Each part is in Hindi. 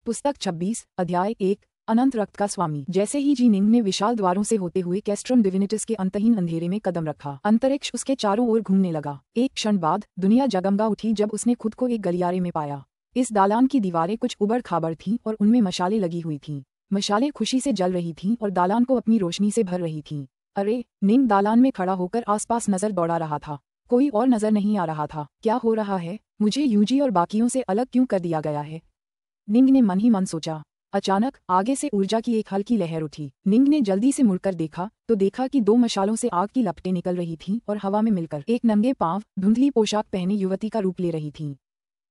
पुस्तक 26, अध्याय 1, अनंत रक्त का स्वामी। जैसे ही जी निंग ने विशाल द्वारों से होते हुए कैस्ट्रम डिविनिटस के अंतहीन अंधेरे में कदम रखा, अंतरिक्ष उसके चारों ओर घूमने लगा। एक क्षण बाद दुनिया जगमगा उठी जब उसने खुद को एक गलियारे में पाया। इस दालान की दीवारें कुछ उबड़-खाबड़ थीं और उनमें मशालें लगी हुई थीं। मशालें खुशी से जल रही थीं और दालान को अपनी रोशनी से भर रही थीं। अरे! निंग दालान में खड़ा होकर आसपास नजर दौड़ा रहा था। कोई और नजर नहीं आ रहा था। क्या हो रहा है? मुझे यूजी और बाकियों से अलग क्यों कर दिया गया है? निंग ने मन ही मन सोचा। अचानक आगे से ऊर्जा की एक हल्की लहर उठी। निंग ने जल्दी से मुड़कर देखा तो देखा कि दो मशालों से आग की लपटें निकल रही थीं और हवा में मिलकर एक नंगे पांव, धुंधली पोशाक पहने युवती का रूप ले रही थीं।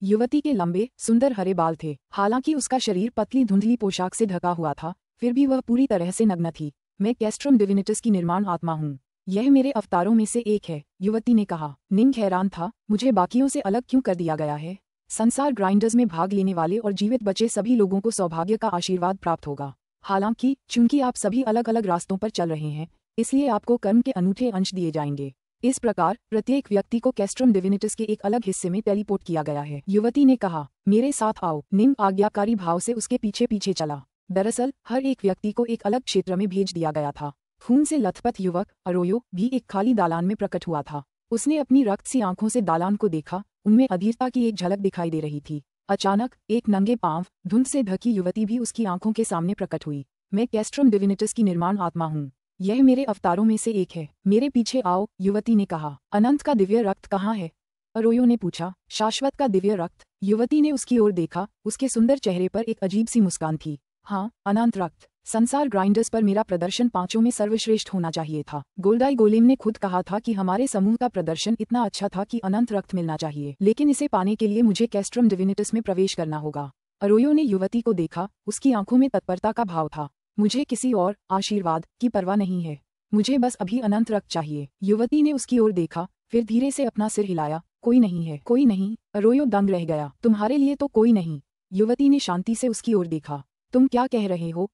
युवती के लंबे, सुंदर हरे बाल थे। हालांकि उसका शरीर पतली धुंधली पोशाक से ढका हुआ था, फिर भी वह पूरी तरह से नग्न थी। मैं कैस्ट्रम डिविनिटस की निर्माण आत्मा हूँ। यह मेरे अवतारों में से एक है, युवती ने कहा। निंग हैरान था, मुझे बाकियों से अलग क्यों कर दिया गया है? संसार ग्राइंडर्स में भाग लेने वाले और जीवित बचे सभी लोगों को सौभाग्य का आशीर्वाद प्राप्त होगा। हालांकि चूंकि आप सभी अलग अलग रास्तों पर चल रहे हैं, इसलिए आपको कर्म के अनूठे अंश दिए जाएंगे। इस प्रकार प्रत्येक व्यक्ति को कैस्ट्रम डिविनिटस के एक अलग हिस्से में टेलीपोर्ट किया गया है। युवती ने कहा, मेरे साथ आओ। निंग आज्ञाकारी भाव से उसके पीछे पीछे चला। दरअसल हर एक व्यक्ति को एक अलग क्षेत्र में भेज दिया गया था। खून से लथपथ युवक अरोयो भी एक खाली दालान में प्रकट हुआ था। उसने अपनी रक्त सी आंखों से दालान को देखा, उनमें अधीरता की एक झलक दिखाई दे रही थी। अचानक एक नंगे पांव, धुंध से ढकी युवती भी उसकी आंखों के सामने प्रकट हुई। मैं कैस्ट्रम डिविनिटस की निर्माण आत्मा हूँ। यह मेरे अवतारों में से एक है। मेरे पीछे आओ, युवती ने कहा। अनंत का दिव्य रक्त कहाँ है? अरोयो ने पूछा। शाश्वत का दिव्य रक्त। युवती ने उसकी ओर देखा, उसके सुंदर चेहरे पर एक अजीब सी मुस्कान थी। हाँ, अनंत रक्त। संसार ग्राइंडर्स पर मेरा प्रदर्शन पांचों में सर्वश्रेष्ठ होना चाहिए था। गोल्डाई गोलेम ने खुद कहा था कि हमारे समूह का प्रदर्शन इतना अच्छा था कि अनंत रक्त मिलना चाहिए, लेकिन इसे पाने के लिए मुझे कैस्ट्रम डिविनिटस में प्रवेश करना होगा। अरोयो ने युवती को देखा, उसकी आंखों में तत्परता का भाव था। मुझे किसी और आशीर्वाद की परवाह नहीं है, मुझे बस अभी अनंत रक्त चाहिए। युवती ने उसकी ओर देखा, फिर धीरे से अपना सिर हिलाया। कोई नहीं है। कोई नहीं? अरोयो दंग रह गया। तुम्हारे लिए तो कोई नहीं। युवती ने शांति से उसकी ओर देखा। तुम क्या कह रहे हो?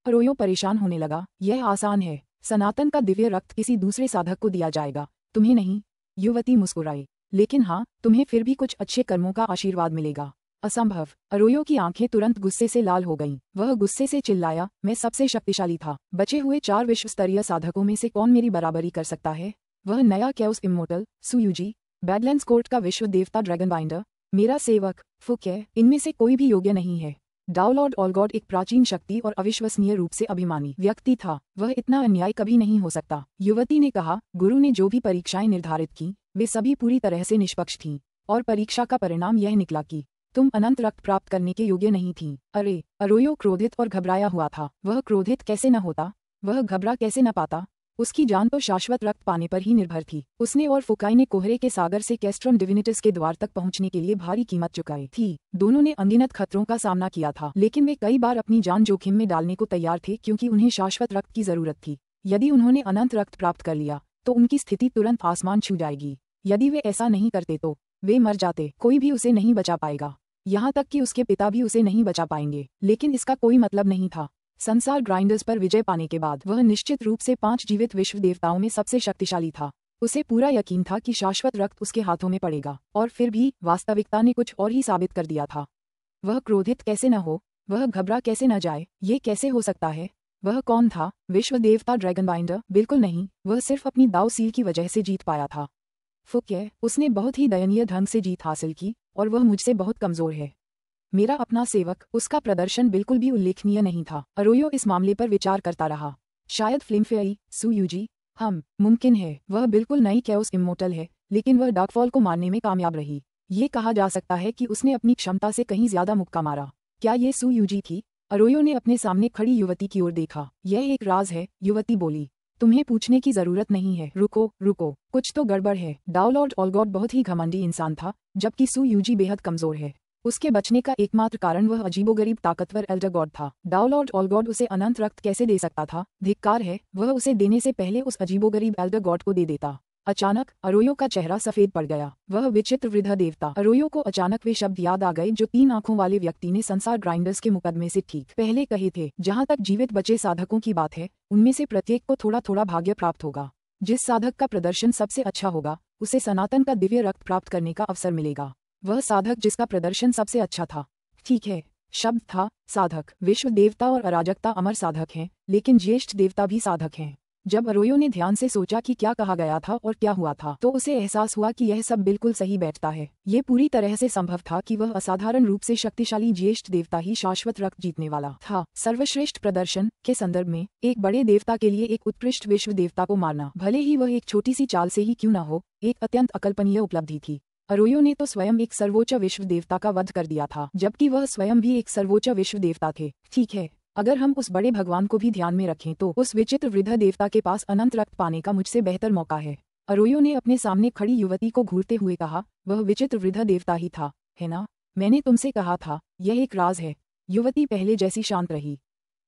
अरोयो परेशान होने लगा। यह आसान है। सनातन का दिव्य रक्त किसी दूसरे साधक को दिया जाएगा, तुम्हें नहीं। युवती मुस्कुराई। लेकिन हाँ, तुम्हें फिर भी कुछ अच्छे कर्मों का आशीर्वाद मिलेगा। असंभव। अरोयो की आंखें तुरंत गुस्से से लाल हो गईं। वह गुस्से से चिल्लाया, मैं सबसे शक्तिशाली था। बचे हुए 4 विश्व स्तरीय साधकों में से कौन मेरी बराबरी कर सकता है? वह नया कैओस इमोर्टल सुयूजी, बैडलैंड्स कोर्ट का विश्व देवता ड्रैगन बाइंडर, मेरा सेवक फुके, इनमें से कोई भी योग्य नहीं है। डाउलॉर्ड ऑलगॉड एक प्राचीन शक्ति और अविश्वसनीय रूप से अभिमानी व्यक्ति था। वह इतना अन्याय कभी नहीं हो सकता। युवती ने कहा, गुरु ने जो भी परीक्षाएं निर्धारित की, वे सभी पूरी तरह से निष्पक्ष थीं, और परीक्षा का परिणाम यह निकला कि तुम अनंत रक्त प्राप्त करने के योग्य नहीं थीं। अरे! अरोयो क्रोधित और घबराया हुआ था। वह क्रोधित कैसे न होता? वह घबरा कैसे न पाता? उसकी जान तो शाश्वत रक्त पाने पर ही निर्भर थी। उसने और फुकाई ने कोहरे के सागर से कैस्ट्रम डिविनिटस के द्वार तक पहुंचने के लिए भारी कीमत चुकाई थी। दोनों ने अनगिनत खतरों का सामना किया था, लेकिन वे कई बार अपनी जान जोखिम में डालने को तैयार थे क्योंकि उन्हें शाश्वत रक्त की जरूरत थी। यदि उन्होंने अनंत रक्त प्राप्त कर लिया तो उनकी स्थिति तुरंत आसमान छू जाएगी। यदि वे ऐसा नहीं करते तो वे मर जाते। कोई भी उसे नहीं बचा पाएगा, यहाँ तक कि उसके पिता भी उसे नहीं बचा पाएंगे। लेकिन इसका कोई मतलब नहीं था। संसार ग्राइंडर्स पर विजय पाने के बाद वह निश्चित रूप से 5 जीवित विश्व देवताओं में सबसे शक्तिशाली था। उसे पूरा यकीन था कि शाश्वत रक्त उसके हाथों में पड़ेगा, और फिर भी वास्तविकता ने कुछ और ही साबित कर दिया था। वह क्रोधित कैसे न हो? वह घबरा कैसे न जाए? ये कैसे हो सकता है? वह कौन था? विश्व देवता ड्रैगन बाइंडर? बिल्कुल नहीं। वह सिर्फ अपनी दाव सील की वजह से जीत पाया था। फुके, उसने बहुत ही दयनीय ढंग से जीत हासिल की, और वह मुझसे बहुत कमजोर है। मेरा अपना सेवक, उसका प्रदर्शन बिल्कुल भी उल्लेखनीय नहीं था। अरोयो इस मामले पर विचार करता रहा। शायद फ्लिमफेई सुयूजी, मुमकिन है। वह बिल्कुल नई कैओस इमोर्टल है, लेकिन वह डार्कफॉल को मारने में कामयाब रही। ये कहा जा सकता है कि उसने अपनी क्षमता से कहीं ज्यादा मुक्का मारा। क्या ये सुयूजी थी? अरोयो ने अपने सामने खड़ी युवती की ओर देखा। यह एक राज है, युवती बोली। तुम्हें पूछने की जरूरत नहीं है। रुको रुको, कुछ तो गड़बड़ है। डाउलॉर्ड ऑलगॉड बहुत ही घमंडी इंसान था, जबकि सुयूजी बेहद कमजोर है। उसके बचने का एकमात्र कारण वह अजीबोगरीब ताकतवर एल्डर गॉड था। डाउलॉर्ड ऑलगॉड उसे अनंत रक्त कैसे दे सकता था? धिक्कार है, वह उसे देने से पहले उस अजीबोगरीब एल्डर गॉड को दे देता। अचानक अरोयो का चेहरा सफेद पड़ गया। वह विचित्र वृद्ध देवता। अरोयो को अचानक वे शब्द याद आ गए जो 3 आंखों वाले व्यक्ति ने संसार ग्राइंडर्स के मुकदमे से ठीक पहले कहे थे। जहां तक जीवित बचे साधकों की बात है, उनमें से प्रत्येक को थोड़ा थोड़ा भाग्य प्राप्त होगा। जिस साधक का प्रदर्शन सबसे अच्छा होगा, उसे सनातन का दिव्य रक्त प्राप्त करने का अवसर मिलेगा। वह साधक जिसका प्रदर्शन सबसे अच्छा था। ठीक है, शब्द था साधक। विश्व देवता और अराजकता अमर साधक हैं, लेकिन ज्येष्ठ देवता भी साधक हैं। जब अरोयो ने ध्यान से सोचा कि क्या कहा गया था और क्या हुआ था, तो उसे एहसास हुआ कि यह सब बिल्कुल सही बैठता है। ये पूरी तरह से संभव था कि वह असाधारण रूप से शक्तिशाली ज्येष्ठ देवता ही शाश्वत रक्त जीतने वाला था। सर्वश्रेष्ठ प्रदर्शन के संदर्भ में एक बड़े देवता के लिए एक उत्कृष्ट विश्व देवता को मारना, भले ही वह एक छोटी सी चाल से ही क्यों न हो, एक अत्यंत अकल्पनीय उपलब्धि थी। अरोयो ने तो स्वयं एक सर्वोच्च विश्व देवता का वध कर दिया था, जबकि वह स्वयं भी एक सर्वोच्च विश्व देवता थे। ठीक है, अगर हम उस बड़े भगवान को भी ध्यान में रखें तो उस विचित्र वृद्ध देवता के पास अनंत रक्त पाने का मुझसे बेहतर मौका है। अरोयो ने अपने सामने खड़ी युवती को घूरते हुए कहा, वह विचित्र वृद्ध देवता ही था, है ना? मैंने तुमसे कहा था, यह एक राज है। युवती पहले जैसी शांत रही।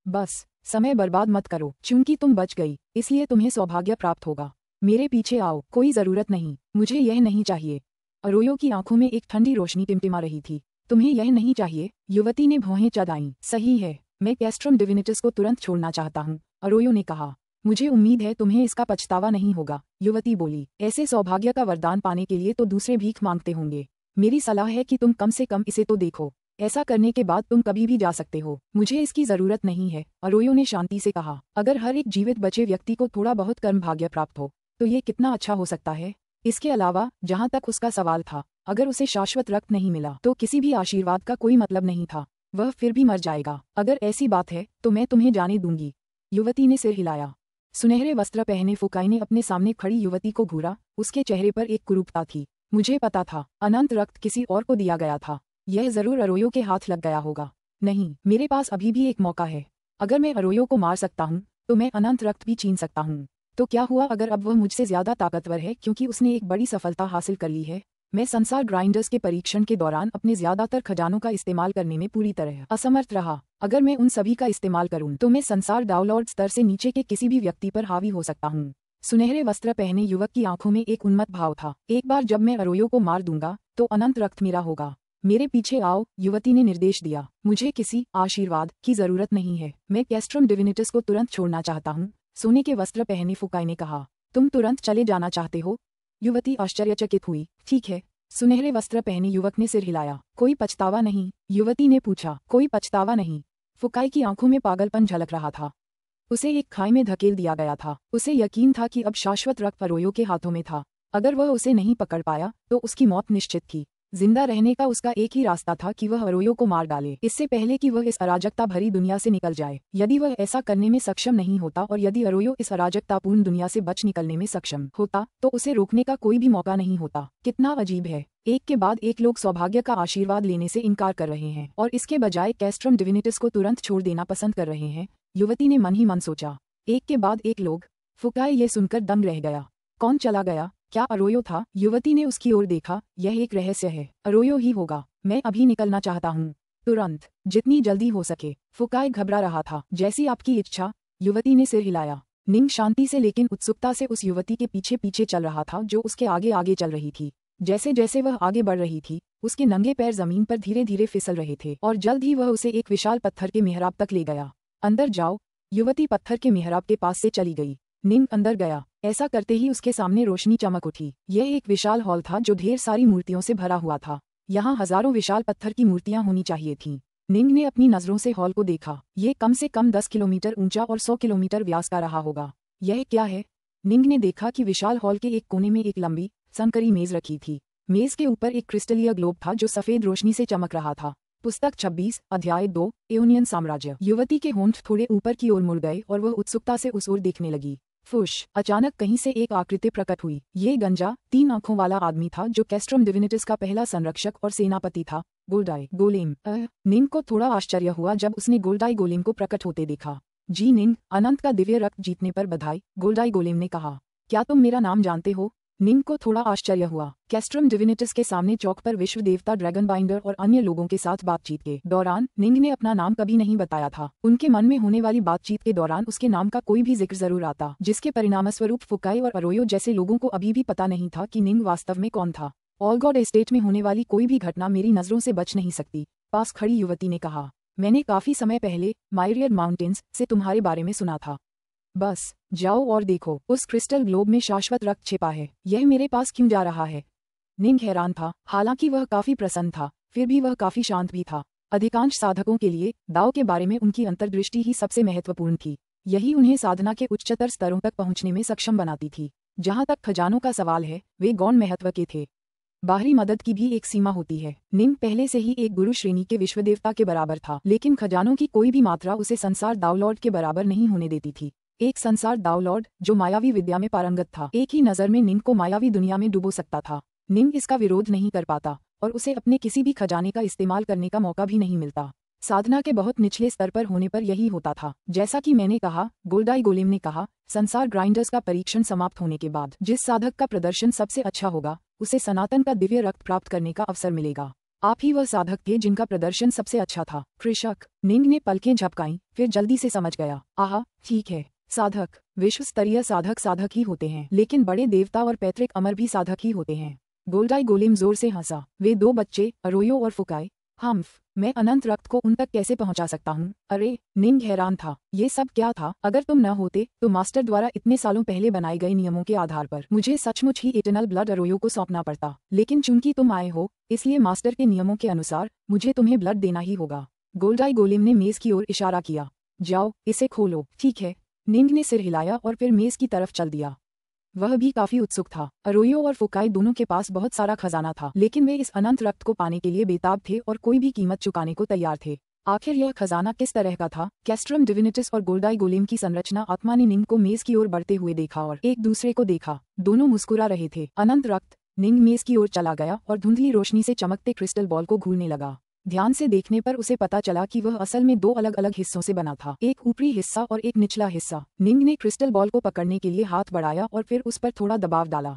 बस समय बर्बाद मत करो, चूंकि तुम बच गई इसलिए तुम्हें सौभाग्य प्राप्त होगा। मेरे पीछे आओ। कोई जरूरत नहीं, मुझे यह नहीं चाहिए। अरोयो की आंखों में एक ठंडी रोशनी टिमटिमा रही थी। तुम्हें यह नहीं चाहिए? युवती ने भौहें चढ़ाईं। सही है, मैं कैस्ट्रम डिविनिटस को तुरंत छोड़ना चाहता हूँ, अरोयो ने कहा। मुझे उम्मीद है तुम्हें इसका पछतावा नहीं होगा, युवती बोली। ऐसे सौभाग्य का वरदान पाने के लिए तो दूसरे भीख मांगते होंगे। मेरी सलाह है कि तुम कम से कम इसे तो देखो। ऐसा करने के बाद तुम कभी भी जा सकते हो। मुझे इसकी जरूरत नहीं है, अरोयो ने शांति से कहा। अगर हर एक जीवित बचे व्यक्ति को थोड़ा बहुत कर्म भाग्य प्राप्त हो तो ये कितना अच्छा हो सकता है। इसके अलावा जहाँ तक उसका सवाल था, अगर उसे शाश्वत रक्त नहीं मिला तो किसी भी आशीर्वाद का कोई मतलब नहीं था। वह फिर भी मर जाएगा। अगर ऐसी बात है तो मैं तुम्हें जाने दूंगी। युवती ने सिर हिलाया। सुनहरे वस्त्र पहने फुकाई ने अपने सामने खड़ी युवती को घूरा। उसके चेहरे पर एक कुरूपता थी। मुझे पता था, अनंत रक्त किसी और को दिया गया था। यह जरूर अरोयो के हाथ लग गया होगा। नहीं, मेरे पास अभी भी एक मौका है। अगर मैं अरोयो को मार सकता हूँ तो मैं अनंत रक्त भी छीन सकता हूँ। तो क्या हुआ अगर अब वह मुझसे ज्यादा ताकतवर है क्योंकि उसने एक बड़ी सफलता हासिल कर ली है? मैं संसार ग्राइंडर्स के परीक्षण के दौरान अपने ज्यादातर खजानों का इस्तेमाल करने में पूरी तरह असमर्थ रहा। अगर मैं उन सभी का इस्तेमाल करूं तो मैं संसार डाउनलोड स्तर से नीचे के किसी भी व्यक्ति पर हावी हो सकता हूं। सुनहरे वस्त्र पहने युवक की आंखों में एक उन्मत्त भाव था। एक बार जब मैं अरोयो को मार दूंगा तो अनंत रक्त मेरा होगा। मेरे पीछे आओ, युवती ने निर्देश दिया। मुझे किसी आशीर्वाद की जरूरत नहीं है। मैं कैस्ट्रम डिविनिटस को तुरंत छोड़ना चाहता हूँ, सोने के वस्त्र पहने फुकाई ने कहा। तुम तुरंत चले जाना चाहते हो? युवती आश्चर्यचकित हुई। ठीक है, सुनहरे वस्त्र पहने युवक ने सिर हिलाया। कोई पछतावा नहीं? युवती ने पूछा। कोई पछतावा नहीं। फुकाई की आंखों में पागलपन झलक रहा था। उसे एक खाई में धकेल दिया गया था। उसे यकीन था कि अब शाश्वत रक्त अरोयो के हाथों में था। अगर वह उसे नहीं पकड़ पाया तो उसकी मौत निश्चित थी। जिंदा रहने का उसका एक ही रास्ता था कि वह अरोयो को मार डाले, इससे पहले कि वह इस अराजकता भरी दुनिया से निकल जाए। यदि वह ऐसा करने में सक्षम नहीं होता और यदि अरोयो इस अराजकतापूर्ण दुनिया से बच निकलने में सक्षम होता तो उसे रोकने का कोई भी मौका नहीं होता। कितना अजीब है, एक के बाद एक लोग सौभाग्य का आशीर्वाद लेने से इनकार कर रहे हैं और इसके बजाय कैस्ट्रम डिविनिटस को तुरंत छोड़ देना पसंद कर रहे हैं। युवती ने मन ही मन सोचा। एक के बाद एक लोग। फुकाई ये सुनकर दंग रह गया। कौन चला गया? क्या अरोयो था? युवती ने उसकी ओर देखा। यह एक रहस्य है, अरोयो ही होगा। मैं अभी निकलना चाहता हूँ, तुरंत, जितनी जल्दी हो सके। फुकाई घबरा रहा था। जैसी आपकी इच्छा, युवती ने सिर हिलाया। निंग शांति से लेकिन उत्सुकता से उस युवती के पीछे पीछे चल रहा था जो उसके आगे आगे चल रही थी। जैसे जैसे वह आगे बढ़ रही थी, उसके नंगे पैर जमीन पर धीरे धीरे फिसल रहे थे और जल्द ही वह उसे एक विशाल पत्थर के मेहराब तक ले गया। अंदर जाओ, युवती पत्थर के मेहराब के पास से चली गई। निंग अंदर गया। ऐसा करते ही उसके सामने रोशनी चमक उठी। यह एक विशाल हॉल था जो ढेर सारी मूर्तियों से भरा हुआ था। यहाँ हजारों विशाल पत्थर की मूर्तियां होनी चाहिए थीं। निंग ने अपनी नजरों से हॉल को देखा। ये कम से कम 10 किलोमीटर ऊंचा और 100 किलोमीटर व्यास का रहा होगा। यह क्या है? निंग ने देखा कि विशाल हॉल के एक कोने में एक लंबी संकरी मेज रखी थी। मेज के ऊपर एक क्रिस्टलीय ग्लोब था जो सफेद रोशनी से चमक रहा था। पुस्तक 26, अध्याय 2, एओनियन साम्राज्य। युवती के होंठ थोड़े ऊपर की ओर मुड़ गए और वह उत्सुकता से उस ओर देखने लगी। फुश! अचानक कहीं से एक आकृति प्रकट हुई। ये गंजा 3 आंखों वाला आदमी था जो कैस्ट्रम डिविनिटस का पहला संरक्षक और सेनापति था, गोल्डाई गोलेम। निंग को थोड़ा आश्चर्य हुआ जब उसने गोल्डाई गोलेम को प्रकट होते देखा। जी निंग, अनंत का दिव्य रक्त जीतने पर बधाई, गोल्डाई गोलेम ने कहा। क्या तुम मेरा नाम जानते हो? निंग को थोड़ा आश्चर्य हुआ। कैस्ट्रम डिविनिटस के सामने चौक पर विश्व देवता ड्रैगन बाइंडर और अन्य लोगों के साथ बातचीत के दौरान निंग ने अपना नाम कभी नहीं बताया था। उनके मन में होने वाली बातचीत के दौरान उसके नाम का कोई भी जिक्र जरूर आता, जिसके परिणामस्वरूप फुकाई और अरोयो जैसे लोगों को अभी भी पता नहीं था कि निंग वास्तव में कौन था। ऑलगॉड एस्टेट में होने वाली कोई भी घटना मेरी नजरों से बच नहीं सकती, पास खड़ी युवती ने कहा। मैंने काफी समय पहले मायरियर माउंटेन्स से तुम्हारे बारे में सुना था। बस जाओ और देखो, उस क्रिस्टल ग्लोब में शाश्वत रक्त छिपा है। यह मेरे पास क्यों जा रहा है? निंग हैरान था। हालांकि वह काफी प्रसन्न था, फिर भी वह काफी शांत भी था। अधिकांश साधकों के लिए दाओ के बारे में उनकी अंतर्दृष्टि ही सबसे महत्वपूर्ण थी। यही उन्हें साधना के उच्चतर स्तरों तक पहुंचने में सक्षम बनाती थी। जहां तक खजानों का सवाल है, वे गौण महत्व के थे। बाहरी मदद की भी एक सीमा होती है। निंग पहले से ही एक गुरु श्रेणी के विश्वदेवता के बराबर था, लेकिन खजानों की कोई भी मात्रा उसे संसार दावलॉर्ड के बराबर नहीं होने देती थी। एक संसार दावलॉर्ड जो मायावी विद्या में पारंगत था, एक ही नजर में निंग को मायावी दुनिया में डुबो सकता था। निंग इसका विरोध नहीं कर पाता और उसे अपने किसी भी खजाने का इस्तेमाल करने का मौका भी नहीं मिलता। साधना के बहुत निचले स्तर पर होने पर यही होता था। जैसा कि मैंने कहा, गोल्डाई गोलेम ने कहा, संसार ग्राइंडर्स का परीक्षण समाप्त होने के बाद जिस साधक का प्रदर्शन सबसे अच्छा होगा, उसे सनातन का दिव्य रक्त प्राप्त करने का अवसर मिलेगा। आप ही वह साधक थे जिनका प्रदर्शन सबसे अच्छा था। कृषक। निंग ने पलकें झपकाईं, फिर जल्दी से समझ गया। आहा, ठीक है। साधक, विश्व स्तरीय साधक साधक ही होते हैं, लेकिन बड़े देवता और पैतृक अमर भी साधक ही होते हैं। गोल्डाई गोलेम जोर से हंसा। वे दो बच्चे, अरोयो और फुकाई, हम्फ, मैं अनंत रक्त को उन तक कैसे पहुंचा सकता हूं? अरे, निंग हैरान था। ये सब क्या था? अगर तुम न होते तो मास्टर द्वारा इतने सालों पहले बनाए गए नियमों के आधार पर मुझे सचमुच ही इटर्नल ब्लड अरोयो को सौंपना पड़ता। लेकिन चूंकि तुम आए हो, इसलिए मास्टर के नियमों के अनुसार मुझे तुम्हें ब्लड देना ही होगा। गोल्डाई गोलेम ने मेज की ओर इशारा किया। जाओ, इसे खोलो। ठीक है। निंग ने सिर हिलाया और फिर मेज की तरफ चल दिया। वह भी काफी उत्सुक था। अरोयो और फुकाई दोनों के पास बहुत सारा खजाना था, लेकिन वे इस अनंत रक्त को पाने के लिए बेताब थे और कोई भी कीमत चुकाने को तैयार थे। आखिर यह खजाना किस तरह का था? कैस्ट्रम डिविनिटिस और गोल्डाई गोलेम की संरचना आत्मा ने निंग को मेज की ओर बढ़ते हुए देखा और एक दूसरे को देखा। दोनों मुस्कुरा रहे थे। अनंत रक्त। निंग मेज की ओर चला गया और धुंधली रोशनी से चमकते क्रिस्टल बॉल को घूरने लगा। ध्यान से देखने पर उसे पता चला कि वह असल में दो अलग अलग हिस्सों से बना था, एक ऊपरी हिस्सा और एक निचला हिस्सा। निंग ने क्रिस्टल बॉल को पकड़ने के लिए हाथ बढ़ाया और फिर उस पर थोड़ा दबाव डाला।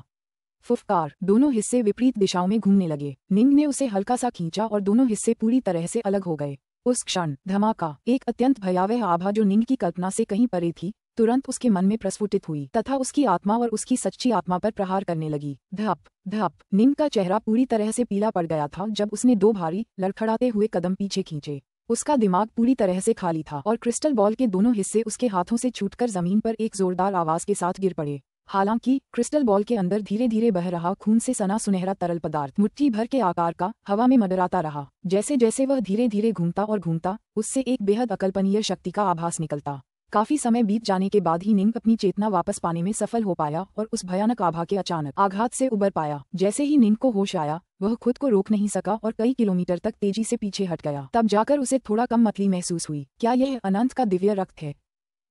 फुफकार। दोनों हिस्से विपरीत दिशाओं में घूमने लगे। निंग ने उसे हल्का सा खींचा और दोनों हिस्से पूरी तरह से अलग हो गए। उस क्षण धमाका, एक अत्यंत भयावह आभा जो निंग की कल्पना से कहीं परे थी, तुरंत उसके मन में प्रस्फुटित हुई तथा उसकी आत्मा और उसकी सच्ची आत्मा पर प्रहार करने लगी। धप धप। निंग का चेहरा पूरी तरह से पीला पड़ गया था जब उसने दो भारी, लड़खड़ाते हुए कदम पीछे खींचे। उसका दिमाग पूरी तरह से खाली था और क्रिस्टल बॉल के दोनों हिस्से उसके हाथों से छूटकर जमीन पर एक जोरदार आवाज के साथ गिर पड़े। हालांकि क्रिस्टल बॉल के अंदर धीरे धीरे बह रहा खून से सना सुनहरा तरल पदार्थ मुट्ठी भर के आकार का हवा में मंडराता रहा। जैसे जैसे वह धीरे धीरे घूमता और घूमता, उससे एक बेहद अकल्पनीय शक्ति का आभास निकलता। काफी समय बीत जाने के बाद ही निंग अपनी चेतना वापस पाने में सफल हो पाया और उस भयानक आभा के अचानक आघात से उबर पाया। जैसे ही निंग को होश आया, वह खुद को रोक नहीं सका और कई किलोमीटर तक तेजी से पीछे हट गया। तब जाकर उसे थोड़ा कम मतली महसूस हुई। क्या यह अनंत का दिव्य रक्त है?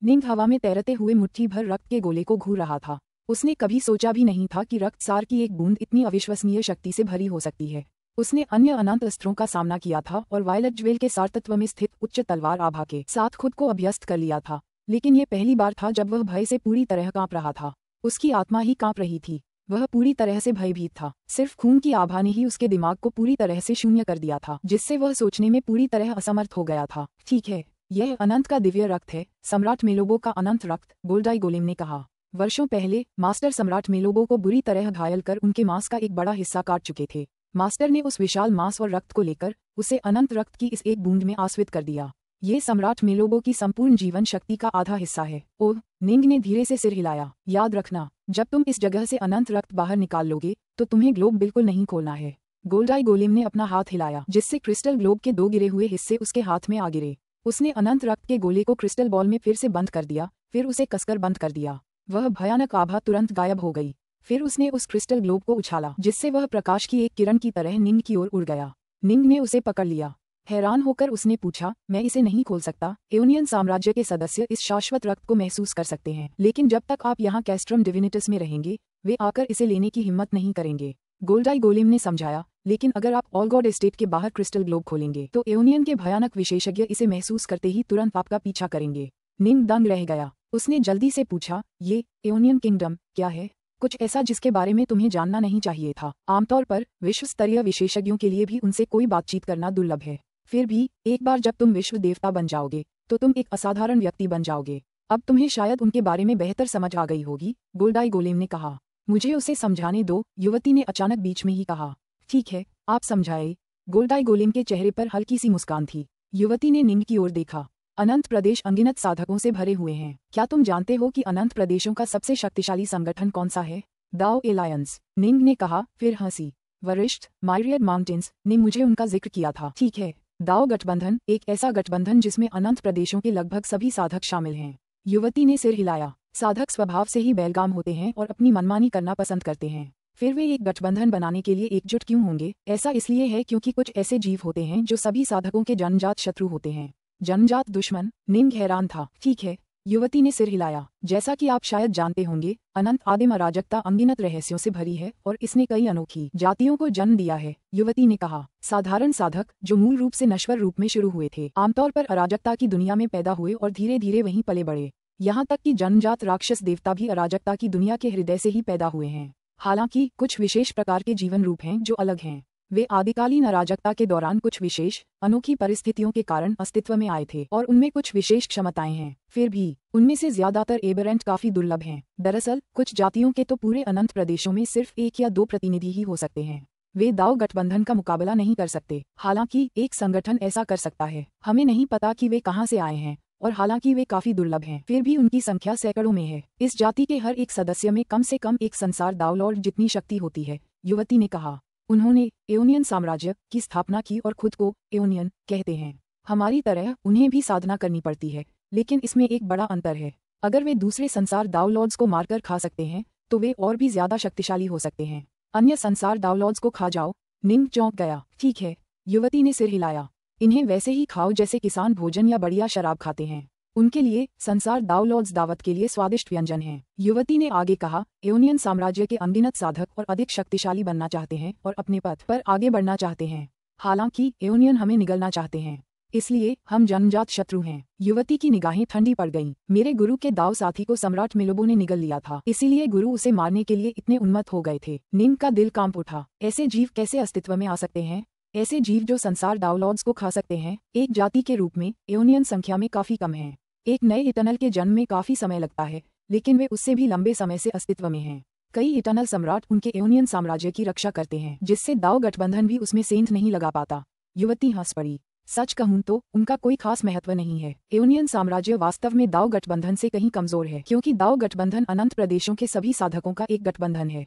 निंग हवा में तैरते हुए मुट्ठी भर रक्त के गोले को घूर रहा था। उसने कभी सोचा भी नहीं था कि रक्त सार की एक बूंद इतनी अविश्वसनीय शक्ति से भरी हो सकती है। उसने अन्य अनंत अस्त्रों का सामना किया था और वायलट ज्वेल के सार तत्व में स्थित उच्च तलवार आभा के साथ खुद को अभ्यस्त कर लिया था, लेकिन ये पहली बार था जब वह भय से पूरी तरह कांप रहा था। उसकी आत्मा ही कांप रही थी। वह पूरी तरह से भयभीत था। सिर्फ खून की आभा ने ही उसके दिमाग को पूरी तरह से शून्य कर दिया था, जिससे वह सोचने में पूरी तरह असमर्थ हो गया था। ठीक है, यह अनंत का दिव्य रक्त है, सम्राट मेलोबो का अनंत रक्त, गोल्डाई गोलेम ने कहा। वर्षों पहले मास्टर सम्राट मेलोबो को बुरी तरह घायल कर उनके मांस का एक बड़ा हिस्सा काट चुके थे। मास्टर ने उस विशाल मांस और रक्त को लेकर उसे अनंत रक्त की इस एक बूंद में आश्रित कर दिया। ये सम्राट मेलोबो की संपूर्ण जीवन शक्ति का आधा हिस्सा है। ओह, निंग ने धीरे से सिर हिलाया। याद रखना, जब तुम इस जगह से अनंत रक्त बाहर निकाल लोगे तो तुम्हें ग्लोब बिल्कुल नहीं खोलना है। गोल्डाई गोलेम ने अपना हाथ हिलाया, जिससे क्रिस्टल ग्लोब के दो गिरे हुए हिस्से उसके हाथ में आ गिरे। उसने अनंत रक्त के गोले को क्रिस्टल बॉल में फिर से बंद कर दिया, फिर उसे कसकर बंद कर दिया। वह भयानक आभा तुरंत गायब हो गई। फिर उसने उस क्रिस्टल ग्लोब को उछाला, जिससे वह प्रकाश की एक किरण की तरह निंग की ओर उड़ गया। निंग ने उसे पकड़ लिया। हैरान होकर उसने पूछा, मैं इसे नहीं खोल सकता? एओनियन साम्राज्य के सदस्य इस शाश्वत रक्त को महसूस कर सकते हैं, लेकिन जब तक आप यहाँ कैस्ट्रम डिविनिटिस में रहेंगे, वे आकर इसे लेने की हिम्मत नहीं करेंगे। गोल्डाई गोलेम ने समझाया, लेकिन अगर आप ऑलगॉड एस्टेट के बाहर क्रिस्टल ग्लोब खोलेंगे तो एओनियन के भयानक विशेषज्ञ इसे महसूस करते ही तुरंत आपका पीछा करेंगे। निंग दंग रह गया। उसने जल्दी से पूछा, ये एओनियन किंगडम क्या है? कुछ ऐसा जिसके बारे में तुम्हें जानना नहीं चाहिए था। आमतौर पर विश्व स्तरीय विशेषज्ञों के लिए भी उनसे कोई बातचीत करना दुर्लभ है। फिर भी एक बार जब तुम विश्व देवता बन जाओगे तो तुम एक असाधारण व्यक्ति बन जाओगे। अब तुम्हें शायद उनके बारे में बेहतर समझ आ गई होगी, गोल्डाई गोलेम ने कहा। मुझे उसे समझाने दो, युवती ने अचानक बीच में ही कहा। ठीक है, आप समझाए। गोल्डाई गोलेम के चेहरे पर हल्की सी मुस्कान थी। युवती ने निंग की ओर देखा। अनंत प्रदेश अनगिनत साधकों से भरे हुए हैं। क्या तुम जानते हो कि अनंत प्रदेशों का सबसे शक्तिशाली संगठन कौन सा है? दाओ एलायंस, निंग ने कहा, फिर हंसी। वरिष्ठ माइरियड माउंटेन्स ने मुझे उनका जिक्र किया था। ठीक है, दाओ गठबंधन एक ऐसा गठबंधन जिसमें अनंत प्रदेशों के लगभग सभी साधक शामिल हैं। युवती ने सिर हिलाया। साधक स्वभाव से ही बेलगाम होते हैं और अपनी मनमानी करना पसंद करते हैं। फिर वे एक गठबंधन बनाने के लिए एकजुट क्यों होंगे? ऐसा इसलिए है क्योंकि कुछ ऐसे जीव होते हैं जो सभी साधकों के जन्मजात शत्रु होते हैं, जन्मजात दुश्मन। निम्न हैरान था। ठीक है, युवती ने सिर हिलाया। जैसा कि आप शायद जानते होंगे, अनंत आदिम अराजकता अनगिनत रहस्यों से भरी है और इसने कई अनोखी जातियों को जन्म दिया है। युवती ने कहा, साधारण साधक जो मूल रूप से नश्वर रूप में शुरू हुए थे, आमतौर पर अराजकता की दुनिया में पैदा हुए और धीरे धीरे वहीं पले बढ़े। यहाँ तक कि जन्मजात राक्षस देवता भी अराजकता की दुनिया के हृदय से ही पैदा हुए हैं। हालांकि कुछ विशेष प्रकार के जीवन रूप हैं जो अलग हैं। वे आदिकालीन अराजकता के दौरान कुछ विशेष अनोखी परिस्थितियों के कारण अस्तित्व में आए थे और उनमें कुछ विशेष क्षमताएं हैं। फिर भी उनमें से ज्यादातर एबेरेंट काफी दुर्लभ हैं। दरअसल कुछ जातियों के तो पूरे अनंत प्रदेशों में सिर्फ 1 या 2 प्रतिनिधि ही हो सकते हैं। वे दाओ गठबंधन का मुकाबला नहीं कर सकते। हालांकि एक संगठन ऐसा कर सकता है। हमें नहीं पता कि वे कहाँ से आए हैं और हालांकि वे काफी दुर्लभ हैं, फिर भी उनकी संख्या सैकड़ों में है। इस जाति के हर एक सदस्य में कम से कम एक संसार दाओ लॉर्ड जितनी शक्ति होती है, युवती ने कहा। उन्होंने एओनियन साम्राज्य की स्थापना की और खुद को एओनियन कहते हैं। हमारी तरह उन्हें भी साधना करनी पड़ती है, लेकिन इसमें एक बड़ा अंतर है। अगर वे दूसरे संसार दाओ लॉर्ड्स को मारकर खा सकते हैं तो वे और भी ज्यादा शक्तिशाली हो सकते हैं। अन्य संसार दाओ लॉर्ड्स को खा जाओ। निंग चौंक गया। ठीक है, युवती ने सिर हिलाया। इन्हें वैसे ही खाओ जैसे किसान भोजन या बढ़िया शराब खाते हैं। उनके लिए संसार दाओ लॉर्ड्स दावत के लिए स्वादिष्ट व्यंजन हैं। युवती ने आगे कहा, एओनियन साम्राज्य के अनगिनत साधक और अधिक शक्तिशाली बनना चाहते हैं और अपने पथ पर आगे बढ़ना चाहते हैं। हालांकि एओनियन हमें निगलना चाहते हैं, इसलिए हम जन्मजात शत्रु हैं। युवती की निगाहें ठंडी पड़ गईं। मेरे गुरु के दाव साथी को सम्राट मिलोबो ने निगल लिया था, इसीलिए गुरु उसे मारने के लिए इतने उन्मत्त हो गए थे। निंग का दिल कांप उठा। ऐसे जीव कैसे अस्तित्व में आ सकते हैं? ऐसे जीव जो संसार दाओ लॉर्ड्स को खा सकते हैं, एक जाति के रूप में एओनियन संख्या में काफी कम हैं। एक नए इटर्नल के जन्म में काफी समय लगता है, लेकिन वे उससे भी लंबे समय से अस्तित्व में हैं। कई इटर्नल सम्राट उनके एओनियन साम्राज्य की रक्षा करते हैं, जिससे दाओ गठबंधन भी उसमें सेंध नहीं लगा पाता। युवती हंस पड़ी। सच कहूं तो उनका कोई खास महत्व नहीं है। एओनियन साम्राज्य वास्तव में दाओ गठबंधन से कहीं कमजोर है, क्योंकि दाओ गठबंधन अनंत प्रदेशों के सभी साधकों का एक गठबंधन है।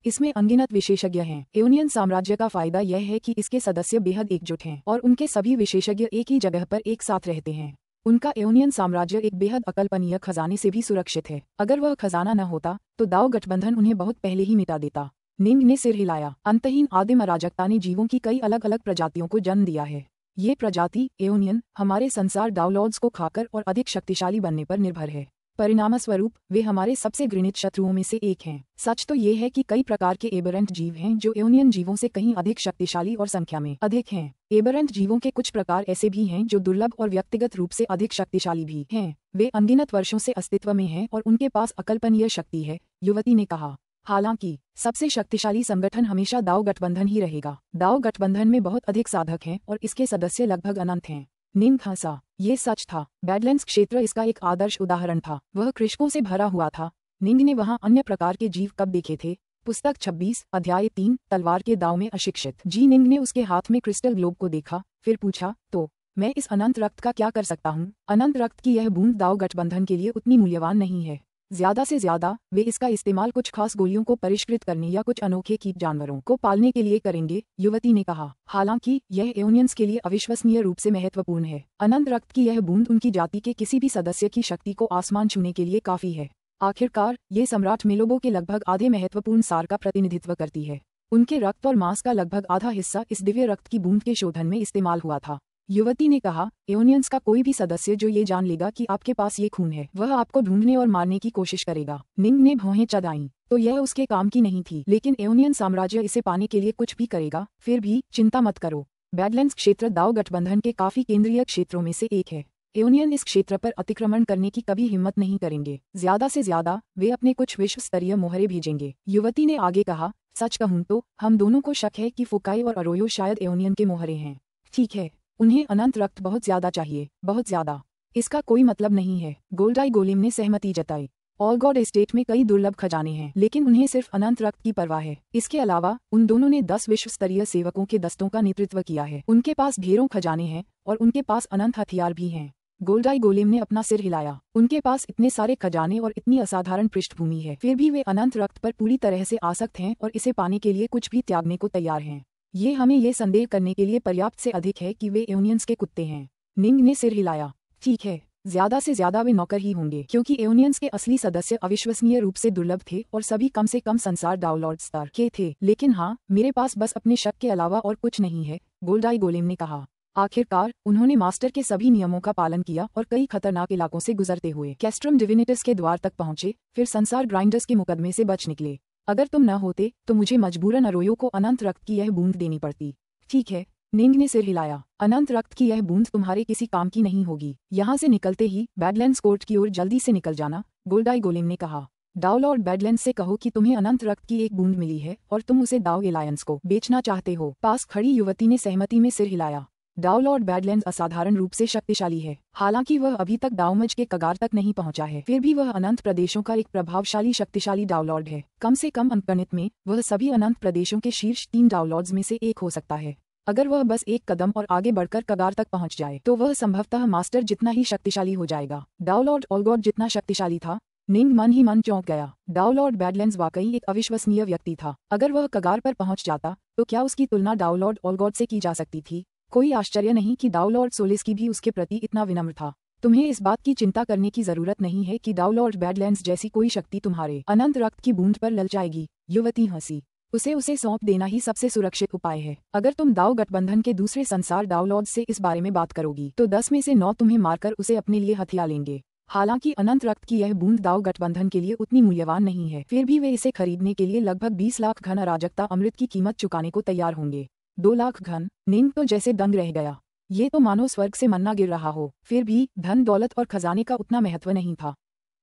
इसमें अनगिनत विशेषज्ञ हैं। एओनियन साम्राज्य का फायदा यह है कि इसके सदस्य बेहद एकजुट हैं और उनके सभी विशेषज्ञ एक ही जगह पर एक साथ रहते हैं। उनका एओनियन साम्राज्य एक बेहद अकल्पनीय खजाने से भी सुरक्षित है। अगर वह खजाना न होता तो दाओ गठबंधन उन्हें बहुत पहले ही मिटा देता। निंग ने सिर हिलाया। अंतहीन आदिम अराजकता ने जीवों की कई अलग अलग प्रजातियों को जन्म दिया है। ये प्रजाति एओनियन हमारे संसार दाओ लॉर्ड्स को खाकर और अधिक शक्तिशाली बनने पर निर्भर है। परिणामस्वरूप वे हमारे सबसे घृणित शत्रुओं में से एक हैं। सच तो ये है कि कई प्रकार के एबेरेंट जीव हैं जो एओनियन जीवों से कहीं अधिक शक्तिशाली और संख्या में अधिक हैं। एबेरेंट जीवों के कुछ प्रकार ऐसे भी हैं जो दुर्लभ और व्यक्तिगत रूप से अधिक शक्तिशाली भी हैं। वे अनगिनत वर्षों से अस्तित्व में हैं और उनके पास अकल्पनीय शक्ति है, युवती ने कहा। हालांकि सबसे शक्तिशाली संगठन हमेशा दाओ गठबंधन ही रहेगा। दाओ गठबंधन में बहुत अधिक साधक हैं और इसके सदस्य लगभग अनंत हैं। निंग हंसा। ये सच था। बैडलैंड्स क्षेत्र इसका एक आदर्श उदाहरण था। वह कृषकों से भरा हुआ था। निंग ने वहां अन्य प्रकार के जीव कब देखे थे? पुस्तक 26 अध्याय 3 तलवार के दाव में अशिक्षित। जी निंग ने उसके हाथ में क्रिस्टल ग्लोब को देखा, फिर पूछा, तो मैं इस अनंत रक्त का क्या कर सकता हूँ? अनंत रक्त की यह बूंद दाओ गठबंधन के लिए उतनी मूल्यवान नहीं है। ज्यादा से ज्यादा वे इसका इस्तेमाल कुछ खास गोलियों को परिष्कृत करने या कुछ अनोखे कीट जानवरों को पालने के लिए करेंगे, युवती ने कहा। हालांकि यह एओनियंस के लिए अविश्वसनीय रूप से महत्वपूर्ण है। अनंत रक्त की यह बूंद उनकी जाति के किसी भी सदस्य की शक्ति को आसमान छूने के लिए काफी है। आखिरकार ये सम्राट मिलोबो के लगभग आधे महत्वपूर्ण सार का प्रतिनिधित्व करती है। उनके रक्त और मांस का लगभग आधा हिस्सा इस दिव्य रक्त की बूंद के शोधन में इस्तेमाल हुआ था। युवती ने कहा, एओनियंस का कोई भी सदस्य जो ये जान लेगा कि आपके पास ये खून है, वह आपको ढूंढने और मारने की कोशिश करेगा। निंग ने भौहें चढ़ाईं। तो यह उसके काम की नहीं थी, लेकिन एओनियन साम्राज्य इसे पाने के लिए कुछ भी करेगा। फिर भी चिंता मत करो। बैडलैंड्स क्षेत्र दाओ गठबंधन के काफी केंद्रीय क्षेत्रों में से एक है। एओनियन इस क्षेत्र पर अतिक्रमण करने की कभी हिम्मत नहीं करेंगे। ज्यादा से ज्यादा वे अपने कुछ विश्व स्तरीय मोहरे भेजेंगे। युवती ने आगे कहा, सच कहूं तो हम दोनों को शक है कि फुकाई और अरोयो शायद एओनियन के मोहरे हैं। ठीक है, उन्हें अनंत रक्त बहुत ज्यादा चाहिए, बहुत ज्यादा। इसका कोई मतलब नहीं है। गोल्डाई गोलिम ने सहमति जताई। ऑलगॉड एस्टेट में कई दुर्लभ खजाने हैं, लेकिन उन्हें सिर्फ अनंत रक्त की परवाह है। इसके अलावा उन दोनों ने 10 विश्व स्तरीय सेवकों के दस्तों का नेतृत्व किया है। उनके पास ढेरों खजाने हैं और उनके पास अनंत हथियार भी हैं। गोल्डाई गोलिम ने अपना सिर हिलाया। उनके पास इतने सारे खजाने और इतनी असाधारण पृष्ठभूमि है, फिर भी वे अनंत रक्त पर पूरी तरह से आसक्त हैं और इसे पाने के लिए कुछ भी त्यागने को तैयार हैं। ये हमें ये संदेह करने के लिए पर्याप्त से अधिक है कि वे एओनियंस के कुत्ते हैं। निंग ने सिर हिलाया। ठीक है, ज्यादा से ज्यादा वे नौकर ही होंगे, क्योंकि एओनियंस के असली सदस्य अविश्वसनीय रूप से दुर्लभ थे और सभी कम से कम संसार डाउनलॉर्ड स्तर के थे। लेकिन हाँ, मेरे पास बस अपने शक के अलावा और कुछ नहीं है, गोल्डाई गोलेम ने कहा। आखिरकार उन्होंने मास्टर के सभी नियमों का पालन किया और कई खतरनाक इलाकों से गुजरते हुए कैस्ट्रम डिविनिटस के द्वार तक पहुंचे, फिर संसार ग्राइंडर्स के मुकदमे से बच निकले। अगर तुम न होते तो मुझे मजबूरन अरोयो को अनंत रक्त की यह बूंद देनी पड़ती। ठीक है, निंग ने सिर हिलाया। अनंत रक्त की यह बूंद तुम्हारे किसी काम की नहीं होगी। यहाँ से निकलते ही बैडलैंड्स कोर्ट की ओर जल्दी से निकल जाना, गोल्डाई गोलेम ने कहा। डाउलॉर्ड बैडलैंड्स से कहो कि तुम्हें अनंत रक्त की एक बूंद मिली है और तुम उसे दाव एलायंस को बेचना चाहते हो। पास खड़ी युवती ने सहमति में सिर हिलाया। डाउलॉर्ड बैडलैंड्स असाधारण रूप से शक्तिशाली है। हालांकि वह अभी तक डाउमज के कगार तक नहीं पहुंचा है, फिर भी वह अनंत प्रदेशों का एक प्रभावशाली शक्तिशाली डाउलॉर्ड है। कम से कम अंकगणित में वह सभी अनंत प्रदेशों के शीर्ष 3 डाउलॉर्ड्स में से एक हो सकता है। अगर वह बस एक कदम और आगे बढ़कर कगार तक पहुंच जाए तो वह संभवतः मास्टर जितना ही शक्तिशाली हो जाएगा। डाउलॉर्ड ओलगॉड जितना शक्तिशाली था। निंग मन ही मन चौंक गया। डाउलॉर्ड बैडलैंड्स वाकई एक अविश्वसनीय व्यक्ति था। अगर वह कगार पर पहुंच जाता तो क्या उसकी तुलना डाउलॉर्ड ओलगॉड से की जा सकती थी? कोई आश्चर्य नहीं कि डाउलॉर्ड सोलेस्की भी उसके प्रति इतना विनम्र था। तुम्हें इस बात की चिंता करने की जरूरत नहीं है कि डाउलॉर्ड बैडलैंड्स जैसी कोई शक्ति तुम्हारे अनंत रक्त की बूंद पर ललचाएगी। युवती हंसी। उसे सौंप देना ही सबसे सुरक्षित उपाय है। अगर तुम दाव गठबंधन के दूसरे संसार डाउलॉर्ड से इस बारे में बात करोगी तो 10 में से 9 तुम्हें मारकर उसे अपने लिए हथिया लेंगे। हालांकि अनंत रक्त की यह बूंद दाव गठबंधन के लिए उतनी मूल्यवान नहीं है, फिर भी वे इसे खरीदने के लिए लगभग 20 लाख घन अराजकता अमृत की कीमत चुकाने को तैयार होंगे। 2 लाख घन? निंग तो जैसे दंग रह गया। ये तो मानो स्वर्ग से मन्ना गिर रहा हो। फिर भी धन दौलत और खजाने का उतना महत्व नहीं था।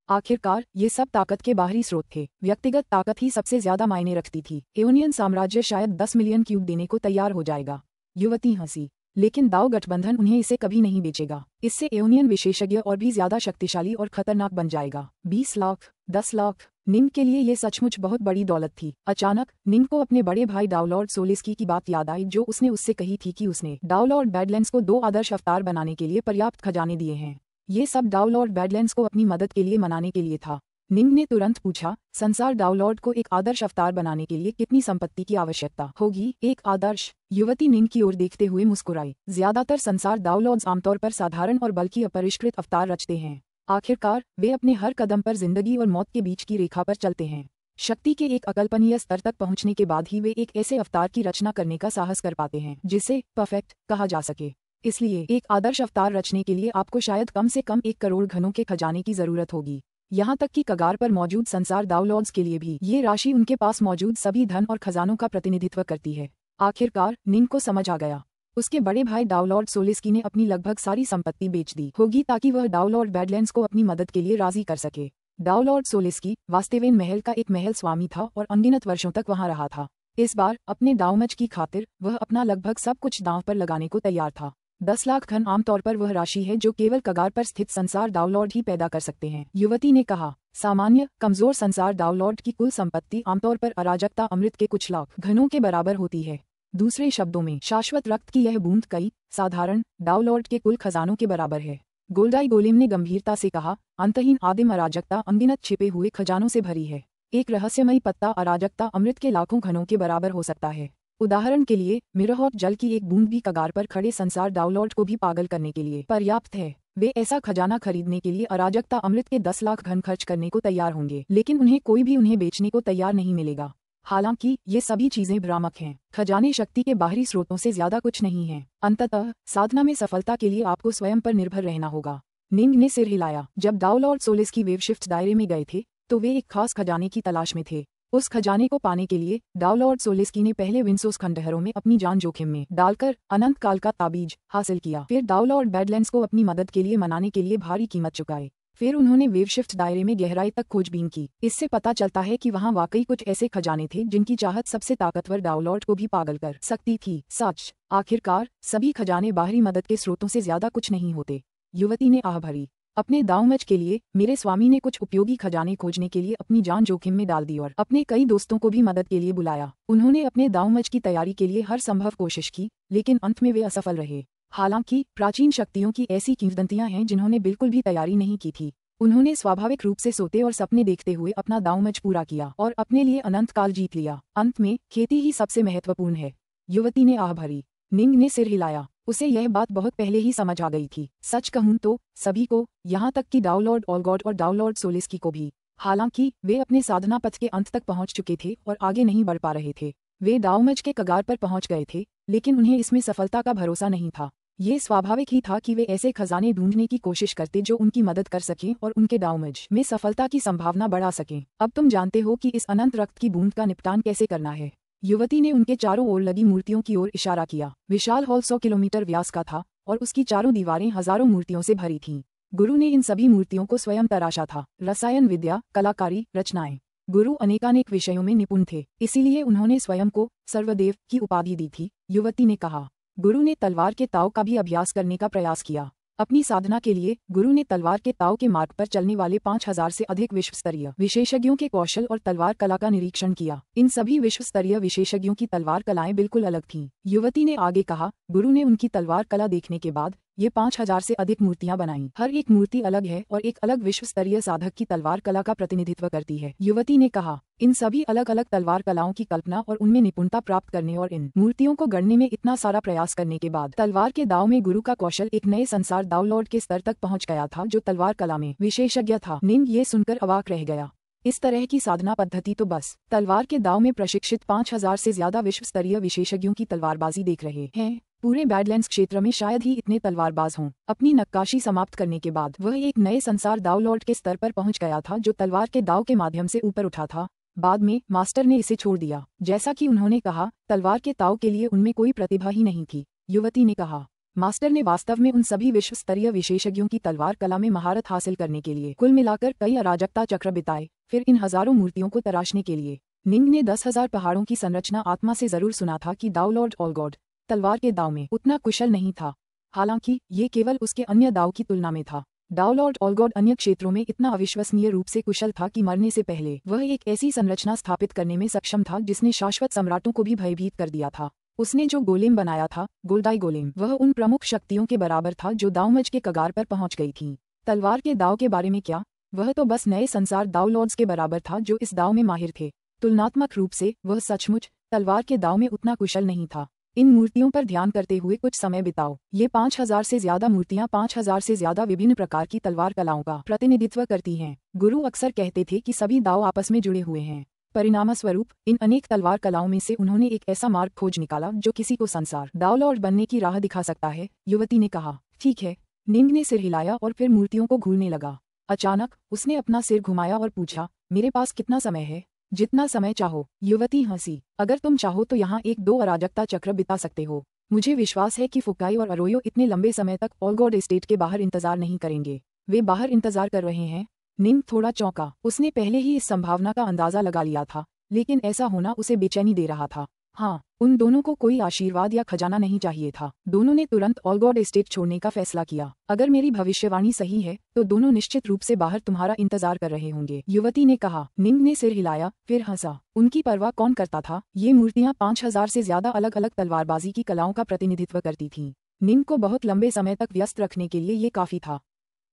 आखिरकार ये सब ताकत के बाहरी स्रोत थे। व्यक्तिगत ताकत ही सबसे ज्यादा मायने रखती थी। एओनियन साम्राज्य शायद 10 मिलियन क्यूब देने को तैयार हो जाएगा। युवती हंसी। लेकिन दाव गठबंधन उन्हें इसे कभी नहीं बेचेगा। इससे एओनियन विशेषज्ञ और भी ज्यादा शक्तिशाली और खतरनाक बन जाएगा। 20 लाख, 10 लाख। निंग के लिए ये सचमुच बहुत बड़ी दौलत थी। अचानक निंग को अपने बड़े भाई डाउलॉर्ड सोलेस्की की बात याद आई, जो उसने उससे कही थी कि उसने डाउलॉर्ड बैडलैंड्स को 2 आदर्श अवतार बनाने के लिए पर्याप्त खजाने दिए हैं। ये सब डाउलॉर्ड बैडलैंड्स को अपनी मदद के लिए मनाने के लिए था। निंग ने तुरंत पूछा, संसार डाउलॉर्ड को एक आदर्श अवतार बनाने के लिए कितनी संपत्ति की आवश्यकता होगी? 1 आदर्श? युवती निंग की ओर देखते हुए मुस्कुराई। ज्यादातर संसार डाउलॉर्ड्स आमतौर पर साधारण और बल्कि अपरिष्कृत अवतार रचते हैं। आखिरकार वे अपने हर कदम पर जिंदगी और मौत के बीच की रेखा पर चलते हैं। शक्ति के एक अकल्पनीय स्तर तक पहुंचने के बाद ही वे एक ऐसे अवतार की रचना करने का साहस कर पाते हैं जिसे परफेक्ट कहा जा सके। इसलिए एक आदर्श अवतार रचने के लिए आपको शायद कम से कम 1 करोड़ घनों के खजाने की जरूरत होगी। यहाँ तक कि कगार पर मौजूद संसार डाउलॉर्ड्स के लिए भी ये राशि उनके पास मौजूद सभी धन और खजानों का प्रतिनिधित्व करती है। आखिरकार निंग को समझ आ गया। उसके बड़े भाई डाउलॉर्ड सोलेस्की ने अपनी लगभग सारी संपत्ति बेच दी होगी ताकि वह डाउलॉर्ड बैडलैंड्स को अपनी मदद के लिए राजी कर सके। डाउलॉर्ड सोलेस्की वास्तवेन महल का एक महल स्वामी था और अनगिनत वर्षों तक वहां रहा था। इस बार अपने दावमज की खातिर वह अपना लगभग सब कुछ दांव पर लगाने को तैयार था। 10 लाख घन आमतौर पर वह राशि है जो केवल कगार पर स्थित संसार डाउलॉर्ड ही पैदा कर सकते हैं। युवती ने कहा, सामान्य कमजोर संसार डाउलॉर्ड की कुल संपत्ति आमतौर पर अराजकता अमृत के कुछ लाख घनों के बराबर होती है। दूसरे शब्दों में शाश्वत रक्त की यह बूंद कई साधारण डाउलॉर्ड के कुल खजानों के बराबर है। गोल्डाई गोलेम ने गंभीरता से कहा, अंतहीन आदिम अराजकता अनगिनत छिपे हुए खजानों से भरी है। एक रहस्यमयी पत्ता अराजकता अमृत के लाखों घनों के बराबर हो सकता है। उदाहरण के लिए मिरहॉट जल की एक बूंद भी कगार पर खड़े संसार डाउलॉर्ड को भी पागल करने के लिए पर्याप्त है। वे ऐसा खजाना खरीदने के लिए अराजकता अमृत के 10 लाख घन खर्च करने को तैयार होंगे, लेकिन उन्हें कोई भी उन्हें बेचने को तैयार नहीं मिलेगा। हालांकि ये सभी चीजें भ्रामक हैं। खजाने शक्ति के बाहरी स्रोतों से ज्यादा कुछ नहीं हैं। अंततः साधना में सफलता के लिए आपको स्वयं पर निर्भर रहना होगा। निंग ने सिर हिलाया। जब डाउलॉर्ड सोलेस्की वेवशिफ्ट दायरे में गए थे तो वे एक खास खजाने की तलाश में थे। उस खजाने को पाने के लिए डाउलॉर्ड सोलेस्की ने पहले विंसोस खंडहरों में अपनी जान जोखिम में डालकर अनंत काल का ताबीज हासिल किया। फिर डाउलॉर्ड बैडलैंड्स को अपनी मदद के लिए मनाने के लिए भारी कीमत चुकाई। फिर उन्होंने वेवशिफ्ट दायरे में गहराई तक खोजबीन की। इससे पता चलता है कि वहां वाकई कुछ ऐसे खजाने थे जिनकी चाहत सबसे ताकतवर डाउलॉर्ड को भी पागल कर सकती थी। सच, आखिरकार सभी खजाने बाहरी मदद के स्रोतों से ज्यादा कुछ नहीं होते। युवती ने आह भरी। अपने दावमज के लिए मेरे स्वामी ने कुछ उपयोगी खजाने खोजने के लिए अपनी जान जोखिम में डाल दी और अपने कई दोस्तों को भी मदद के लिए बुलाया। उन्होंने अपने दावमज की तैयारी के लिए हर संभव कोशिश की, लेकिन अंत में वे असफल रहे। हालांकि प्राचीन शक्तियों की ऐसी किंवदंतियां हैं जिन्होंने बिल्कुल भी तैयारी नहीं की थी। उन्होंने स्वाभाविक रूप से सोते और सपने देखते हुए अपना दावमज पूरा किया और अपने लिए अनंत काल जीत लिया। अंत में खेती ही सबसे महत्वपूर्ण है। युवती ने आह भरी। निंग ने सिर हिलाया। उसे यह बात बहुत पहले ही समझ आ गई थी। सच कहूं तो सभी को, यहाँ तक कि डाउलॉर्ड ओलगॉड और डाउलॉर्ड सोलिस्की को भी। हालांकि वे अपने साधना पथ के अंत तक पहुंच चुके थे और आगे नहीं बढ़ पा रहे थे। वे दावमज के कगार पर पहुंच गए थे, लेकिन उन्हें इसमें सफलता का भरोसा नहीं था। ये स्वाभाविक ही था कि वे ऐसे खजाने ढूंढने की कोशिश करते जो उनकी मदद कर सकें और उनके दावमज में सफलता की संभावना बढ़ा सकें। अब तुम जानते हो कि इस अनंत रक्त की बूंद का निपटान कैसे करना है। युवती ने उनके चारों ओर लगी मूर्तियों की ओर इशारा किया। विशाल हॉल 100 किलोमीटर व्यास का था और उसकी चारों दीवारें हजारों मूर्तियों से भरी थीं। गुरु ने इन सभी मूर्तियों को स्वयं तराशा था। रसायन विद्या, कलाकारी, रचनाएं। गुरु अनेकानेक विषयों में निपुण थे, इसीलिए उन्होंने स्वयं को सर्वदेव की उपाधि दी थी। युवती ने कहा। गुरु ने तलवार के ताव का भी अभ्यास करने का प्रयास किया। अपनी साधना के लिए गुरु ने तलवार के ताव के मार्ग पर चलने वाले 5000 से अधिक विश्वस्तरीय विशेषज्ञों के कौशल और तलवार कला का निरीक्षण किया। इन सभी विश्वस्तरीय विशेषज्ञों की तलवार कलाएं बिल्कुल अलग थीं। युवती ने आगे कहा। गुरु ने उनकी तलवार कला देखने के बाद ये 5000 से अधिक मूर्तियां बनाईं। हर एक मूर्ति अलग है और एक अलग विश्वस्तरीय साधक की तलवार कला का प्रतिनिधित्व करती है। युवती ने कहा। इन सभी अलग अलग तलवार कलाओं की कल्पना और उनमें निपुणता प्राप्त करने और इन मूर्तियों को गढ़ने में इतना सारा प्रयास करने के बाद तलवार के दाव में गुरु का कौशल एक नए संसार दावलॉर्ड के स्तर तक पहुंच गया था, जो तलवार कला में विशेषज्ञ था। निंग ये सुनकर अवाक रह गया। इस तरह की साधना पद्धति तो बस तलवार के दाव में प्रशिक्षित 5000 से ज्यादा विश्वस्तरीय विशेषज्ञों की तलवारबाजी देख रहे हैं। पूरे बैडलैंड्स क्षेत्र में शायद ही इतने तलवारबाज हों। अपनी नक्काशी समाप्त करने के बाद वह एक नए संसार दावलॉर्ड के स्तर पर पहुंच गया था, जो तलवार के दाव के माध्यम से ऊपर उठा था। बाद में मास्टर ने इसे छोड़ दिया। जैसा कि उन्होंने कहा, तलवार के ताव के लिए उनमें कोई प्रतिभा ही नहीं थी। युवती ने कहा। मास्टर ने वास्तव में उन सभी विश्वस्तरीय विशेषज्ञों की तलवार कला में महारत हासिल करने के लिए कुल मिलाकर कई अराजकता चक्र बिताए, फिर इन हजारों मूर्तियों को तराशने के लिए। निंग ने 10,000 पहाड़ों की संरचना आत्मा से जरूर सुना था कि दावलॉर्ड ओलगॉड तलवार के दाव में उतना कुशल नहीं था। हालांकि ये केवल उसके अन्य दाव की तुलना में था। दावलॉर्ड ओलगॉड अन्य क्षेत्रों में इतना अविश्वसनीय रूप से कुशल था कि मरने से पहले वह एक ऐसी संरचना स्थापित करने में सक्षम था जिसने शाश्वत सम्राटों को भी भयभीत कर दिया था। उसने जो गोलेम बनाया था, गोल्डाई गोलेम, वह उन प्रमुख शक्तियों के बराबर था जो दावमज के कगार पर पहुंच गई थीं। तलवार के दाव के बारे में क्या? वह तो बस नए संसार दावलॉर्ड्स के बराबर था जो इस दाव में माहिर थे। तुलनात्मक रूप से वह सचमुच तलवार के दाव में उतना कुशल नहीं था। इन मूर्तियों पर ध्यान करते हुए कुछ समय बिताओ। ये 5000 से ज्यादा मूर्तियां 5000 से ज्यादा विभिन्न प्रकार की तलवार कलाओं का प्रतिनिधित्व करती हैं। गुरु अक्सर कहते थे कि सभी दाव आपस में जुड़े हुए हैं। परिणामस्वरूप इन अनेक तलवार कलाओं में से उन्होंने एक ऐसा मार्ग खोज निकाला जो किसी को संसार दावलॉर्ड बनने की राह दिखा सकता है। युवती ने कहा। ठीक है। निंग ने सिर हिलाया और फिर मूर्तियों को घूरने लगा। अचानक उसने अपना सिर घुमाया और पूछा, मेरे पास कितना समय है? जितना समय चाहो। युवती हंसी। अगर तुम चाहो तो यहाँ 1-2 अराजकता चक्र बिता सकते हो। मुझे विश्वास है कि फुकाई और अरोयो इतने लंबे समय तक ओलगॉड एस्टेट के बाहर इंतजार नहीं करेंगे। वे बाहर इंतजार कर रहे हैं। निंग थोड़ा चौंका। उसने पहले ही इस संभावना का अंदाजा लगा लिया था, लेकिन ऐसा होना उसे बेचैनी दे रहा था। हाँ, उन दोनों को कोई आशीर्वाद या खजाना नहीं चाहिए था। दोनों ने तुरंत ओलगॉड एस्टेट छोड़ने का फैसला किया। अगर मेरी भविष्यवाणी सही है तो दोनों निश्चित रूप से बाहर तुम्हारा इंतजार कर रहे होंगे। युवती ने कहा। निंग ने सिर हिलाया, फिर हंसा। उनकी परवाह कौन करता था? ये मूर्तियां 5000 से ज्यादा अलग अलग तलवारबाजी की कलाओं का प्रतिनिधित्व करती थीं। निंग को बहुत लंबे समय तक व्यस्त रखने के लिए ये काफी था।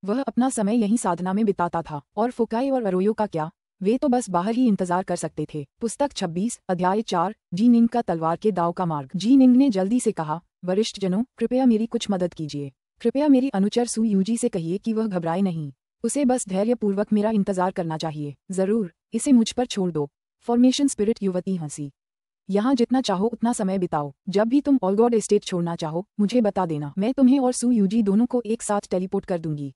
वह अपना समय यही साधना में बिताता था। और फुकाई और अरोयो का क्या? वे तो बस बाहर ही इंतजार कर सकते थे। पुस्तक 26, अध्याय 4, जी निंग का तलवार के दाव का मार्ग। जी निंग ने जल्दी से कहा, वरिष्ठ जनों, कृपया मेरी कुछ मदद कीजिए। कृपया मेरी अनुचर सु यूजी से कहिए कि वह घबराए नहीं। उसे बस धैर्यपूर्वक मेरा इंतजार करना चाहिए। जरूर, इसे मुझ पर छोड़ दो। Formation spirit. युवती हंसी। यहाँ जितना चाहो उतना समय बिताओ। जब भी तुम ओलगॉड एस्टेट छोड़ना चाहो मुझे बता देना। मैं तुम्हें और सु यूजी दोनों को एक साथ टेलीपोर्ट कर दूंगी।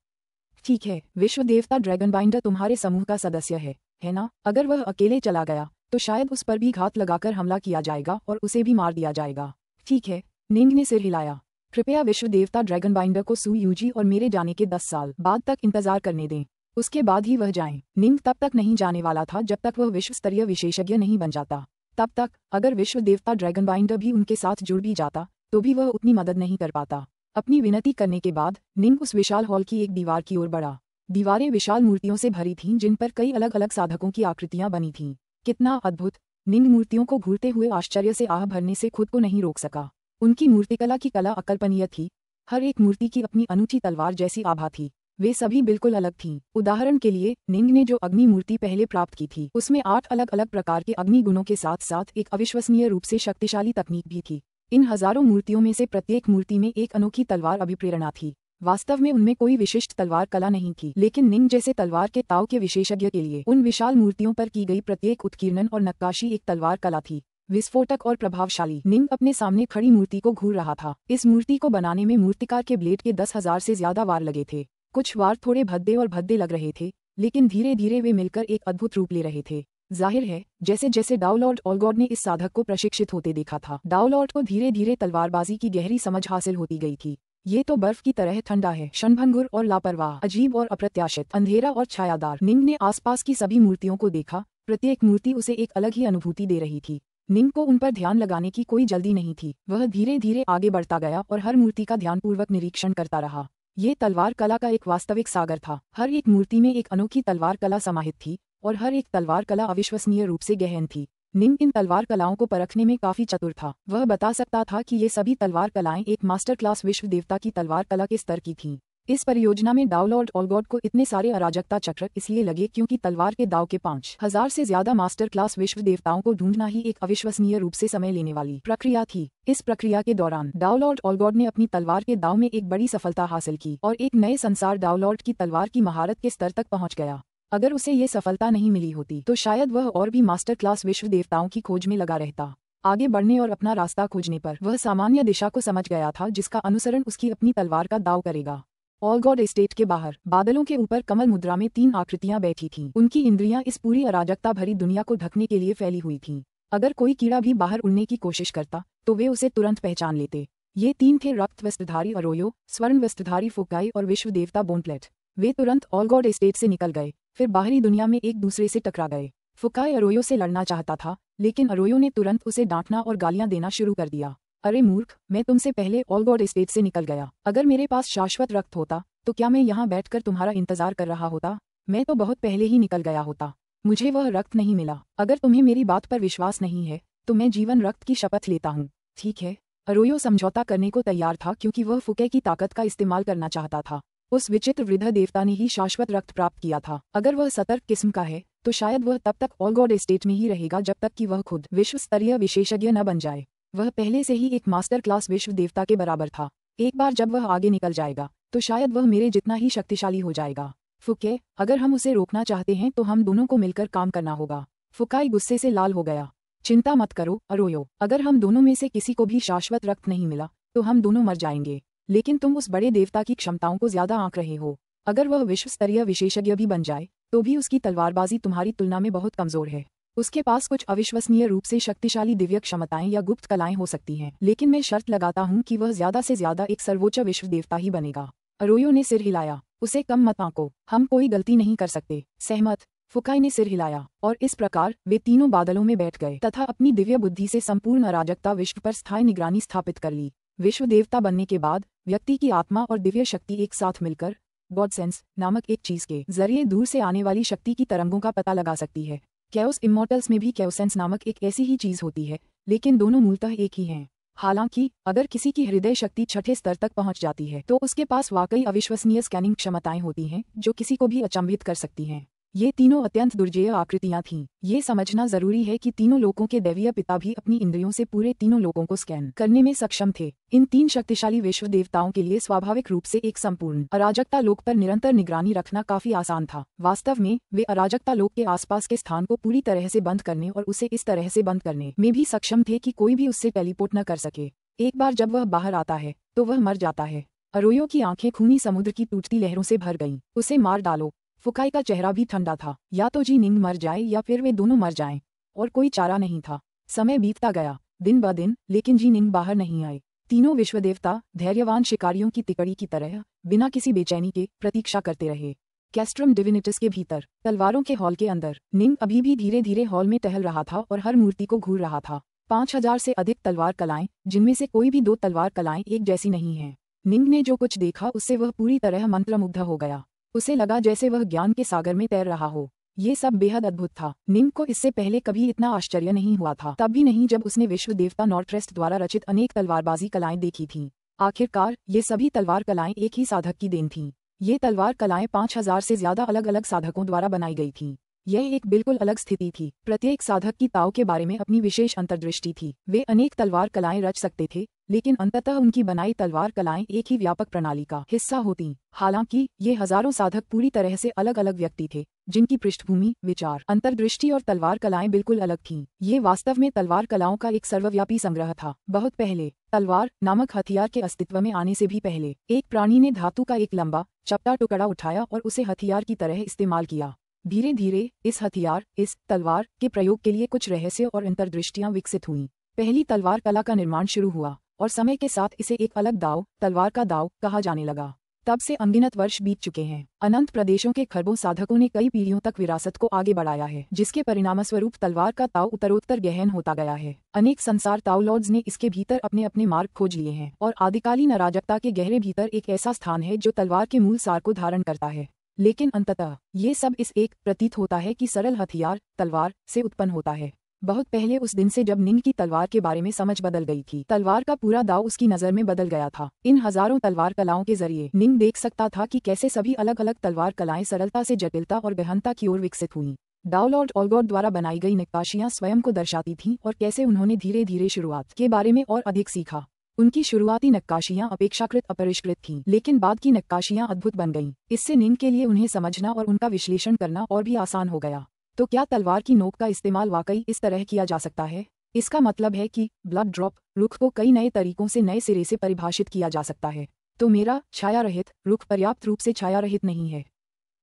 ठीक है। विश्व देवता ड्रैगन बाइंडर तुम्हारे समूह का सदस्य है ना? अगर वह अकेले चला गया तो शायद उस पर भी घात लगाकर हमला किया जाएगा और उसे भी मार दिया जाएगा। ठीक है। निंग ने सिर हिलाया। कृपया विश्व देवता ड्रैगन बाइंडर को सु यूजी और मेरे जाने के 10 साल बाद तक इंतजार करने दें। उसके बाद ही वह जाएं। निंग तब तक नहीं जाने वाला था जब तक वह विश्व स्तरीय विशेषज्ञ नहीं बन जाता। तब तक अगर विश्व देवता ड्रैगन बाइंडर भी उनके साथ जुड़ भी जाता तो भी वह उतनी मदद नहीं कर पाता। अपनी विनती करने के बाद निंग उस विशाल हॉल की एक दीवार की ओर बढ़ा। दीवारें विशाल मूर्तियों से भरी थीं जिन पर कई अलग अलग साधकों की आकृतियां बनी थीं। कितना अद्भुत! निंग मूर्तियों को घूरते हुए आश्चर्य से आह भरने से खुद को नहीं रोक सका। उनकी मूर्तिकला की कला अकल्पनीय थी। हर एक मूर्ति की अपनी अनूठी तलवार जैसी आभा थी। वे सभी बिल्कुल अलग थीं। उदाहरण के लिए निंग ने जो अग्नि मूर्ति पहले प्राप्त की थी उसमें 8 अलग अलग प्रकार के अग्नि गुणों के साथ साथ एक अविश्वसनीय रूप से शक्तिशाली तकनीक भी थी। इन हजारों मूर्तियों में से प्रत्येक मूर्ति में एक अनोखी तलवार अभिप्रेरणा थी। वास्तव में उनमें कोई विशिष्ट तलवार कला नहीं थी, लेकिन निंग जैसे तलवार के ताव के विशेषज्ञ के लिए उन विशाल मूर्तियों पर की गई प्रत्येक उत्कीर्णन और नक्काशी एक तलवार कला थी, विस्फोटक और प्रभावशाली। निंग अपने सामने खड़ी मूर्ति को घूर रहा था। इस मूर्ति को बनाने में मूर्तिकार के ब्लेड के 10,000 से ज्यादा वार लगे थे। कुछ वार थोड़े भद्दे लग रहे थे, लेकिन धीरे धीरे वे मिलकर एक अद्भुत रूप ले रहे थे। जाहिर है, जैसे जैसे डाउलॉर्ड ओलगॉड ने इस साधक को प्रशिक्षित होते देखा था, डाउलॉर्ड को धीरे धीरे तलवारबाजी की गहरी समझ हासिल होती गई थी। ये तो बर्फ की तरह ठंडा है, क्षणभंगुर और लापरवाह, अजीब और अप्रत्याशित, अंधेरा और छायादार। निंग ने आसपास की सभी मूर्तियों को देखा। प्रत्येक मूर्ति उसे एक अलग ही अनुभूति दे रही थी। निंग को उन पर ध्यान लगाने की कोई जल्दी नहीं थी। वह धीरे धीरे आगे बढ़ता गया और हर मूर्ति का ध्यानपूर्वक निरीक्षण करता रहा। ये तलवार कला का एक वास्तविक सागर था। हर एक मूर्ति में एक अनोखी तलवार कला समाहित थी और हर एक तलवार कला अविश्वसनीय रूप से गहन थी। निंग इन तलवार कलाओं को परखने में काफी चतुर था। वह बता सकता था कि ये सभी तलवार कलाएं एक मास्टर क्लास विश्व देवता की तलवार कला के स्तर की थीं। इस परियोजना में डाउलॉर्ड ओलगॉड को इतने सारे अराजकता चक्र इसलिए लगे क्योंकि तलवार के दाव के 5,000 से ज्यादा मास्टर क्लास विश्व देवताओं को ढूंढना ही एक अविश्वसनीय रूप से समय लेने वाली प्रक्रिया थी। इस प्रक्रिया के दौरान डाउलॉर्ड ओलगॉड ने अपनी तलवार के दाव में एक बड़ी सफलता हासिल की और एक नए संसार डाउलॉर्ड की तलवार की महारत के स्तर तक पहुंच गया। अगर उसे ये सफलता नहीं मिली होती तो शायद वह और भी मास्टर क्लास विश्व देवताओं की खोज में लगा रहता। आगे बढ़ने और अपना रास्ता खोजने पर वह सामान्य दिशा को समझ गया था जिसका अनुसरण उसकी अपनी तलवार का दाव करेगा। ओलगॉड एस्टेट के बाहर बादलों के ऊपर कमल मुद्रा में 3 आकृतियां बैठी थीं। उनकी इंद्रियां इस पूरी अराजकता भरी दुनिया को ढकने के लिए फैली हुई थीं। अगर कोई कीड़ा भी बाहर उड़ने की कोशिश करता तो वे उसे तुरंत पहचान लेते। ये 3 थे रक्त वस्त्रधारी अरोयो, स्वर्ण वस्त्रधारी फुकाई और विश्व देवता बोनप्लेट। वे तुरंत ओलगॉड एस्टेट से निकल गए, फिर बाहरी दुनिया में एक दूसरे से टकरा गए। फुकाई अरोयो से लड़ना चाहता था, लेकिन अरोयो ने तुरंत उसे डांटना और गालियां देना शुरू कर दिया। अरे मूर्ख, मैं तुमसे पहले ओलगॉड एस्टेट से निकल गया। अगर मेरे पास शाश्वत रक्त होता तो क्या मैं यहाँ बैठकर तुम्हारा इंतजार कर रहा होता? मैं तो बहुत पहले ही निकल गया होता। मुझे वह रक्त नहीं मिला। अगर तुम्हें मेरी बात पर विश्वास नहीं है तो मैं जीवन रक्त की शपथ लेता हूँ। ठीक है। अरोयो समझौता करने को तैयार था क्योंकि वह फुके की ताकत का इस्तेमाल करना चाहता था। उस विचित्र वृद्ध देवता ने ही शाश्वत रक्त प्राप्त किया था। अगर वह सतर्क किस्म का है तो शायद वह तब तक ओलगॉड एस्टेट में ही रहेगा जब तक कि वह खुद विश्व स्तरीय विशेषज्ञ न बन जाए। वह पहले से ही एक मास्टर क्लास विश्व देवता के बराबर था। एक बार जब वह आगे निकल जाएगा तो शायद वह मेरे जितना ही शक्तिशाली हो जाएगा। फुके, अगर हम उसे रोकना चाहते हैं तो हम दोनों को मिलकर काम करना होगा। फुकाई गुस्से से लाल हो गया। चिंता मत करो अरोयो, अगर हम दोनों में से किसी को भी शाश्वत रक्त नहीं मिला तो हम दोनों मर जाएंगे। लेकिन तुम उस बड़े देवता की क्षमताओं को ज्यादा आंक रहे हो। अगर वह विश्व स्तरीय विशेषज्ञ भी बन जाए तो भी उसकी तलवारबाजी तुम्हारी तुलना में बहुत कमजोर है। उसके पास कुछ अविश्वसनीय रूप से शक्तिशाली दिव्य क्षमताएं या गुप्त कलाएं हो सकती हैं, लेकिन मैं शर्त लगाता हूं कि वह ज्यादा से ज्यादा एक सर्वोच्च विश्व देवता ही बनेगा। अरोयो ने सिर हिलाया। उसे कम मत आंको, हम कोई गलती नहीं कर सकते। सहमत? फुकाई ने सिर हिलाया और इस प्रकार वे तीनों बादलों में बैठ गए तथा अपनी दिव्य बुद्धि से संपूर्ण अराजकता विश्व पर स्थायी निगरानी स्थापित कर ली। विश्व देवता बनने के बाद व्यक्ति की आत्मा और दिव्य शक्ति एक साथ मिलकर गॉड सेंस नामक एक चीज के जरिए दूर से आने वाली शक्ति की तरंगों का पता लगा सकती है। कैओस इमॉर्टल्स में भी कैओसेंस नामक एक ऐसी ही चीज होती है, लेकिन दोनों मूलतः एक ही हैं। हालांकि अगर किसी की हृदय शक्ति छठे स्तर तक पहुंच जाती है तो उसके पास वाकई अविश्वसनीय स्कैनिंग क्षमताएं होती हैं जो किसी को भी अचंभित कर सकती हैं। ये तीनों अत्यंत दुर्जेय आकृतियां थीं। ये समझना जरूरी है कि तीनों लोकों के दैवीय पिता भी अपनी इंद्रियों से पूरे तीनों लोकों को स्कैन करने में सक्षम थे। इन 3 शक्तिशाली विश्व देवताओं के लिए स्वाभाविक रूप से एक संपूर्ण अराजकता लोक पर निरंतर निगरानी रखना काफी आसान था। वास्तव में वे अराजकता लोक के आसपास के स्थान को पूरी तरह से बंद करने और उसे इस तरह से बंद करने में भी सक्षम थे कि कोई भी उससे टेलीपोर्ट न कर सके। एक बार जब वह बाहर आता है तो वह मर जाता है। अरोयो की आंखें खूनी समुद्र की टूटती लहरों से भर गईं। उसे मार डालो। फुकाई का चेहरा भी ठंडा था। या तो जी निंग मर जाए या फिर वे दोनों मर जाएं, और कोई चारा नहीं था। समय बीतता गया दिन ब दिन, लेकिन जी निंग बाहर नहीं आए। तीनों विश्व देवता धैर्यवान शिकारियों की तिकड़ी की तरह बिना किसी बेचैनी के प्रतीक्षा करते रहे। कैस्ट्रम डिविनिटस के भीतर तलवारों के हॉल के अंदर निंग अभी भी धीरे धीरे हॉल में टहल रहा था और हर मूर्ति को घूर रहा था। 5000 से अधिक तलवार कलाएं, जिनमें से कोई भी 2 तलवार कलाएं एक जैसी नहीं हैं। निंग ने जो कुछ देखा उससे वह पूरी तरह मंत्रमुग्ध हो गया। उसे लगा जैसे वह ज्ञान के सागर में तैर रहा हो। ये सब बेहद अद्भुत था। निंग को इससे पहले कभी इतना आश्चर्य नहीं हुआ था, तब भी नहीं जब उसने विश्व देवता नॉर्थरेस्ट द्वारा रचित अनेक तलवारबाजी कलाएं देखी थीं। आखिरकार ये सभी तलवार कलाएं एक ही साधक की देन थीं। ये तलवार कलाएं 5000 से ज्यादा अलग अलग साधकों द्वारा बनाई गई थीं। यह एक बिल्कुल अलग स्थिति थी। प्रत्येक साधक की ताव के बारे में अपनी विशेष अंतर्दृष्टि थी। वे अनेक तलवार कलाएं रच सकते थे, लेकिन अंततः उनकी बनाई तलवार कलाएं एक ही व्यापक प्रणाली का हिस्सा होती। हालांकि ये हजारों साधक पूरी तरह से अलग अलग व्यक्ति थे, जिनकी पृष्ठभूमि, विचार, अंतर्दृष्टि और तलवार कलाएं बिल्कुल अलग थीं। ये वास्तव में तलवार कलाओं का एक सर्वव्यापी संग्रह था। बहुत पहले, तलवार नामक हथियार के अस्तित्व में आने से भी पहले, एक प्राणी ने धातु का एक लंबा, चपटा टुकड़ा उठाया और उसे हथियार की तरह इस्तेमाल किया। धीरे धीरे इस तलवार के प्रयोग के लिए कुछ रहस्य और अंतर्दृष्टियां विकसित हुईं। पहली तलवार कला का निर्माण शुरू हुआ और समय के साथ इसे एक अलग दाव, तलवार का दाव, कहा जाने लगा। तब से अनगिनत वर्ष बीत चुके हैं। अनंत प्रदेशों के खरबों साधकों ने कई पीढ़ियों तक विरासत को आगे बढ़ाया है, जिसके परिणामस्वरूप तलवार का ताव उत्तरोत्तर गहन होता गया है। अनेक संसार ताव लॉर्ड्स ने इसके भीतर अपने अपने मार्ग खोज लिए हैं और आदिकालीन अराजकता के गहरे भीतर एक ऐसा स्थान है जो तलवार के मूल सार को धारण करता है। लेकिन अंततः ये सब इस एक प्रतीत होता है कि सरल हथियार, तलवार, से उत्पन्न होता है। बहुत पहले उस दिन से जब निंग की तलवार के बारे में समझ बदल गई थी, तलवार का पूरा दाव उसकी नजर में बदल गया था। इन हजारों तलवार कलाओं के जरिए निंग देख सकता था कि कैसे सभी अलग अलग तलवार कलाएं सरलता से जटिलता और गहनता की ओर विकसित हुईं। दाव लॉर्ड ओलगोट द्वारा बनाई गई नक्काशियां स्वयं को दर्शाती थीं और कैसे उन्होंने धीरे धीरे शुरुआत के बारे में और अधिक सीखा। उनकी शुरुआती नक्काशियां अपेक्षाकृत अपरिष्कृत थीं, लेकिन बाद की नक्काशियां अद्भुत बन गईं। इससे निंग के लिए उन्हें समझना और उनका विश्लेषण करना और भी आसान हो गया। तो क्या तलवार की नोक का इस्तेमाल वाकई इस तरह किया जा सकता है? इसका मतलब है कि ब्लड ड्रॉप रुख को कई नए तरीकों से नए सिरे से परिभाषित किया जा सकता है। तो मेरा छाया रहित रुख पर्याप्त रूप से छाया रहित नहीं है।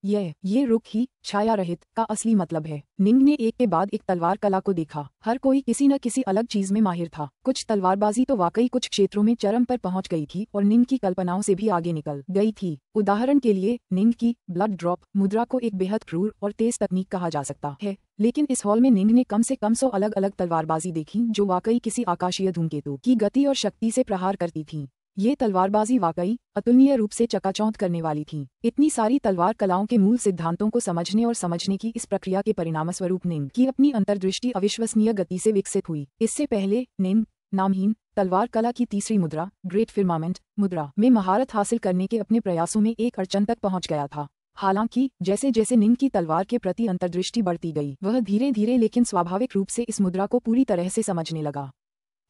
ये रुख ही छाया रहित का असली मतलब है। निंग ने एक के बाद एक तलवार कला को देखा। हर कोई किसी न किसी अलग चीज में माहिर था। कुछ तलवारबाजी तो वाकई कुछ क्षेत्रों में चरम पर पहुंच गई थी और निंग की कल्पनाओं से भी आगे निकल गई थी। उदाहरण के लिए, निंग की ब्लड ड्रॉप मुद्रा को एक बेहद क्रूर और तेज तकनीक कहा जा सकता है, लेकिन इस हॉल में निंग ने कम से कम 100 अलग अलग तलवारबाजी देखी जो वाकई किसी आकाशीय धूमकेतु की गति और शक्ति से प्रहार करती थीं। ये तलवारबाजी वाकई अतुलनीय रूप से चकाचौंध करने वाली थी। इतनी सारी तलवार कलाओं के मूल सिद्धांतों को समझने और समझने की इस प्रक्रिया के परिणामस्वरूप निंग की अपनी अंतर्दृष्टि अविश्वसनीय गति से विकसित हुई। इससे पहले निंग नामहीन तलवार कला की तीसरी मुद्रा, ग्रेट फिर्मामेंट मुद्रा, में महारत हासिल करने के अपने प्रयासों में एक अड़चन तक पहुंच गया था। हालांकि जैसे जैसे निंग की तलवार के प्रति अंतर्दृष्टि बढ़ती गई, वह धीरे धीरे लेकिन स्वाभाविक रूप से इस मुद्रा को पूरी तरह से समझने लगा।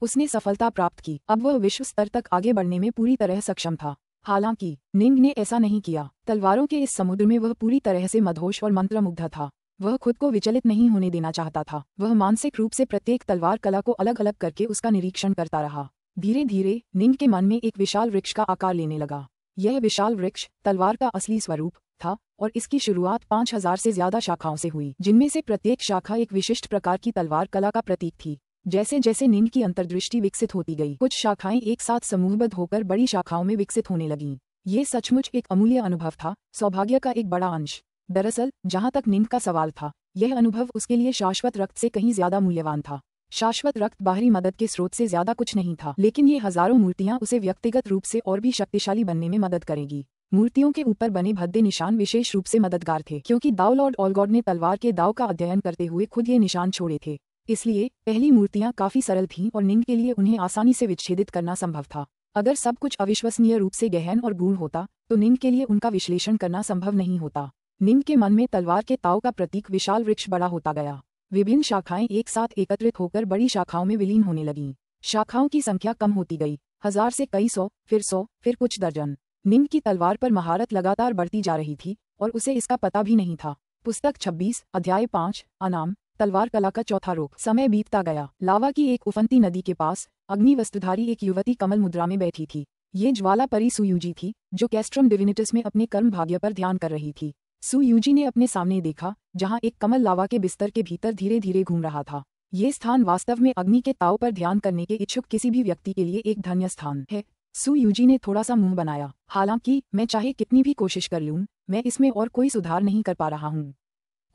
उसने सफलता प्राप्त की। अब वह विश्व स्तर तक आगे बढ़ने में पूरी तरह सक्षम था। हालांकि निंग ने ऐसा नहीं किया। तलवारों के इस समुद्र में वह पूरी तरह से मदहोश और मंत्रमुग्ध था। वह खुद को विचलित नहीं होने देना चाहता था। वह मानसिक रूप से प्रत्येक तलवार कला को अलग अलग करके उसका निरीक्षण करता रहा। धीरे धीरे निंग के मन में एक विशाल वृक्ष का आकार लेने लगा। यह विशाल वृक्ष तलवार का असली स्वरूप था और इसकी शुरुआत 5000 से ज्यादा शाखाओं से हुई, जिनमें से प्रत्येक शाखा एक विशिष्ट प्रकार की तलवार कला का प्रतीक थी। जैसे जैसे निंग की अंतर्दृष्टि विकसित होती गई, कुछ शाखाएं एक साथ समूहबद्ध होकर बड़ी शाखाओं में विकसित होने लगीं। ये सचमुच एक अमूल्य अनुभव था, सौभाग्य का एक बड़ा अंश। दरअसल जहां तक निंग का सवाल था, यह अनुभव उसके लिए शाश्वत रक्त से कहीं ज्यादा मूल्यवान था। शाश्वत रक्त बाहरी मदद के स्रोत से ज्यादा कुछ नहीं था, लेकिन ये हजारों मूर्तियां उसे व्यक्तिगत रूप से और भी शक्तिशाली बनने में मदद करेगी। मूर्तियों के ऊपर बने भद्दे निशान विशेष रूप से मददगार थे, क्योंकि दाव लॉर्ड ओलगोट ने तलवार के दाव का अध्ययन करते हुए खुद ये निशान छोड़े थे। इसलिए पहली मूर्तियां काफी सरल थीं और निंग के लिए उन्हें आसानी से विच्छेदित करना संभव था। अगर सब कुछ अविश्वसनीय रूप से गहन और गूढ़ होता, तो निंग के लिए उनका विश्लेषण करना संभव नहीं होता। निंग के मन में तलवार के ताव का प्रतीक विशाल वृक्ष बड़ा होता गया। विभिन्न शाखाएं एक साथ एकत्रित होकर बड़ी शाखाओं में विलीन होने लगीं। शाखाओं की संख्या कम होती गई, 1000 से कई सौ, फिर 100, फिर कुछ दर्जन। निंग की तलवार पर महारत लगातार बढ़ती जा रही थी और उसे इसका पता भी नहीं था। पुस्तक 26, अध्याय 5, अनाम तलवार कला का चौथा रोग। समय बीतता गया। लावा की एक उफनती नदी के पास अग्नि वस्त्रधारी एक युवती कमल मुद्रा में बैठी थी। ये ज्वाला परी सुयूजी थी, जो कैस्ट्रम डिविनिटस में अपने कर्म भाग्य पर ध्यान कर रही थी। सुयूजी ने अपने सामने देखा, जहां एक कमल लावा के बिस्तर के भीतर धीरे धीरे घूम रहा था। ये स्थान वास्तव में अग्नि के ताव पर ध्यान करने के इच्छुक किसी भी व्यक्ति के लिए एक धन्य स्थान है। सुयूजी ने थोड़ा सा मुंह बनाया। हालांकि मैं चाहे कितनी भी कोशिश कर लूं, मैं इसमें और कोई सुधार नहीं कर पा रहा हूँ।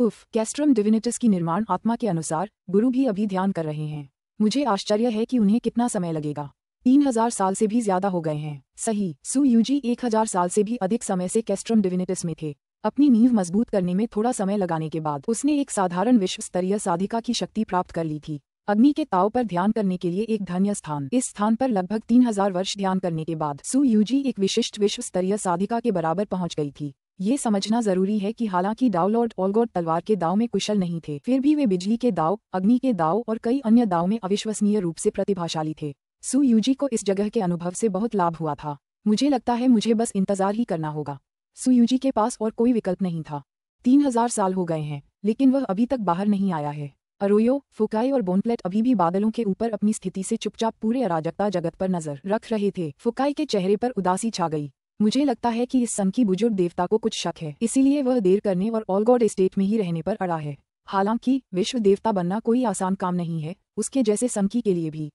कैस्ट्रम डिविनिटस की निर्माण आत्मा के अनुसार गुरु भी अभी ध्यान कर रहे हैं। मुझे आश्चर्य है कि उन्हें कितना समय लगेगा। 3000 साल से भी ज्यादा हो गए हैं। सही, सुयूजी 1000 साल से भी अधिक समय से कैस्ट्रम डिविनिटस में थे। अपनी नींव मजबूत करने में थोड़ा समय लगाने के बाद उसने एक साधारण विश्व स्तरीय साधिका की शक्ति प्राप्त कर ली थी। अग्नि के ताव पर ध्यान करने के लिए एक धन्य स्थान। इस स्थान पर लगभग 3000 वर्ष ध्यान करने के बाद सु यूजी एक विशिष्ट विश्व स्तरीय साधिका के बराबर पहुंच गई थी। ये समझना जरूरी है कि हालांकि दाव लॉर्ड ओलगोट तलवार के दाव में कुशल नहीं थे, फिर भी वे बिजली के दाव, अग्नि के दाव और कई अन्य दाव में अविश्वसनीय रूप से प्रतिभाशाली थे। सु यूजी को इस जगह के अनुभव से बहुत लाभ हुआ था। मुझे लगता है मुझे बस इंतजार ही करना होगा। सु यूजी के पास और कोई विकल्प नहीं था। 3000 साल हो गए हैं, लेकिन वह अभी तक बाहर नहीं आया है। अरोयो, फुकाई और बोनप्लेट अभी भी बादलों के ऊपर अपनी स्थिति से चुपचाप पूरे अराजकता जगत पर नजर रख रहे थे। फुकाई के चेहरे पर उदासी छा गई। मुझे लगता है कि इस सनकी बुजुर्ग देवता को कुछ शक है, इसीलिए वह देर करने और ओलगोड एस्टेट में ही रहने पर अड़ा है। हालांकि विश्व देवता बनना कोई आसान काम नहीं है, उसके जैसे सनकी के लिए भी।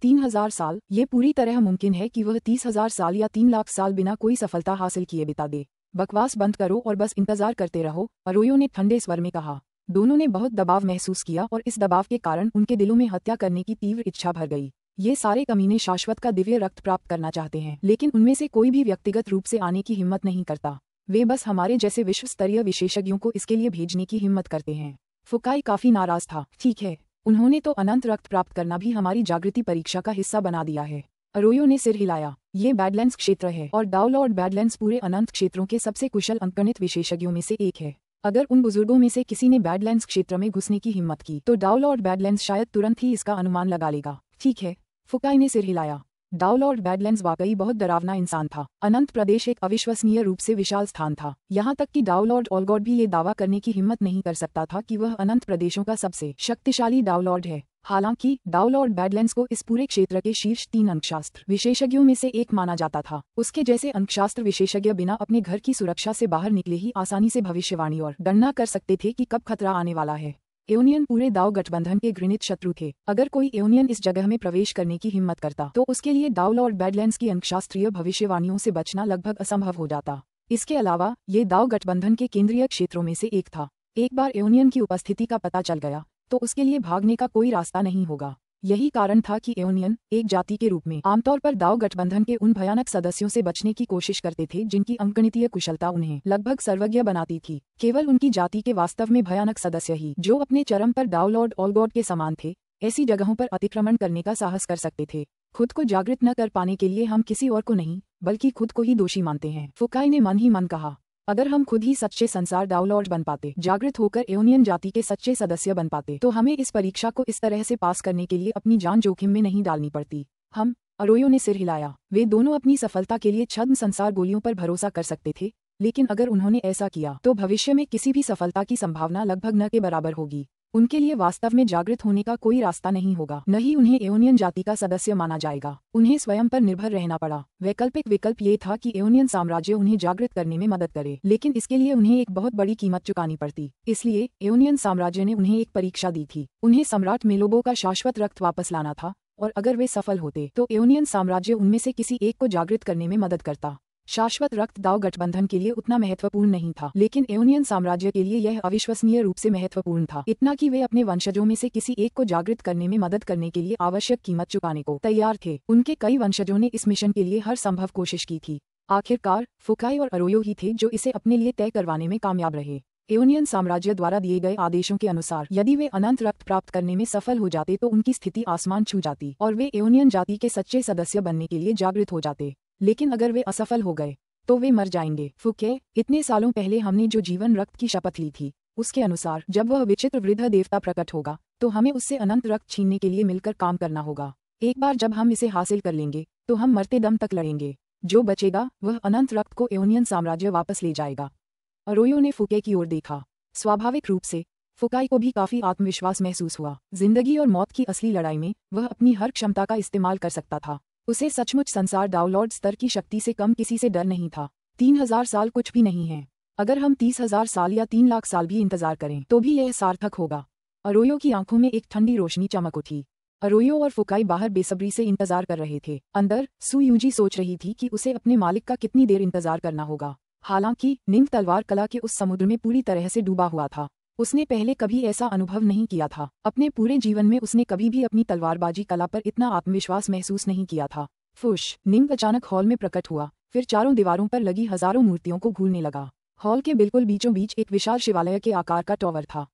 3000 साल, ये पूरी तरह मुमकिन है कि वह 30,000 साल या 3 लाख साल बिना कोई सफलता हासिल किए बिता दे। बकवास बंद करो और बस इंतजार करते रहो, अरोयो ने ठंडे स्वर में कहा। दोनों ने बहुत दबाव महसूस किया और इस दबाव के कारण उनके दिलों में हत्या करने की तीव्र इच्छा भर गई। ये सारे कमीने शाश्वत का दिव्य रक्त प्राप्त करना चाहते हैं, लेकिन उनमें से कोई भी व्यक्तिगत रूप से आने की हिम्मत नहीं करता। वे बस हमारे जैसे विश्व स्तरीय विशेषज्ञों को इसके लिए भेजने की हिम्मत करते हैं। फुकाई काफी नाराज था। ठीक है, उन्होंने तो अनंत रक्त प्राप्त करना भी हमारी जागृति परीक्षा का हिस्सा बना दिया है। अरोयो ने सिर हिलाया। ये बैडलैंड्स क्षेत्र है और डाउ लॉर्ड बैडलैंड्स पूरे अनंत क्षेत्रों के सबसे कुशल अंकगणित विशेषज्ञों में से एक है। अगर उन बुजुर्गों में से किसी ने बैडलैंड्स क्षेत्र में घुसने की हिम्मत की तो डाउ लॉर्ड बैडलैंड्स शायद तुरंत ही इसका अनुमान लगा लेगा। ठीक है, फुकाई ने सिर हिलाया। डाउ लॉर्ड बैडलैंड्स वाकई बहुत डरावना इंसान था। अनंत प्रदेश एक अविश्वसनीय रूप से विशाल स्थान था। यहाँ तक कि डाउ लॉर्ड ओलगोड भी ये दावा करने की हिम्मत नहीं कर सकता था कि वह अनंत प्रदेशों का सबसे शक्तिशाली डाउ लॉर्ड है। हालांकि डाउ लॉर्ड बैडलैंड्स को इस पूरे क्षेत्र के शीर्ष 3 अंकशास्त्र विशेषज्ञों में से एक माना जाता था। उसके जैसे अंकशास्त्र विशेषज्ञ बिना अपने घर की सुरक्षा से बाहर निकले ही आसानी से भविष्यवाणी और गणना कर सकते थे कि कब खतरा आने वाला है। एओनियन पूरे दाव गठबंधन के घृणित शत्रु थे। अगर कोई एओनियन इस जगह में प्रवेश करने की हिम्मत करता तो उसके लिए डाउ लॉर्ड बैडलैंड्स की अंकशास्त्रीय भविष्यवाणियों से बचना लगभग असंभव हो जाता। इसके अलावा ये दाव गठबंधन के केंद्रीय क्षेत्रों में से एक था। एक बार एओनियन की उपस्थिति का पता चल गया तो उसके लिए भागने का कोई रास्ता नहीं होगा। यही कारण था कि एओनियन एक जाति के रूप में आमतौर पर दाव गठबंधन के उन भयानक सदस्यों से बचने की कोशिश करते थे जिनकी अंकगणितीय कुशलता उन्हें लगभग सर्वज्ञ बनाती थी। केवल उनकी जाति के वास्तव में भयानक सदस्य ही, जो अपने चरम पर डाउ लॉर्ड ओलगोड के समान थे, ऐसी जगहों पर अतिक्रमण करने का साहस कर सकते थे। खुद को जागृत न कर पाने के लिए हम किसी और को नहीं बल्कि खुद को ही दोषी मानते हैं, फुकाई ने मन ही मन कहा। अगर हम खुद ही सच्चे संसार डाउ लॉर्ड बन पाते, जागृत होकर एओनियन जाति के सच्चे सदस्य बन पाते, तो हमें इस परीक्षा को इस तरह से पास करने के लिए अपनी जान जोखिम में नहीं डालनी पड़ती। हम, अरोयो ने सिर हिलाया। वे दोनों अपनी सफलता के लिए छद्म संसार गोलियों पर भरोसा कर सकते थे, लेकिन अगर उन्होंने ऐसा किया तो भविष्य में किसी भी सफलता की संभावना लगभग न के बराबर होगी। उनके लिए वास्तव में जागृत होने का कोई रास्ता नहीं होगा, न ही उन्हें एओनियन जाति का सदस्य माना जाएगा। उन्हें स्वयं पर निर्भर रहना पड़ा। वैकल्पिक विकल्प ये था कि एओनियन साम्राज्य उन्हें जागृत करने में मदद करे, लेकिन इसके लिए उन्हें एक बहुत बड़ी कीमत चुकानी पड़ती। इसलिए एओनियन साम्राज्य ने उन्हें एक परीक्षा दी थी। उन्हें सम्राट मेलोबो का शाश्वत रक्त वापस लाना था, और अगर वे सफल होते तो एओनियन साम्राज्य उनमें से किसी एक को जागृत करने में मदद करता। शाश्वत रक्त दाव गठबंधन के लिए उतना महत्वपूर्ण नहीं था, लेकिन एओनियन साम्राज्य के लिए यह अविश्वसनीय रूप से महत्वपूर्ण था, इतना कि वे अपने वंशजों में से किसी एक को जागृत करने में मदद करने के लिए आवश्यक कीमत चुकाने को तैयार थे। उनके कई वंशजों ने इस मिशन के लिए हर संभव कोशिश की थी। आखिरकार फुकाई और अरोयो ही थे जो इसे अपने लिए तय करवाने में कामयाब रहे। एओनियन साम्राज्य द्वारा दिए गए आदेशों के अनुसार यदि वे अनंत रक्त प्राप्त करने में सफल हो जाते तो उनकी स्थिति आसमान छू जाती और वे एओनियन जाति के सच्चे सदस्य बनने के लिए जागृत हो जाते। लेकिन अगर वे असफल हो गए तो वे मर जाएंगे। फुके, इतने सालों पहले हमने जो जीवन रक्त की शपथ ली थी, उसके अनुसार जब वह विचित्र वृद्ध देवता प्रकट होगा तो हमें उससे अनंत रक्त छीनने के लिए मिलकर काम करना होगा। एक बार जब हम इसे हासिल कर लेंगे तो हम मरते दम तक लड़ेंगे। जो बचेगा वह अनंत रक्त को एओनियन साम्राज्य वापस ले जाएगा। अरोयो ने फुके की ओर देखा। स्वाभाविक रूप से फुकाई को भी काफी आत्मविश्वास महसूस हुआ। जिंदगी और मौत की असली लड़ाई में वह अपनी हर क्षमता का इस्तेमाल कर सकता था। उसे सचमुच संसार डाउ लॉर्ड स्तर की शक्ति से कम किसी से डर नहीं था। 3000 साल कुछ भी नहीं है। अगर हम 30,000 साल या 3 लाख साल भी इंतजार करें तो भी यह सार्थक होगा। अरोयो की आंखों में एक ठंडी रोशनी चमक उठी। अरोयो और फुकाई बाहर बेसब्री से इंतजार कर रहे थे। अंदर सु यूजी सोच रही थी कि उसे अपने मालिक का कितनी देर इंतजार करना होगा। हालांकि निंग तलवार कला के उस समुद्र में पूरी तरह से डूबा हुआ था। उसने पहले कभी ऐसा अनुभव नहीं किया था। अपने पूरे जीवन में उसने कभी भी अपनी तलवारबाजी कला पर इतना आत्मविश्वास महसूस नहीं किया था। फुश, निंग अचानक हॉल में प्रकट हुआ, फिर चारों दीवारों पर लगी हजारों मूर्तियों को घूरने लगा। हॉल के बिल्कुल बीचों बीच एक विशाल शिवालय के आकार का टॉवर था।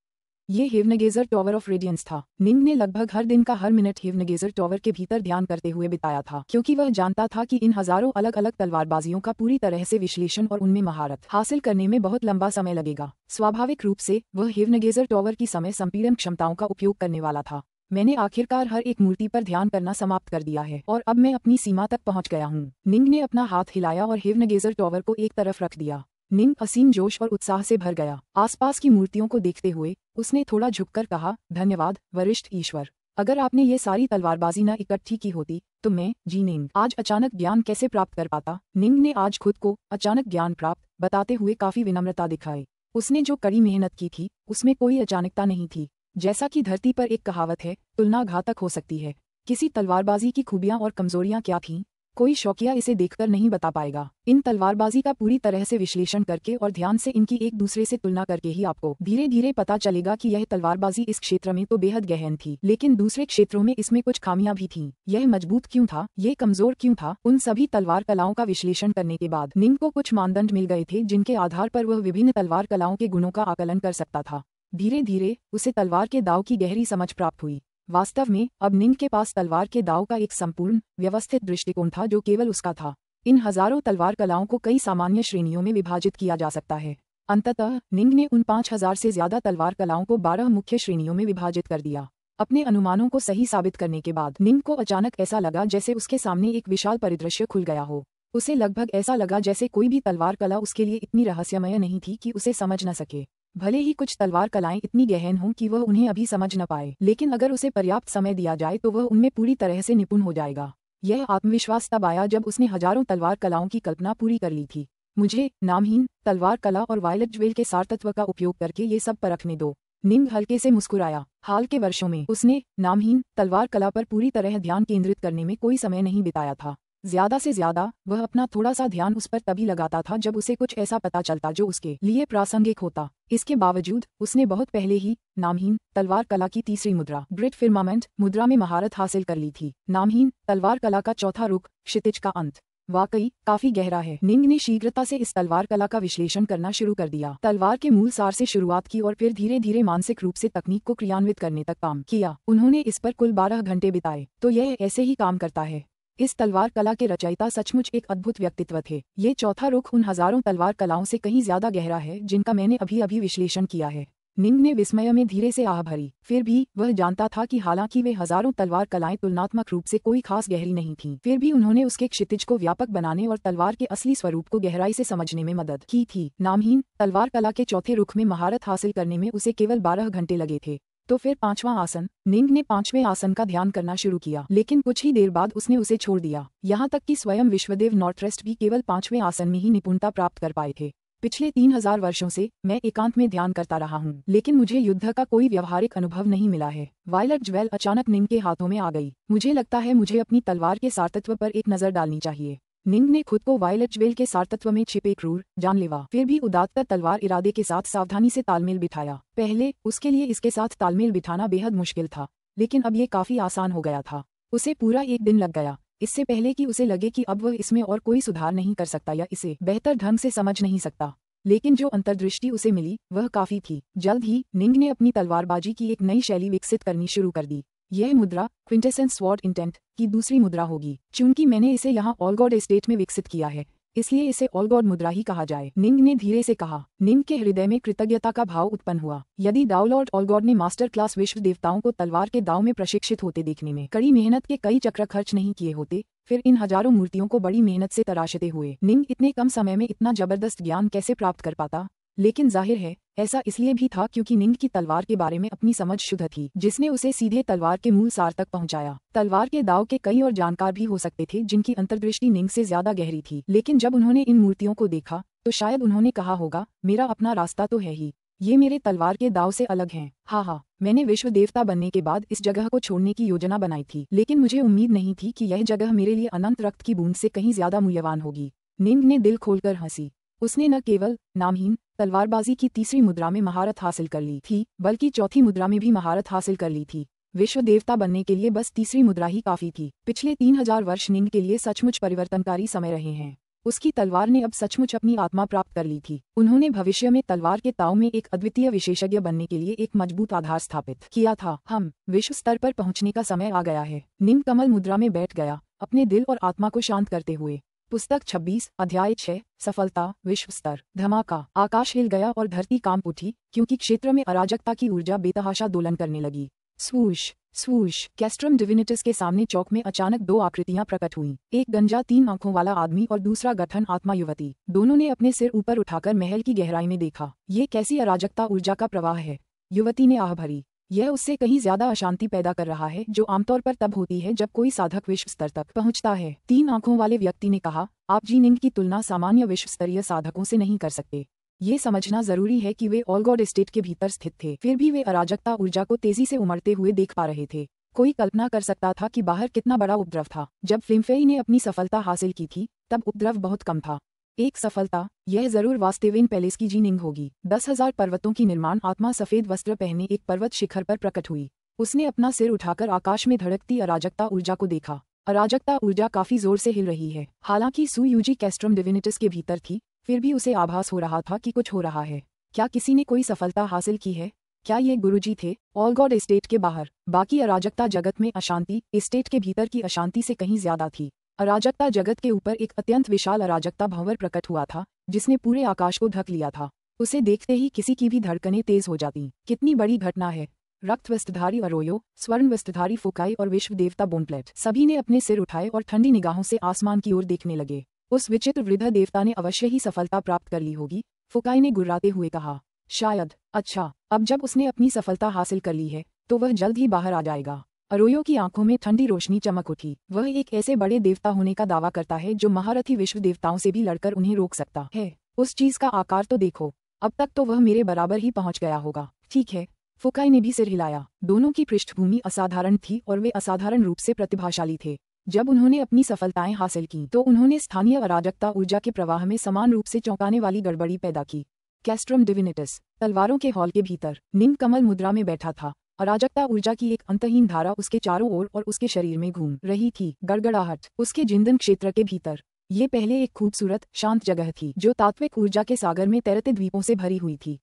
ये हेवनगेजर टॉवर ऑफ रेडियंस था। निंग ने लगभग हर दिन का हर मिनट हेवनगेजर टॉवर के भीतर ध्यान करते हुए बिताया था, क्योंकि वह जानता था कि इन हजारों अलग अलग तलवारबाजियों का पूरी तरह से विश्लेषण और उनमें महारत हासिल करने में बहुत लंबा समय लगेगा। स्वाभाविक रूप से वह हेवनगेजर टॉवर की समय संपीड़न क्षमताओं का उपयोग करने वाला था। मैंने आखिरकार हर एक मूर्ति पर ध्यान करना समाप्त कर दिया है और अब मैं अपनी सीमा तक पहुंच गया हूँ। निंग ने अपना हाथ हिलाया और हेवनगेजर टॉवर को एक तरफ रख दिया। निंग असीम जोश और उत्साह से भर गया। आसपास की मूर्तियों को देखते हुए उसने थोड़ा झुककर कहा, धन्यवाद वरिष्ठ ईश्वर। अगर आपने ये सारी तलवारबाजी न इकट्ठी की होती तो मैं निंग आज अचानक ज्ञान कैसे प्राप्त कर पाता। निंग ने आज खुद को अचानक ज्ञान प्राप्त बताते हुए काफी विनम्रता दिखाई। उसने जो कड़ी मेहनत की थी उसमें कोई अचानकता नहीं थी। जैसा कि धरती पर एक कहावत है, तुलना घातक हो सकती है। किसी तलवारबाजी की खूबियां और कमजोरियां क्या थीं, कोई शौकिया इसे देखकर नहीं बता पाएगा। इन तलवारबाजी का पूरी तरह से विश्लेषण करके और ध्यान से इनकी एक दूसरे से तुलना करके ही आपको धीरे धीरे पता चलेगा कि यह तलवारबाजी इस क्षेत्र में तो बेहद गहन थी, लेकिन दूसरे क्षेत्रों में इसमें कुछ खामियां भी थीं। यह मजबूत क्यों था, ये कमजोर क्यों था। उन सभी तलवार कलाओं का विश्लेषण करने के बाद निंग को कुछ मानदंड मिल गए थे जिनके आधार पर वह विभिन्न तलवार कलाओं के गुणों का आकलन कर सकता था। धीरे धीरे उसे तलवार के दाव की गहरी समझ प्राप्त हुई। वास्तव में अब निंग के पास तलवार के दाव का एक संपूर्ण व्यवस्थित दृष्टिकोण था जो केवल उसका था। इन हजारों तलवार कलाओं को कई सामान्य श्रेणियों में विभाजित किया जा सकता है। अंततः निंग ने उन 5000 से ज्यादा तलवार कलाओं को 12 मुख्य श्रेणियों में विभाजित कर दिया। अपने अनुमानों को सही साबित करने के बाद निंग को अचानक ऐसा लगा जैसे उसके सामने एक विशाल परिदृश्य खुल गया हो। उसे लगभग ऐसा लगा जैसे कोई भी तलवार कला उसके लिए इतनी रहस्यमय नहीं थी कि उसे समझ न सके। भले ही कुछ तलवार कलाएं इतनी गहन हों कि वह उन्हें अभी समझ न पाए, लेकिन अगर उसे पर्याप्त समय दिया जाए तो वह उनमें पूरी तरह से निपुण हो जाएगा। यह आत्मविश्वास तब आया जब उसने हजारों तलवार कलाओं की कल्पना पूरी कर ली थी। मुझे नामहीन तलवार कला और वायलेट ज्वेल के सारतत्व का उपयोग करके ये सब परखने दो। निंग हल्के से मुस्कुराया। हाल के वर्षों में उसने नामहीन तलवार कला पर पूरी तरह ध्यान केंद्रित करने में कोई समय नहीं बिताया था। ज्यादा से ज्यादा वह अपना थोड़ा सा ध्यान उस पर तभी लगाता था जब उसे कुछ ऐसा पता चलता जो उसके लिए प्रासंगिक होता। इसके बावजूद उसने बहुत पहले ही नामहीन तलवार कला की तीसरी मुद्रा ग्रेट फिर्मामेंट मुद्रा में महारत हासिल कर ली थी। नामहीन तलवार कला का चौथा रुख क्षितिज का अंत वाकई काफी गहरा है। निंग ने शीघ्रता से इस तलवार कला का विश्लेषण करना शुरू कर दिया। तलवार के मूल सार से शुरुआत की और फिर धीरे धीरे मानसिक रूप से तकनीक को क्रियान्वित करने तक काम किया। उन्होंने इस पर कुल 12 घंटे बिताए। तो यह ऐसे ही काम करता है। इस तलवार कला के रचयिता सचमुच एक अद्भुत व्यक्तित्व थे। ये चौथा रुख उन हजारों तलवार कलाओं से कहीं ज्यादा गहरा है जिनका मैंने अभी अभी विश्लेषण किया है। निंग ने विस्मय में धीरे से आह भरी। फिर भी वह जानता था कि हालांकि वे हजारों तलवार कलाएं तुलनात्मक रूप से कोई खास गहरी नहीं थीं, फिर भी उन्होंने उसके क्षितिज को व्यापक बनाने और तलवार के असली स्वरूप को गहराई से समझने में मदद की थी। नामहीन तलवार कला के चौथे रुख में महारत हासिल करने में उसे केवल 12 घंटे लगे थे। तो फिर 5वां आसन। निंग ने 5वें आसन का ध्यान करना शुरू किया, लेकिन कुछ ही देर बाद उसने उसे छोड़ दिया। यहाँ तक कि स्वयं विश्वदेव नॉर्थरेस्ट भी केवल 5वें आसन में ही निपुणता प्राप्त कर पाए थे। पिछले 3000 वर्षों से मैं एकांत में ध्यान करता रहा हूँ, लेकिन मुझे युद्ध का कोई व्यवहारिक अनुभव नहीं मिला है। वायलेट ज्वेल अचानक निंग के हाथों में आ गई। मुझे लगता है मुझे अपनी तलवार के सारतत्व पर एक नजर डालनी चाहिए। निंग ने खुद को वायलेट ज्वेल के सारतत्व में छिपे क्रूर, जानलेवा, फिर भी उदात्त तलवार इरादे के साथ सावधानी से तालमेल बिठाया। पहले उसके लिए इसके साथ तालमेल बिठाना बेहद मुश्किल था, लेकिन अब ये काफी आसान हो गया था। उसे पूरा एक दिन लग गया, इससे पहले कि उसे लगे कि अब वह इसमें और कोई सुधार नहीं कर सकता या इसे बेहतर ढंग से समझ नहीं सकता। लेकिन जो अंतर्दृष्टि उसे मिली वह काफी थी। जल्द ही निंग ने अपनी तलवारबाजी की एक नई शैली विकसित करनी शुरू कर दी। यह मुद्रा क्विंटेसेंस स्वॉर्ड इंटेंट की दूसरी मुद्रा होगी। चूंकि मैंने इसे यहाँ ऑल गॉड एस्टेट में विकसित किया है, इसलिए इसे ऑल गॉड मुद्रा ही कहा जाए, निंग ने धीरे से कहा। निंग के हृदय में कृतज्ञता का भाव उत्पन्न हुआ। यदि दाव लॉर्ड ऑल गॉड ने मास्टर क्लास विश्व देवताओं को तलवार के दाव में प्रशिक्षित होते देखने में कड़ी मेहनत के कई चक्र खर्च नहीं किए होते, फिर इन हजारों मूर्तियों को बड़ी मेहनत से तराशते हुए निंग इतने कम समय में इतना जबरदस्त ज्ञान कैसे प्राप्त कर पाता। लेकिन जाहिर है ऐसा इसलिए भी था क्योंकि निंग की तलवार के बारे में अपनी समझ शुद्ध थी, जिसने उसे सीधे तलवार के मूल सार तक पहुंचाया। तलवार के दाव के कई और जानकार भी हो सकते थे जिनकी अंतर्दृष्टि निंग से ज्यादा गहरी थी, लेकिन जब उन्होंने इन मूर्तियों को देखा तो शायद उन्होंने कहा होगा, मेरा अपना रास्ता तो है ही, ये मेरे तलवार के दाव से अलग हैं। हाँ, मैंने विश्व देवता बनने के बाद इस जगह को छोड़ने की योजना बनाई थी, लेकिन मुझे उम्मीद नहीं थी कि यह जगह मेरे लिए अनंत रक्त की बूंद से कहीं ज्यादा मूल्यवान होगी। निंग ने दिल खोलकर हंसी। उसने न केवल नामहीन तलवारबाजी की तीसरी मुद्रा में महारत हासिल कर ली थी, बल्कि चौथी मुद्रा में भी महारत हासिल कर ली थी। विश्व देवता बनने के लिए बस तीसरी मुद्रा ही काफी थी। पिछले 3000 वर्ष निंग के लिए सचमुच परिवर्तनकारी समय रहे हैं। उसकी तलवार ने अब सचमुच अपनी आत्मा प्राप्त कर ली थी। उन्होंने भविष्य में तलवार के ताव में एक अद्वितीय विशेषज्ञ बनने के लिए एक मजबूत आधार स्थापित किया था। हम विश्व स्तर पर पहुंचने का समय आ गया है। निम कमल मुद्रा में बैठ गया, अपने दिल और आत्मा को शांत करते हुए। पुस्तक 26 अध्याय 6 सफलता विश्व स्तर। धमाका, आकाश हिल गया और धरती कांप उठी, क्योंकि क्षेत्र में अराजकता की ऊर्जा बेतहाशा दोलन करने लगी। स्वूश स्वूश, कैस्ट्रम डिविनिटस के सामने चौक में अचानक दो आकृतियां प्रकट हुईं। एक गंजा 3 आंखों वाला आदमी और दूसरा गठन आत्मा युवती। दोनों ने अपने सिर ऊपर उठाकर महल की गहराई में देखा। ये कैसी अराजकता ऊर्जा का प्रवाह है, युवती ने आह भरी। यह उससे कहीं ज्यादा अशांति पैदा कर रहा है, जो आमतौर पर तब होती है जब कोई साधक विश्व स्तर तक पहुंचता है। 3 आंखों वाले व्यक्ति ने कहा, आप जीनिंग की तुलना सामान्य विश्व स्तरीय साधकों से नहीं कर सकते। ये समझना जरूरी है कि वे ऑलगॉड एस्टेट के भीतर स्थित थे, फिर भी वे अराजकता ऊर्जा को तेजी से उमड़ते हुए देख पा रहे थे। कोई कल्पना कर सकता था कि बाहर कितना बड़ा उपद्रव था। जब फ्लिमफेई ने अपनी सफलता हासिल की थी, तब उपद्रव बहुत कम था। एक सफलता, यह जरूर वास्तेविन पैलेस की जीनिंग होगी। 10,000 पर्वतों की निर्माण आत्मा सफेद वस्त्र पहने एक पर्वत शिखर पर प्रकट हुई। उसने अपना सिर उठाकर आकाश में धड़कती अराजकता ऊर्जा को देखा। अराजकता ऊर्जा काफी जोर से हिल रही है। हालांकि सुयूजी कैस्ट्रम डिविनिटस के भीतर थी, फिर भी उसे आभास हो रहा था कि कुछ हो रहा है। क्या किसी ने कोई सफलता हासिल की है? क्या ये गुरुजी थे? ऑलगॉड एस्टेट के बाहर बाकी अराजकता जगत में अशांति एस्टेट के भीतर की अशांति से कहीं ज्यादा थी। अराजकता जगत के ऊपर एक अत्यंत विशाल अराजकता भंवर प्रकट हुआ था, जिसने पूरे आकाश को ढक लिया था। उसे देखते ही किसी की भी धड़कनें तेज हो जाती। कितनी बड़ी घटना है। रक्त वस्त्रधारी अरोयो, स्वर्ण वस्त्रधारी फुकाई और विश्व देवता बोनप्लेट, सभी ने अपने सिर उठाए और ठंडी निगाहों से आसमान की ओर देखने लगे। उस विचित्र वृद्ध देवता ने अवश्य ही सफलता प्राप्त कर ली होगी, फुकाई ने गुर्राते हुए कहा। शायद। अच्छा, अब जब उसने अपनी सफलता हासिल कर ली है, तो वह जल्द ही बाहर आ जाएगा। अरोयो की आंखों में ठंडी रोशनी चमक उठी। वह एक ऐसे बड़े देवता होने का दावा करता है जो महारथी विश्व देवताओं से भी लड़कर उन्हें रोक सकता है। उस चीज का आकार तो देखो। अब तक तो वह मेरे बराबर ही पहुंच गया होगा। ठीक है, फुकाई ने भी सिर हिलाया। दोनों की पृष्ठभूमि असाधारण थी और वे असाधारण रूप से प्रतिभाशाली थे। जब उन्होंने अपनी सफलताएं हासिल की, तो उन्होंने स्थानीय अराजकता ऊर्जा के प्रवाह में समान रूप से चौंकाने वाली गड़बड़ी पैदा की। कैस्ट्रम डिविनिटस तलवारों के हॉल के भीतर नीम कमल मुद्रा में बैठा था। अराजकता ऊर्जा की एक अंतहीन धारा उसके चारों ओर और उसके शरीर में घूम रही थी। गड़गड़ाहट उसके जिंदन क्षेत्र के भीतर। ये पहले एक खूबसूरत शांत जगह थी, जो तात्विक ऊर्जा के सागर में तैरते द्वीपों से भरी हुई थी।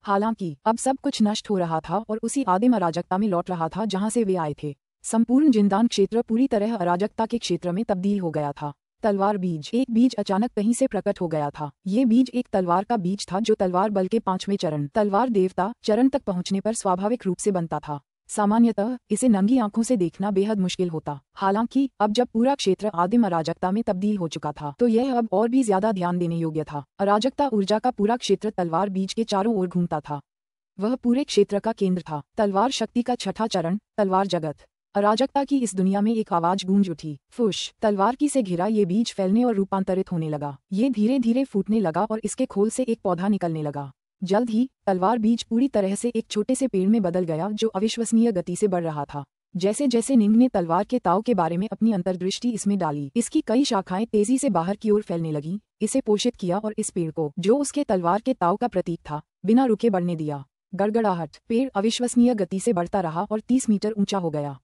हालांकि अब सब कुछ नष्ट हो रहा था और उसी आदिम अराजकता में लौट रहा था जहां से वे आए थे। संपूर्ण जिंदान क्षेत्र पूरी तरह अराजकता के क्षेत्र में तब्दील हो गया था। तलवार बीज। एक बीज अचानक कहीं से प्रकट हो गया था। ये बीज एक तलवार का बीज था, जो तलवार बल के 5वें चरण तलवार देवता चरण तक पहुंचने पर स्वाभाविक रूप से बनता था। सामान्यतः इसे नंगी आंखों से देखना बेहद मुश्किल होता। हालांकि अब जब पूरा क्षेत्र आदिम अराजकता में तब्दील हो चुका था, तो यह अब और भी ज्यादा ध्यान देने योग्य था। अराजकता ऊर्जा का पूरा क्षेत्र तलवार बीज के चारों ओर घूमता था। वह पूरे क्षेत्र का केंद्र था। तलवार शक्ति का 6ठा चरण तलवार जगत। अराजकता की इस दुनिया में एक आवाज गूंज उठी। फुश। तलवार की से घिरा ये बीज फैलने और रूपांतरित होने लगा। ये धीरे धीरे फूटने लगा और इसके खोल से एक पौधा निकलने लगा। जल्द ही तलवार बीज पूरी तरह से एक छोटे से पेड़ में बदल गया, जो अविश्वसनीय गति से बढ़ रहा था। जैसे जैसे निंग ने तलवार के ताव के बारे में अपनी अंतर्दृष्टि इसमें डाली, इसकी कई शाखाएं तेजी से बाहर की ओर फैलने लगी। इसे पोषित किया और इस पेड़ को, जो उसके तलवार के ताव का प्रतीक था, बिना रुके बढ़ने दिया। गड़गड़ाहट। पेड़ अविश्वसनीय गति से बढ़ता रहा और 30 मीटर ऊंचा हो गया।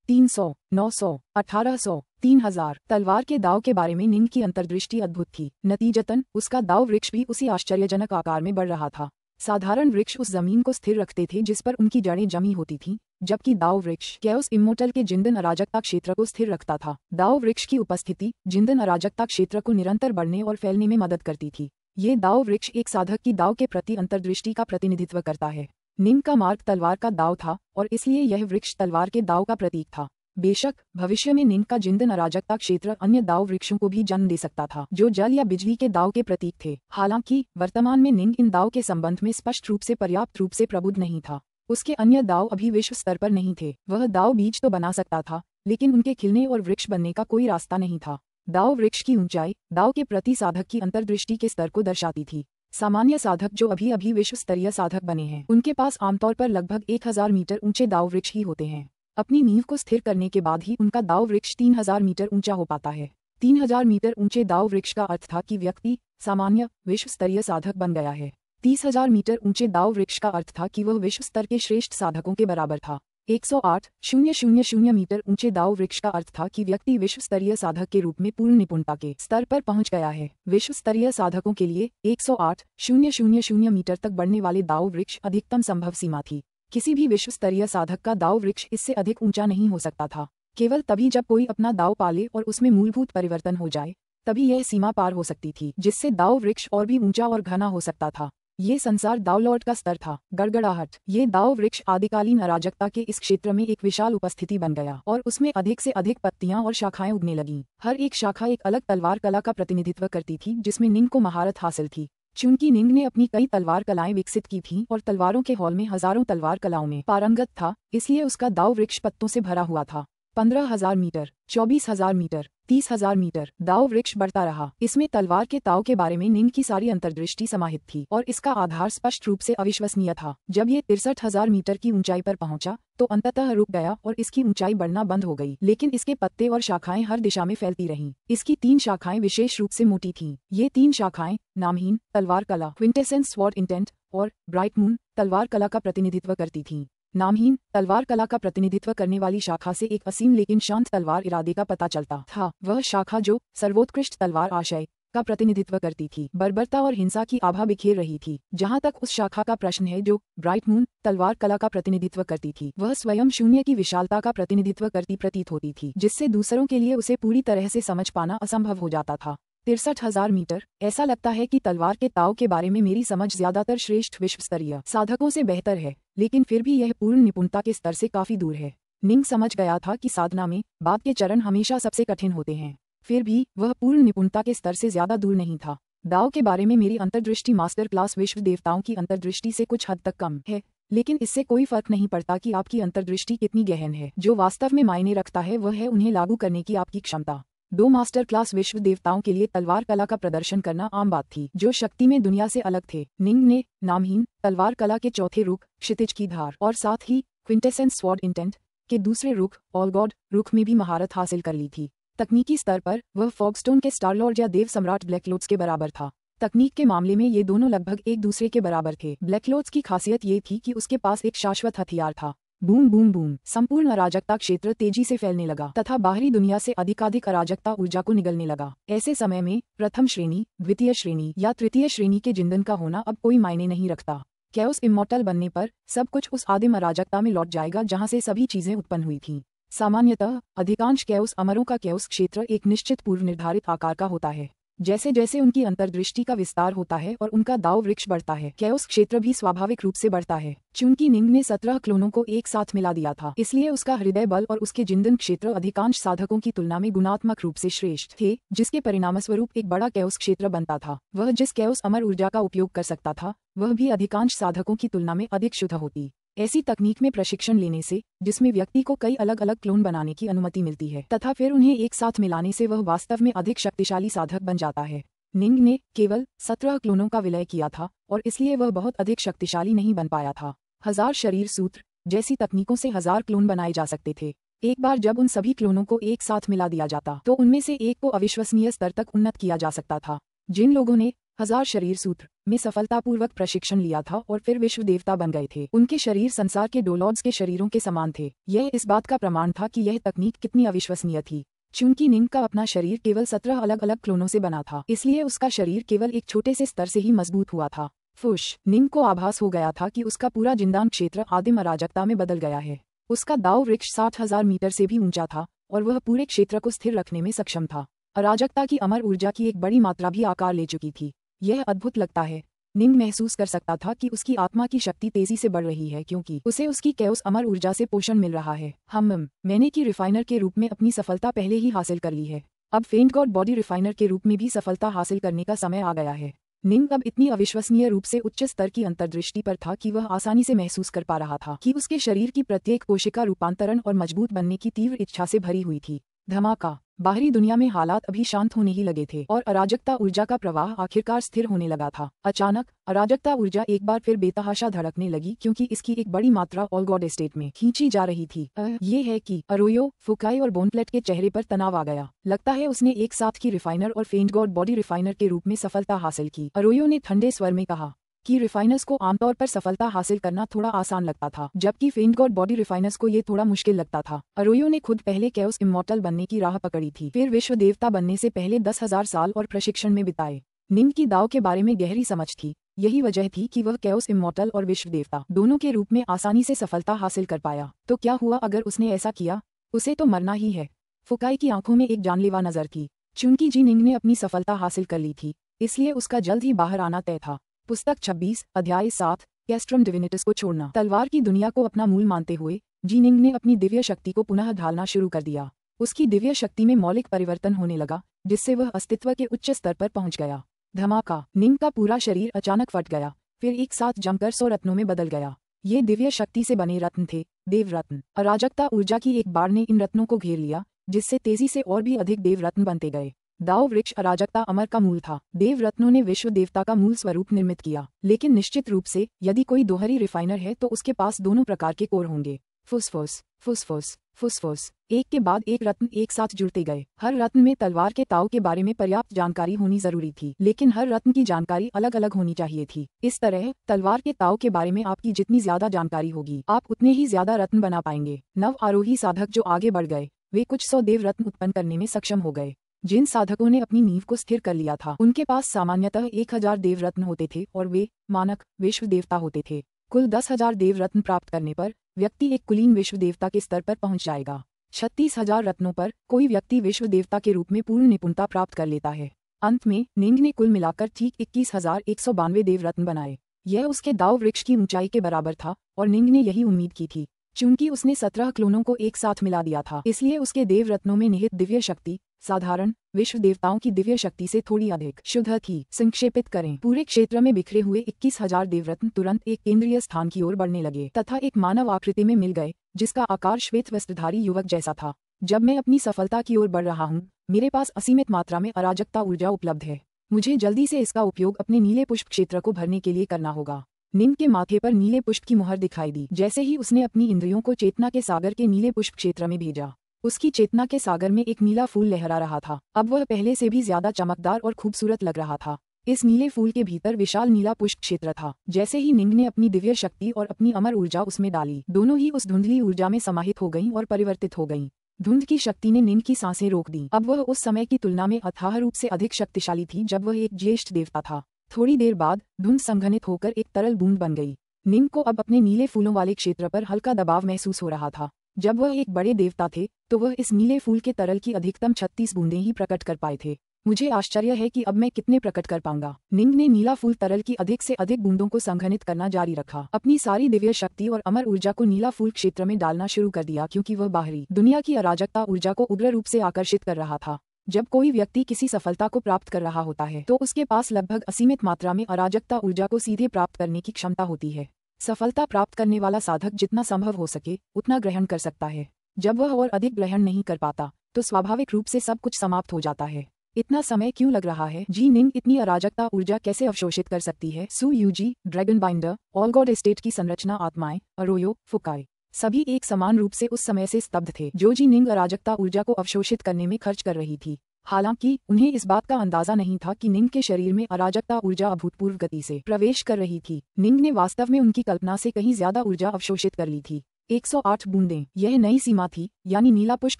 300, 900, 1800, 3000। तलवार के दाव के बारे में निंग की अंतर्दृष्टि अद्भुत थी। नतीजतन उसका दाव वृक्ष भी उसी आश्चर्यजनक आकार में बढ़ रहा था। साधारण वृक्ष उस जमीन को स्थिर रखते थे जिस पर उनकी जड़ें जमी होती थीं, जबकि दाव वृक्ष कैओस इम्मोर्टल के जिंदन अराजकता क्षेत्र को स्थिर रखता था। दाव वृक्ष की उपस्थिति जिंदन अराजकता क्षेत्र को निरंतर बढ़ने और फैलने में मदद करती थी। ये दाव वृक्ष एक साधक की दाव के प्रति अंतर्दृष्टि का प्रतिनिधित्व करता है। निंग का मार्ग तलवार का दाव था और इसलिए यह वृक्ष तलवार के दाव का प्रतीक था। बेशक भविष्य में निंग का जिंदन अराजकता क्षेत्र अन्य दाव वृक्षों को भी जन्म दे सकता था, जो जल या बिजली के दाव के प्रतीक थे। हालांकि वर्तमान में निंग इन दाव के संबंध में स्पष्ट रूप से पर्याप्त रूप से प्रबुद्ध नहीं था। उसके अन्य दाव अभी विश्व स्तर पर नहीं थे। वह दाव बीज तो बना सकता था, लेकिन उनके खिलने और वृक्ष बनने का कोई रास्ता नहीं था। दाव वृक्ष की ऊंचाई दाव के प्रति साधक की अंतर्दृष्टि के स्तर को दर्शाती थी। सामान्य साधक जो अभी अभी विश्व स्तरीय साधक बने हैं, उनके पास आमतौर पर लगभग 1000 मीटर ऊंचे दाव वृक्ष ही होते हैं। अपनी नींव को स्थिर करने के बाद ही उनका दाव वृक्ष 3000 मीटर ऊंचा हो पाता है। 3000 मीटर ऊंचे दाव वृक्ष का अर्थ था कि व्यक्ति सामान्य विश्व स्तरीय साधक बन गया है। 30,000 मीटर ऊंचे दाव वृक्ष का अर्थ था कि वह विश्व स्तर के श्रेष्ठ साधकों के बराबर था। 108,000 मीटर ऊंचे दाव वृक्ष का अर्थ था कि व्यक्ति विश्व स्तरीय साधक के रूप में पूर्ण निपुणता के स्तर पर पहुंच गया है। विश्व स्तरीय साधकों के लिए 108,000 मीटर तक बढ़ने वाले दाव वृक्ष अधिकतम संभव सीमा थी। किसी भी विश्व स्तरीय साधक का दाव वृक्ष इससे अधिक ऊंचा नहीं हो सकता था। केवल तभी जब कोई अपना दाव पाले और उसमें मूलभूत परिवर्तन हो जाए, तभी यह सीमा पार हो सकती थी, जिससे दाव वृक्ष और भी ऊंचा और घना हो सकता था। ये संसार दावलॉर्ड का स्तर था। गड़गड़ाहट। ये दाव वृक्ष आदिकालीन अराजकता के इस क्षेत्र में एक विशाल उपस्थिति बन गया और उसमें अधिक से अधिक पत्तियां और शाखाएं उगने लगीं। हर एक शाखा एक अलग तलवार कला का प्रतिनिधित्व करती थी, जिसमें निंग को महारत हासिल थी। चूंकि निंग ने अपनी कई तलवार कलाएं विकसित की थीं और तलवारों के हॉल में हजारों तलवार कलाओं में पारंगत था, इसलिए उसका दाव वृक्ष पत्तों से भरा हुआ था। 15,000 मीटर, 24,000 मीटर, 30,000 मीटर दाव वृक्ष बढ़ता रहा। इसमें तलवार के ताव के बारे में निंग की सारी अंतर्दृष्टि समाहित थी और इसका आधार स्पष्ट रूप से अविश्वसनीय था। जब ये 63,000 मीटर की ऊंचाई पर पहुंचा तो अंततः रुक गया और इसकी ऊंचाई बढ़ना बंद हो गई, लेकिन इसके पत्ते और शाखाएं हर दिशा में फैलती रहीं। इसकी 3 शाखाएं विशेष रूप से मोटी थीं। ये 3 शाखाएं नामहीन तलवार कला, क्विंटेसेंस स्वॉर्ड इंटेंट और ब्राइट मून तलवार कला का प्रतिनिधित्व करती थीं। नामहीन तलवार कला का प्रतिनिधित्व करने वाली शाखा से एक असीम लेकिन शांत तलवार इरादे का पता चलता था। वह शाखा जो सर्वोत्कृष्ट तलवार आशय का प्रतिनिधित्व करती थी, बर्बरता और हिंसा की आभा बिखेर रही थी। जहां तक उस शाखा का प्रश्न है जो ब्राइट मून तलवार कला का प्रतिनिधित्व करती थी, वह स्वयं शून्य की विशालता का प्रतिनिधित्व करती प्रतीत होती थी, जिससे दूसरों के लिए उसे पूरी तरह से समझ पाना असंभव हो जाता था। 63,000 मीटर। ऐसा लगता है कि तलवार के ताव के बारे में मेरी समझ ज्यादातर श्रेष्ठ विश्व स्तरीय साधकों से बेहतर है, लेकिन फिर भी यह पूर्ण निपुणता के स्तर से काफी दूर है। निंग समझ गया था कि साधना में बाद के चरण हमेशा सबसे कठिन होते हैं, फिर भी वह पूर्ण निपुणता के स्तर से ज्यादा दूर नहीं था। दाव के बारे में मेरी अंतर्दृष्टि मास्टर क्लास विश्व देवताओं की अंतर्दृष्टि से कुछ हद तक कम है, लेकिन इससे कोई फर्क नहीं पड़ता कि आपकी अंतर्दृष्टि कितनी गहन है। जो वास्तव में मायने रखता है वह है उन्हें लागू करने की आपकी क्षमता। 2 मास्टर क्लास विश्व देवताओं के लिए तलवार कला का प्रदर्शन करना आम बात थी, जो शक्ति में दुनिया से अलग थे। निंग ने नामहीन तलवार कला के चौथे रुख क्षितिज की धार और साथ ही क्विंटेसेंस स्वॉर्ड इंटेंट के दूसरे रुख ऑल गॉड रुख में भी महारत हासिल कर ली थी। तकनीकी स्तर पर वह फॉगस्टोन के स्टारलॉर्ड या देव सम्राट ब्लैकलोड्स के बराबर था। तकनीक के मामले में ये दोनों लगभग एक दूसरे के बराबर थे। ब्लैकलोड्स की खासियत ये थी कि उसके पास एक शाश्वत हथियार था। Boom boom boom. संपूर्ण अराजकता क्षेत्र तेजी से फैलने लगा तथा बाहरी दुनिया से अधिकाधिक अराजकता ऊर्जा को निगलने लगा। ऐसे समय में प्रथम श्रेणी, द्वितीय श्रेणी या तृतीय श्रेणी के जिंदन का होना अब कोई मायने नहीं रखता। कैओस इमॉर्टल बनने पर सब कुछ उस आदिम अराजकता में लौट जाएगा जहां से सभी चीजें उत्पन्न हुई थीं। सामान्यतः अधिकांश कैओस अमरों का कैओस क्षेत्र एक निश्चित पूर्व निर्धारित आकार का होता है। जैसे जैसे उनकी अंतर्दृष्टि का विस्तार होता है और उनका दाव वृक्ष बढ़ता है, कैओस क्षेत्र भी स्वाभाविक रूप से बढ़ता है। चूंकि निंग ने 17 क्लोनों को एक साथ मिला दिया था, इसलिए उसका हृदय बल और उसके जिंदन क्षेत्र अधिकांश साधकों की तुलना में गुणात्मक रूप से श्रेष्ठ थे, जिसके परिणामस्वरूप एक बड़ा कैओस क्षेत्र बनता था। वह जिस कैओस अमर ऊर्जा का उपयोग कर सकता था, वह भी अधिकांश साधकों की तुलना में अधिक शुद्ध होती। ऐसी तकनीक में प्रशिक्षण लेने से, जिसमें व्यक्ति को कई अलग अलग क्लोन बनाने की अनुमति मिलती है तथा फिर उन्हें एक साथ मिलाने से वह वास्तव में अधिक शक्तिशाली साधक बन जाता है। निंग ने केवल 17 क्लोनों का विलय किया था और इसलिए वह बहुत अधिक शक्तिशाली नहीं बन पाया था। 1000 शरीर सूत्र जैसी तकनीकों से 1000 क्लोन बनाए जा सकते थे। एक बार जब उन सभी क्लोनों को एक साथ मिला दिया जाता तो उनमें से एक को अविश्वसनीय स्तर तक उन्नत किया जा सकता था। जिन लोगों ने 1000 शरीर सूत्र में सफलतापूर्वक प्रशिक्षण लिया था और फिर विश्व देवता बन गए थे, उनके शरीर संसार के डोलॉर्ड्स के शरीरों के समान थे। यह इस बात का प्रमाण था कि यह तकनीक कितनी अविश्वसनीय थी। चूंकि निंग का अपना शरीर केवल 17 अलग अलग क्लोनों से बना था, इसलिए उसका शरीर केवल एक छोटे से स्तर से ही मजबूत हुआ था। फुश। निंग को आभास हो गया था कि उसका पूरा जिंदान क्षेत्र आदिम अराजकता में बदल गया है। उसका दाव वृक्ष 60,000 मीटर से भी ऊंचा था और वह पूरे क्षेत्र को स्थिर रखने में सक्षम था। अराजकता की अमर ऊर्जा की एक बड़ी मात्रा भी आकार ले चुकी थी। यह अद्भुत लगता है। निंग महसूस कर सकता था कि उसकी आत्मा की शक्ति तेजी से बढ़ रही है क्योंकि उसे उसकी कैओस अमर ऊर्जा से पोषण मिल रहा है। मैंने की रिफाइनर के रूप में अपनी सफलता पहले ही हासिल कर ली है। अब फेंट गॉड बॉडी रिफाइनर के रूप में भी सफलता हासिल करने का समय आ गया है। निंग अब इतनी अविश्वसनीय रूप से उच्च स्तर की अंतर्दृष्टि पर था कि वह आसानी से महसूस कर पा रहा था कि उसके शरीर की प्रत्येक कोशिका रूपांतरण और मजबूत बनने की तीव्र इच्छा से भरी हुई थी। धमाका। बाहरी दुनिया में हालात अभी शांत होने ही लगे थे और अराजकता ऊर्जा का प्रवाह आखिरकार स्थिर होने लगा था। अचानक अराजकता ऊर्जा एक बार फिर बेतहाशा धड़कने लगी क्योंकि इसकी एक बड़ी मात्रा ऑल गॉड एस्टेट में खींची जा रही थी। ये है कि अरोयो, फुकाई और बोनप्लेट के चेहरे पर तनाव आ गया। लगता है उसने एक साथ की रिफाइनर और फेंट गॉड बॉडी रिफाइनर के रूप में सफलता हासिल की। अरोयो ने ठंडे स्वर में कहा, कि रिफाइनर्स को आमतौर पर सफलता हासिल करना थोड़ा आसान लगता था, जबकि फेंट गॉड बॉडी रिफाइनर्स को ये थोड़ा मुश्किल लगता था। अरोयो ने खुद पहले कैओस इमॉर्टल बनने की राह पकड़ी थी, फिर विश्व देवता बनने से पहले 10,000 साल और प्रशिक्षण में बिताए। निंग की दाव के बारे में गहरी समझ थी, यही वजह थी कि वह कैओस इमॉर्टल और विश्व देवता दोनों के रूप में आसानी से सफलता हासिल कर पाया। तो क्या हुआ अगर उसने ऐसा किया? उसे तो मरना ही है। फुकाई की आंखों में एक जानलेवा नजर थी। चूंकि जी निंग ने अपनी सफलता हासिल कर ली थी, इसलिए उसका जल्द ही बाहर आना तय था। पुस्तक 26 अध्याय 7 कैस्ट्रम डिविनिटिस को छोड़ना। तलवार की दुनिया को अपना मूल मानते हुए जी निंग ने अपनी दिव्य शक्ति को पुनः ढालना शुरू कर दिया। उसकी दिव्य शक्ति में मौलिक परिवर्तन होने लगा, जिससे वह अस्तित्व के उच्च स्तर पर पहुंच गया। धमाका! निंग का पूरा शरीर अचानक फट गया, फिर एक साथ जमकर 100 रत्नों में बदल गया। ये दिव्य शक्ति से बने रत्न थे, देव रत्न। अराजकता ऊर्जा की एक बाढ़ ने इन रत्नों को घेर लिया, जिससे तेजी से और भी अधिक देव रत्न बनते गए। दाओ वृक्ष अराजकता अमर का मूल था। देव रत्नों ने विश्व देवता का मूल स्वरूप निर्मित किया, लेकिन निश्चित रूप से यदि कोई दोहरी रिफाइनर है तो उसके पास दोनों प्रकार के कोर होंगे। फुसफुस फुसफुस फुसफुस, एक के बाद एक रत्न एक साथ जुड़ते गए। हर रत्न में तलवार के ताव के बारे में पर्याप्त जानकारी होनी जरूरी थी, लेकिन हर रत्न की जानकारी अलग अलग होनी चाहिए थी। इस तरह तलवार के ताव के बारे में आपकी जितनी ज्यादा जानकारी होगी, आप उतने ही ज्यादा रत्न बना पाएंगे। नव आरोही साधक जो आगे बढ़ गए, वे कुछ 100 देव रत्न उत्पन्न करने में सक्षम हो गए। जिन साधकों ने अपनी नींव को स्थिर कर लिया था, उनके पास सामान्यतः 1000 देव रत्न होते थे और वे मानक विश्व देवता होते थे। कुल 10,000 देव रत्न प्राप्त करने पर व्यक्ति एक कुलीन विश्व देवता के स्तर पर पहुंच जाएगा। 36,000 रत्नों पर कोई व्यक्ति विश्व देवता के रूप में पूर्ण निपुणता प्राप्त कर लेता है। अंत में निंग ने कुल मिलाकर ठीक 21,192 देव रत्न बनाए। यह उसके दाव वृक्ष की ऊंचाई के बराबर था और निंग ने यही उम्मीद की थी। चूंकि उसने 17 क्लोनों को एक साथ मिला दिया था, इसलिए उसके देव रत्नों में निहित दिव्य शक्ति साधारण विश्व देवताओं की दिव्य शक्ति से थोड़ी अधिक शुद्ध थी। संक्षेपित करें, पूरे क्षेत्र में बिखरे हुए 21,000 देवरत्न तुरंत एक केंद्रीय स्थान की ओर बढ़ने लगे तथा एक मानव आकृति में मिल गए, जिसका आकार श्वेत वस्त्रधारी युवक जैसा था। जब मैं अपनी सफलता की ओर बढ़ रहा हूँ, मेरे पास असीमित मात्रा में अराजकता ऊर्जा उपलब्ध है। मुझे जल्दी से इसका उपयोग अपने नीले पुष्प क्षेत्र को भरने के लिए करना होगा। निंग के माथे पर नीले पुष्प की मुहर दिखाई दी जैसे ही उसने अपनी इंद्रियों को चेतना के सागर के नीले पुष्प क्षेत्र में भेजा। उसकी चेतना के सागर में एक नीला फूल लहरा रहा था। अब वह पहले से भी ज्यादा चमकदार और खूबसूरत लग रहा था। इस नीले फूल के भीतर विशाल नीला पुष्प क्षेत्र था। जैसे ही निंग ने अपनी दिव्य शक्ति और अपनी अमर ऊर्जा उसमें डाली, दोनों ही उस धुंधली ऊर्जा में समाहित हो गईं और परिवर्तित हो गईं। धुंध की शक्ति ने निंग की सांसें रोक दी। अब वह उस समय की तुलना में अथाह रूप से अधिक शक्तिशाली थी जब वह एक ज्येष्ठ देवता था। थोड़ी देर बाद धुंध संघनित होकर एक तरल बूंद बन गई। निंग को अब अपने नीले फूलों वाले क्षेत्र पर हल्का दबाव महसूस हो रहा था। जब वह एक बड़े देवता थे तो वह इस नीले फूल के तरल की अधिकतम 36 बूंदें ही प्रकट कर पाए थे। मुझे आश्चर्य है कि अब मैं कितने प्रकट कर पाऊंगा। निंग ने नीला फूल तरल की अधिक से अधिक बूंदों को संघनित करना जारी रखा। अपनी सारी दिव्य शक्ति और अमर ऊर्जा को नीला फूल क्षेत्र में डालना शुरू कर दिया, क्योंकि वह बाहरी दुनिया की अराजकता ऊर्जा को उग्र रूप से आकर्षित कर रहा था। जब कोई व्यक्ति किसी सफलता को प्राप्त कर रहा होता है तो उसके पास लगभग असीमित मात्रा में अराजकता ऊर्जा को सीधे प्राप्त करने की क्षमता होती है। सफलता प्राप्त करने वाला साधक जितना संभव हो सके उतना ग्रहण कर सकता है। जब वह और अधिक ग्रहण नहीं कर पाता तो स्वाभाविक रूप से सब कुछ समाप्त हो जाता है। इतना समय क्यों लग रहा है? जी निंग इतनी अराजकता ऊर्जा कैसे अवशोषित कर सकती है? सू यूजी, dragon binder, all god estate की संरचना आत्माएं, अरोयो, फुकाई सभी एक समान रूप से उस समय से स्तब्ध थे जो जी निंग अराजकता ऊर्जा को अवशोषित करने में खर्च कर रही थी। हालांकि उन्हें इस बात का अंदाजा नहीं था कि निंग के शरीर में अराजकता ऊर्जा अभूतपूर्व गति से प्रवेश कर रही थी। निंग ने वास्तव में उनकी कल्पना से कहीं ज्यादा ऊर्जा अवशोषित कर ली थी। 108 बूंदें, यह नई सीमा थी, यानी नीला पुष्प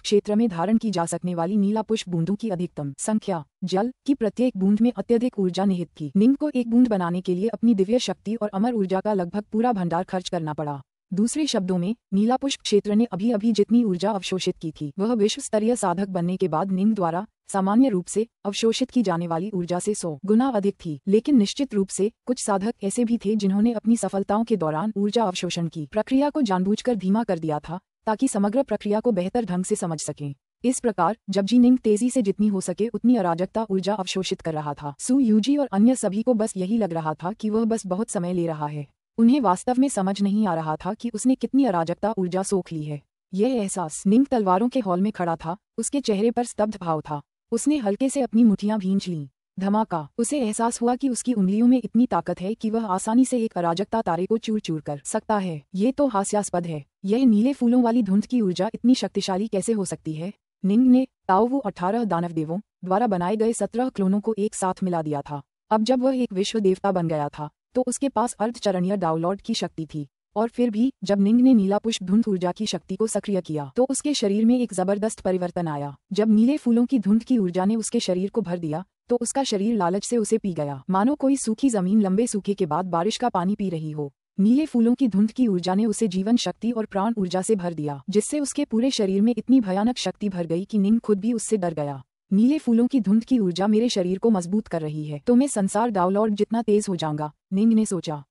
क्षेत्र में धारण की जा सकने वाली नीला पुष्प बूंदों की अधिकतम संख्या। जल की प्रत्येक बूंद में अत्यधिक ऊर्जा निहित थी। निंग को एक बूंद बनाने के लिए अपनी दिव्य शक्ति और अमर ऊर्जा का लगभग पूरा भंडार खर्च करना पड़ा। दूसरे शब्दों में, नीला पुष्प क्षेत्र ने अभी अभी जितनी ऊर्जा अवशोषित की थी वह विश्व स्तरीय साधक बनने के बाद निंग द्वारा सामान्य रूप से अवशोषित की जाने वाली ऊर्जा से 100 गुना अधिक थी। लेकिन निश्चित रूप से कुछ साधक ऐसे भी थे जिन्होंने अपनी सफलताओं के दौरान ऊर्जा अवशोषण की प्रक्रिया को जानबूझकर धीमा कर दिया था ताकि समग्र प्रक्रिया को बेहतर ढंग से समझ सकें। इस प्रकार जब जी निंग तेजी से जितनी हो सके उतनी अराजकता ऊर्जा अवशोषित कर रहा था, सू यूजी और अन्य सभी को बस यही लग रहा था कि वह बस बहुत समय ले रहा है। उन्हें वास्तव में समझ नहीं आ रहा था कि उसने कितनी अराजकता ऊर्जा सोख ली है। यह एहसास निंग तलवारों के हॉल में खड़ा था, उसके चेहरे पर स्तब्ध भाव था। उसने हल्के से अपनी मुठियां भींच लीं। धमाका! उसे एहसास हुआ कि उसकी उंगलियों में इतनी ताकत है कि वह आसानी से एक अराजकता तारे को चूर चूर कर सकता है। ये तो हास्यास्पद है। यह नीले फूलों वाली धुंध की ऊर्जा इतनी शक्तिशाली कैसे हो सकती है? निंग ने ताओवू 18 दानव देवों द्वारा बनाए गए 17 क्लोनों को एक साथ मिला दिया था। अब जब वह एक विश्व देवता बन गया था तो उसके पास अर्धचरणीय डाउनलोड की शक्ति थी। और फिर भी जब निंग ने नीला पुष्प धुंध ऊर्जा की शक्ति को सक्रिय किया तो उसके शरीर में एक जबरदस्त परिवर्तन आया। जब नीले फूलों की धुंध की ऊर्जा ने उसके शरीर को भर दिया तो उसका शरीर लालच से उसे पी गया, मानो कोई सूखी जमीन लंबे सूखे के बाद बारिश का पानी पी रही हो। नीले फूलों की धुंध की ऊर्जा ने उसे जीवन शक्ति और प्राण ऊर्जा से भर दिया, जिससे उसके पूरे शरीर में इतनी भयानक शक्ति भर गई कि निंग खुद भी उससे डर गया। नीले फूलों की धुंध की ऊर्जा मेरे शरीर को मजबूत कर रही है तो मैं संसार डाउनलोड जितना तेज हो जाऊंगा, निंग ने सोचा।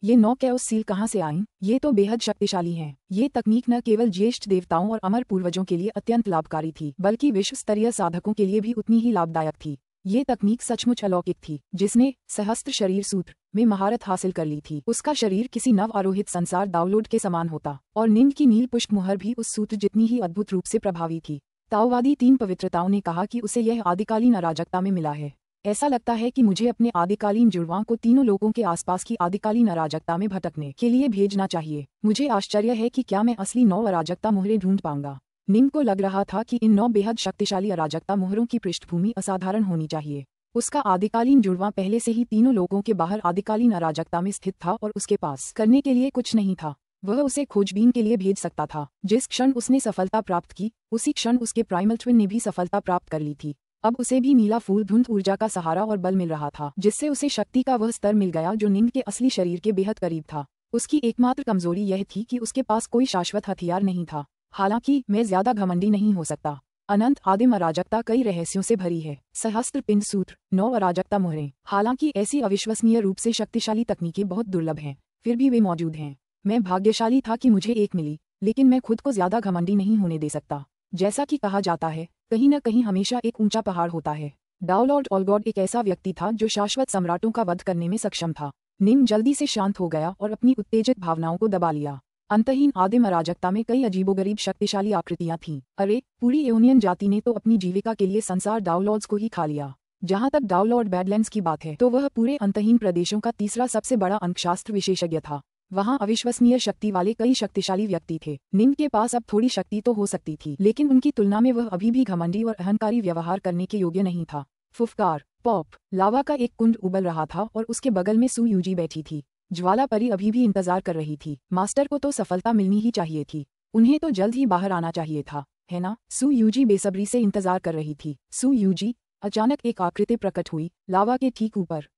ये 9 कैओस सील कहाँ से आईं? ये तो बेहद शक्तिशाली हैं। ये तकनीक न केवल ज्येष्ठ देवताओं और अमर पूर्वजों के लिए अत्यंत लाभकारी थी, बल्कि विश्व स्तरीय साधकों के लिए भी उतनी ही लाभदायक थी। ये तकनीक सचमुच अलौकिक थी। जिसने सहस्त्र शरीर सूत्र में महारत हासिल कर ली थी, उसका शरीर किसी नव आरोहित संसार डाउनलोड के समान होता, और निंग की नील पुष्प मुहर भी उस सूत्र जितनी ही अद्भुत रूप से प्रभावी थी। ताओवादी 3 पवित्रताओं ने कहा कि उसे यह आदिकालीन अराजकता में मिला है। ऐसा लगता है कि मुझे अपने आदिकालीन जुड़वां को तीनों लोगों के आसपास की आदिकालीन अराजकता में भटकने के लिए भेजना चाहिए। मुझे आश्चर्य है कि क्या मैं असली 9 अराजकता मुहरें ढूंढ पाऊंगा। निंग को लग रहा था कि इन 9 बेहद शक्तिशाली अराजकता मुहरों की पृष्ठभूमि असाधारण होनी चाहिए। उसका आदिकालीन जुड़वां पहले से ही तीनों लोगों के बाहर आदिकालीन अराजकता में स्थित था और उसके पास करने के लिए कुछ नहीं था। वह उसे खोजबीन के लिए भेज सकता था। जिस क्षण उसने सफलता प्राप्त की उसी क्षण उसके प्राइमल ट्विन ने भी सफलता प्राप्त कर ली थी। अब उसे भी नीला फूल धुंध ऊर्जा का सहारा और बल मिल रहा था, जिससे उसे शक्ति का वह स्तर मिल गया जो निंग के असली शरीर के बेहद करीब था। उसकी एकमात्र कमजोरी यह थी कि उसके पास कोई शाश्वत हथियार नहीं था। हालांकि मैं ज्यादा घमंडी नहीं हो सकता। अनंत आदिम अराजकता कई रहस्यों से भरी है। सहस्त्र पिंड सूत्र, 9 अराजकता मुहरें। हालांकि ऐसी अविश्वसनीय रूप से शक्तिशाली तकनीकें बहुत दुर्लभ हैं, फिर भी वे मौजूद हैं। मैं भाग्यशाली था कि मुझे एक मिली, लेकिन मैं खुद को ज्यादा घमंडी नहीं होने दे सकता। जैसा कि कहा जाता है, कहीं न कहीं हमेशा एक ऊंचा पहाड़ होता है। डाउलॉर्ड ऑलगॉड एक ऐसा व्यक्ति था जो शाश्वत सम्राटों का वध करने में सक्षम था। निंग जल्दी से शांत हो गया और अपनी उत्तेजित भावनाओं को दबा लिया। अंतहीन आदिम अराजकता में कई अजीबोगरीब शक्तिशाली आकृतियां थीं। अरे, पूरी एओनियन जाति ने तो अपनी जीविका के लिए संसार डाउलॉर्ड्स को ही खा लिया। जहां तक डाउलॉर्ड बैडलैंड्स की बात है तो वह पूरे अंतहीन प्रदेशों का तीसरा सबसे बड़ा अंकशास्त्र विशेषज्ञ था। वहां अविश्वसनीय शक्ति वाले कई शक्तिशाली व्यक्ति थे। निंग के पास अब थोड़ी शक्ति तो हो सकती थी, लेकिन उनकी तुलना में वह अभी भी घमंडी और अहंकारी व्यवहार करने के योग्य नहीं था। फुफकार, पॉप, लावा का एक कुंड उबल रहा था और उसके बगल में सू यूजी बैठी थी। ज्वाला परी अभी भी इंतजार कर रही थी। मास्टर को तो सफलता मिलनी ही चाहिए थी। उन्हें तो जल्द ही बाहर आना चाहिए था, है ना? सू यूजी बेसब्री से इंतजार कर रही थी। सू यूजी, अचानक एक आकृति प्रकट हुई लावा के ठीक ऊपर।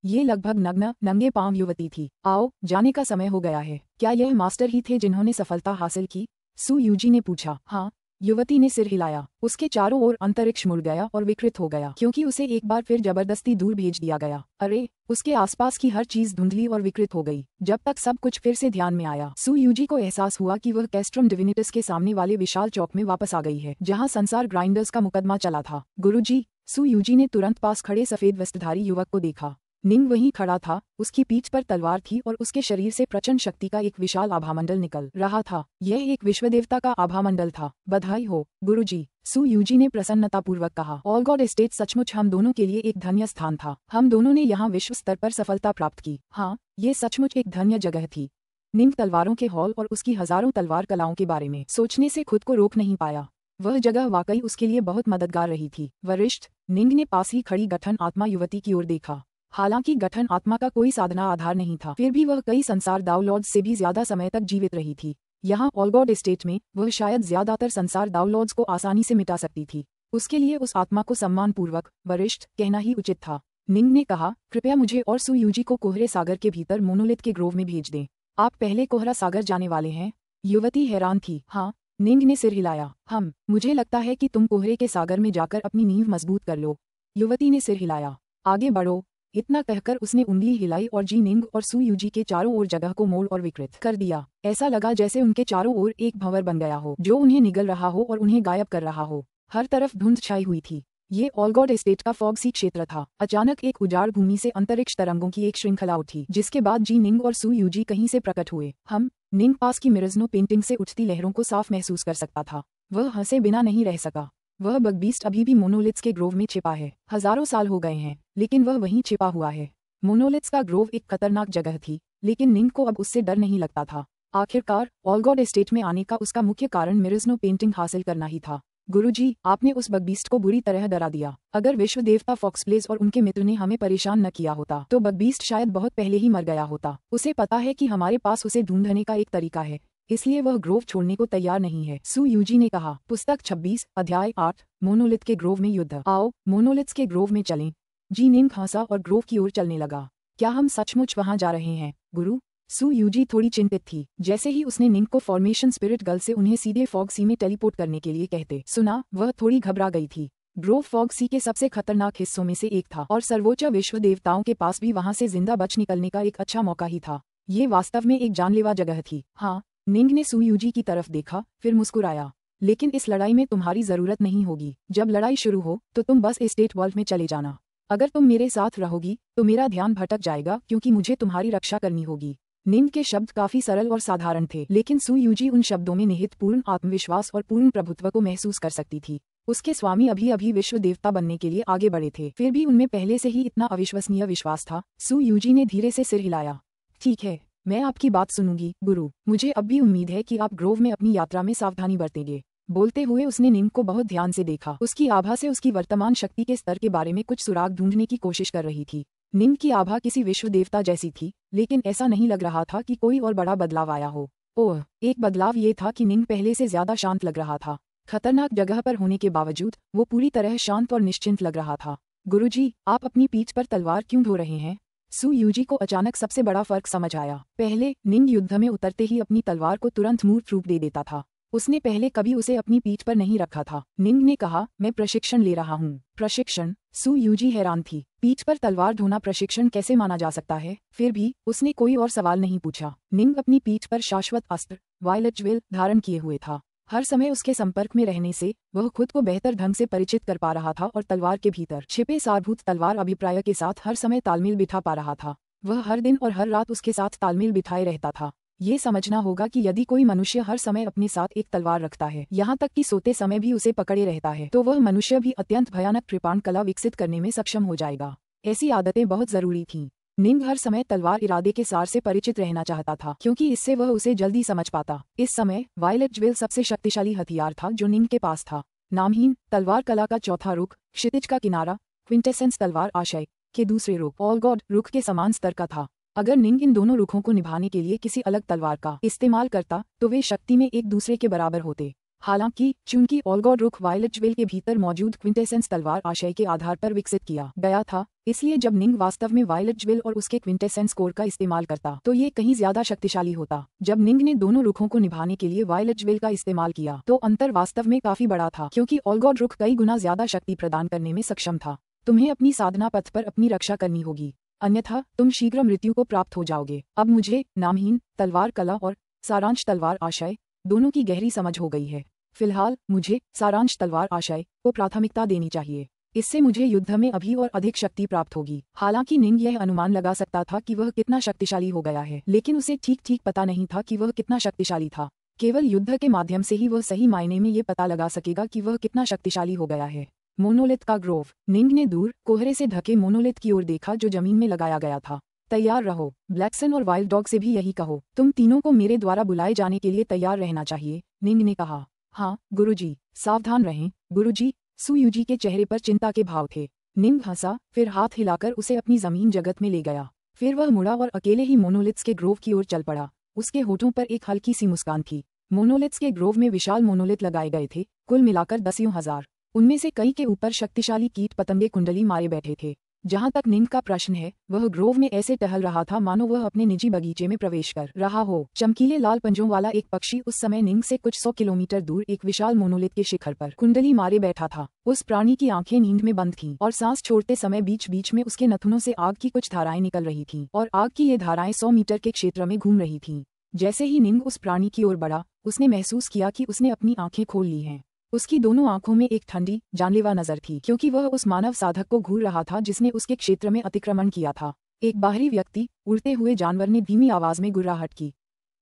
ये लगभग नग्न नंगे पांव युवती थी। आओ, जाने का समय हो गया है। क्या यह मास्टर ही थे जिन्होंने सफलता हासिल की? सू यूजी ने पूछा। हाँ, युवती ने सिर हिलाया। उसके चारों ओर अंतरिक्ष मुड़ गया और विकृत हो गया, क्योंकि उसे एक बार फिर जबरदस्ती दूर भेज दिया गया। अरे, उसके आसपास की हर चीज धुंधली और विकृत हो गई। जब तक सब कुछ फिर से ध्यान में आया, सू यूजी को एहसास हुआ कि वह कैस्ट्रम डिविनिटस के सामने वाले विशाल चौक में वापस आ गई है, जहाँ संसार ग्राइंडर्स का मुकदमा चला था। गुरुजी, सू यूजी ने तुरंत पास खड़े सफेद वस्त्रधारी युवक को देखा। निंग वहीं खड़ा था। उसकी पीठ पर तलवार थी और उसके शरीर से प्रचंड शक्ति का एक विशाल आभामंडल निकल रहा था। यह एक विश्वदेवता का आभामंडल था। बधाई हो, गुरुजी, सू यूजी ने प्रसन्नतापूर्वक कहा। ऑलगॉड एस्टेट सचमुच हम दोनों के लिए एक धन्य स्थान था। हम दोनों ने यहाँ विश्व स्तर पर सफलता प्राप्त की। हाँ, ये सचमुच एक धन्य जगह थी। निंग तलवारों के हॉल और उसकी हजारों तलवार कलाओं के बारे में सोचने से खुद को रोक नहीं पाया। वह जगह वाकई उसके लिए बहुत मददगार रही थी। वरिष्ठ, निंग ने पास ही खड़ी गठन आत्मा युवती की ओर देखा। हालांकि गठन आत्मा का कोई साधना आधार नहीं था, फिर भी वह कई संसार डाउनलॉड्स से भी ज्यादा समय तक जीवित रही थी। यहाँ ऑलगॉड एस्टेट में वह शायद ज्यादातर संसार डाउनलॉड्स को आसानी से मिटा सकती थी। उसके लिए उस आत्मा को सम्मानपूर्वक वरिष्ठ कहना ही उचित था। निंग ने कहा, कृपया मुझे और सू यूजी को कोहरे सागर के भीतर मोनोलिथ के ग्रोव में भेज दें। आप पहले कोहरा सागर जाने वाले हैं? युवती हैरान थी। हाँ, निंग ने सिर हिलाया। मुझे लगता है कि तुम कोहरे के सागर में जाकर अपनी नींव मजबूत कर लो। युवती ने सिर हिलाया। आगे बढ़ो। इतना कहकर उसने उंगली हिलाई और जी निंग और सू यूजी के चारों ओर जगह को मोड़ और विकृत कर दिया। ऐसा लगा जैसे उनके चारों ओर एक भंवर बन गया हो जो उन्हें निगल रहा हो और उन्हें गायब कर रहा हो। हर तरफ धुंध छाई हुई थी। ये ऑलगॉड एस्टेट का फॉग सी क्षेत्र था। अचानक एक उजाड़ भूमि से अंतरिक्ष तरंगों की एक श्रृंखला उठी, जिसके बाद जी निंग और सू यूजी कहीं से प्रकट हुए। निंग पास की मिरजनो पेंटिंग से उठती लहरों को साफ महसूस कर सकता था। वह हंसे बिना नहीं रह सका। वह बगबीस्ट अभी भी मोनोलिथ्स के ग्रोव में छिपा है। हजारों साल हो गए हैं, लेकिन वह वहीं छिपा हुआ है। मोनोलिथ्स का ग्रोव एक खतरनाक जगह थी, लेकिन निंग को अब उससे डर नहीं लगता था। आखिरकार ऑलगॉड एस्टेट में आने का उसका मुख्य कारण मिरजनो पेंटिंग हासिल करना ही था। गुरुजी, आपने उस बगबीस्ट को बुरी तरह डरा दिया। अगर विश्व देवता फॉक्सप्लेज और उनके मित्र ने हमें परेशान न किया होता तो बगबीस्ट शायद बहुत पहले ही मर गया होता। उसे पता है कि हमारे पास उसे ढूंढने का एक तरीका है, इसलिए वह ग्रोव छोड़ने को तैयार नहीं है, सू यूजी ने कहा। पुस्तक 26 अध्याय 8 मोनोलिथ के ग्रोव में युद्ध। आओ मोनोलिथ्स के ग्रोव में चलें। जी निंग हंसा और ग्रोव की ओर चलने लगा। क्या हम सचमुच वहां जा रहे हैं गुरु? सू यूजी थोड़ी चिंतित थी। जैसे ही उसने निंग को फॉर्मेशन स्पिरिट गर्ल से उन्हें सीधे फॉग सी में टेलीपोर्ट करने के लिए कहते सुना, वह थोड़ी घबरा गई थी। ग्रोव फॉग सी के सबसे खतरनाक हिस्सों में से एक था और सर्वोच्च विश्व देवताओं के पास भी वहां से जिंदा बच निकलने का एक अच्छा मौका ही था। ये वास्तव में एक जानलेवा जगह थी। हाँ, निंग ने सू यूजी की तरफ देखा, फिर मुस्कुराया। लेकिन इस लड़ाई में तुम्हारी जरूरत नहीं होगी। जब लड़ाई शुरू हो तो तुम बस एस्टेट वॉल्ट में चले जाना। अगर तुम मेरे साथ रहोगी तो मेरा ध्यान भटक जाएगा क्योंकि मुझे तुम्हारी रक्षा करनी होगी। निंग के शब्द काफी सरल और साधारण थे, लेकिन सू यूजी उन शब्दों में निहित पूर्ण आत्मविश्वास और पूर्ण प्रभुत्व को महसूस कर सकती थी। उसके स्वामी अभी अभी विश्व देवता बनने के लिए आगे बढ़े थे, फिर भी उनमें पहले से ही इतना अविश्वसनीय विश्वास था। सू यूजी ने धीरे से सिर हिलाया। ठीक है, मैं आपकी बात सुनूंगी गुरु। मुझे अब भी उम्मीद है कि आप ग्रोव में अपनी यात्रा में सावधानी बरतेंगे। बोलते हुए उसने निंग को बहुत ध्यान से देखा। उसकी आभा से उसकी वर्तमान शक्ति के स्तर के बारे में कुछ सुराग ढूंढने की कोशिश कर रही थी। निंग की आभा किसी विश्व देवता जैसी थी, लेकिन ऐसा नहीं लग रहा था कि कोई और बड़ा बदलाव आया हो। ओह, एक बदलाव ये था कि निंग पहले से ज्यादा शांत लग रहा था। खतरनाक जगह पर होने के बावजूद वो पूरी तरह शांत और निश्चिंत लग रहा था। गुरुजी, आप अपनी पीठ पर तलवार क्यों ढो रहे हैं? सू यूजी को अचानक सबसे बड़ा फर्क समझ आया। पहले निंग युद्ध में उतरते ही अपनी तलवार को तुरंत मूर्त रूप दे देता था। उसने पहले कभी उसे अपनी पीठ पर नहीं रखा था। निंग ने कहा, मैं प्रशिक्षण ले रहा हूँ। प्रशिक्षण? सू यूजी हैरान थी। पीठ पर तलवार ढोना प्रशिक्षण कैसे माना जा सकता है? फिर भी उसने कोई और सवाल नहीं पूछा। निंग अपनी पीठ पर शाश्वत अस्त्र वायलेट ज्वेल धारण किए हुए था। हर समय उसके संपर्क में रहने से वह खुद को बेहतर ढंग से परिचित कर पा रहा था और तलवार के भीतर छिपे सारभूत तलवार अभिप्राय के साथ हर समय तालमेल बिठा पा रहा था। वह हर दिन और हर रात उसके साथ तालमेल बिठाए रहता था। ये समझना होगा कि यदि कोई मनुष्य हर समय अपने साथ एक तलवार रखता है, यहाँ तक कि सोते समय भी उसे पकड़े रहता है, तो वह मनुष्य भी अत्यंत भयानक कृपाण कला विकसित करने में सक्षम हो जाएगा। ऐसी आदतें बहुत जरूरी थीं। निंग हर समय तलवार इरादे के सार से परिचित रहना चाहता था, क्योंकि इससे वह उसे जल्दी समझ पाता। इस समय वायलेट ज्वेल सबसे शक्तिशाली हथियार था जो निंग के पास था। नामहीन तलवार कला का चौथा रुख, क्षितिज का किनारा, क्विंटेसेंस तलवार आशय के दूसरे रुख, ऑल गॉड रुख के समान स्तर का था। अगर निंग इन दोनों रुखों को निभाने के लिए किसी अलग तलवार का इस्तेमाल करता तो वे शक्ति में एक दूसरे के बराबर होते। हालांकि चूंकि ऑल गॉड रुख वायलेट ज्वेल के भीतर मौजूद क्विंटेसेंस तलवार आशय के आधार पर विकसित किया गया था, इसलिए जब निंग वास्तव में वायलेट ज्वेल और उसके क्विंटेसेंस कोर का इस्तेमाल करता तो ये कहीं ज्यादा शक्तिशाली होता। जब निंग ने दोनों रुखों को निभाने के लिए वायलेट ज्वेल का इस्तेमाल किया तो अंतर वास्तव में काफी बड़ा था, क्योंकि ऑल गॉड रुख कई गुना ज्यादा शक्ति प्रदान करने में सक्षम था। तुम्हें अपनी साधना पथ पर अपनी रक्षा करनी होगी, अन्यथा तुम शीघ्र मृत्यु को प्राप्त हो जाओगे। अब मुझे नामहीन तलवार कला और सारांश तलवार आशय दोनों की गहरी समझ हो गई है। फिलहाल मुझे सारांश तलवार आशय को प्राथमिकता देनी चाहिए। इससे मुझे युद्ध में अभी और अधिक शक्ति प्राप्त होगी। हालांकि निंग यह अनुमान लगा सकता था कि वह कितना शक्तिशाली हो गया है, लेकिन उसे ठीक ठीक पता नहीं था कि वह कितना शक्तिशाली था। केवल युद्ध के माध्यम से ही वह सही मायने में ये पता लगा सकेगा कि वह कितना शक्तिशाली हो गया है। मोनोलिथ का ग्रोव। निंग ने दूर कोहरे से ढके मोनोलिथ की ओर देखा जो जमीन में लगाया गया था। तैयार रहो। ब्लैकसन और वाइल्ड डॉग से भी यही कहो। तुम तीनों को मेरे द्वारा बुलाए जाने के लिए तैयार रहना चाहिए, निंग ने कहा। हाँ गुरुजी। सावधान रहें गुरुजी। सू यूजी के चेहरे पर चिंता के भाव थे। निंग हंसा, फिर हाथ हिलाकर उसे अपनी जमीन जगत में ले गया। फिर वह मुड़ा और अकेले ही मोनोलिथ्स के ग्रोव की ओर चल पड़ा। उसके होठों पर एक हल्की सी मुस्कान थी। मोनोलिथ्स के ग्रोव में विशाल मोनोलिथ लगाए गए थे, कुल मिलाकर 10,000। उनमें से कई के ऊपर शक्तिशाली कीट पतंगे कुंडली मारे बैठे थे। जहां तक निंग का प्रश्न है, वह ग्रोव में ऐसे टहल रहा था मानो वह अपने निजी बगीचे में प्रवेश कर रहा हो। चमकीले लाल पंजों वाला एक पक्षी उस समय निंग से कुछ 100 किलोमीटर दूर एक विशाल मोनोलिथ के शिखर पर कुंडली मारे बैठा था। उस प्राणी की आंखें नींद में बंद थीं और सांस छोड़ते समय बीच बीच में उसके नथुनों से आग की कुछ धाराएं निकल रही थीं और आग की ये धाराएं 100 मीटर के क्षेत्र में घूम रही थीं। जैसे ही निंग उस प्राणी की ओर बढ़ा, उसने महसूस किया कि उसने अपनी आंखें खोल ली हैं। उसकी दोनों आंखों में एक ठंडी जानलेवा नजर थी, क्योंकि वह उस मानव साधक को घूर रहा था जिसने उसके क्षेत्र में अतिक्रमण किया था। एक बाहरी व्यक्ति, उड़ते हुए जानवर ने धीमी आवाज में गुर्राहट की।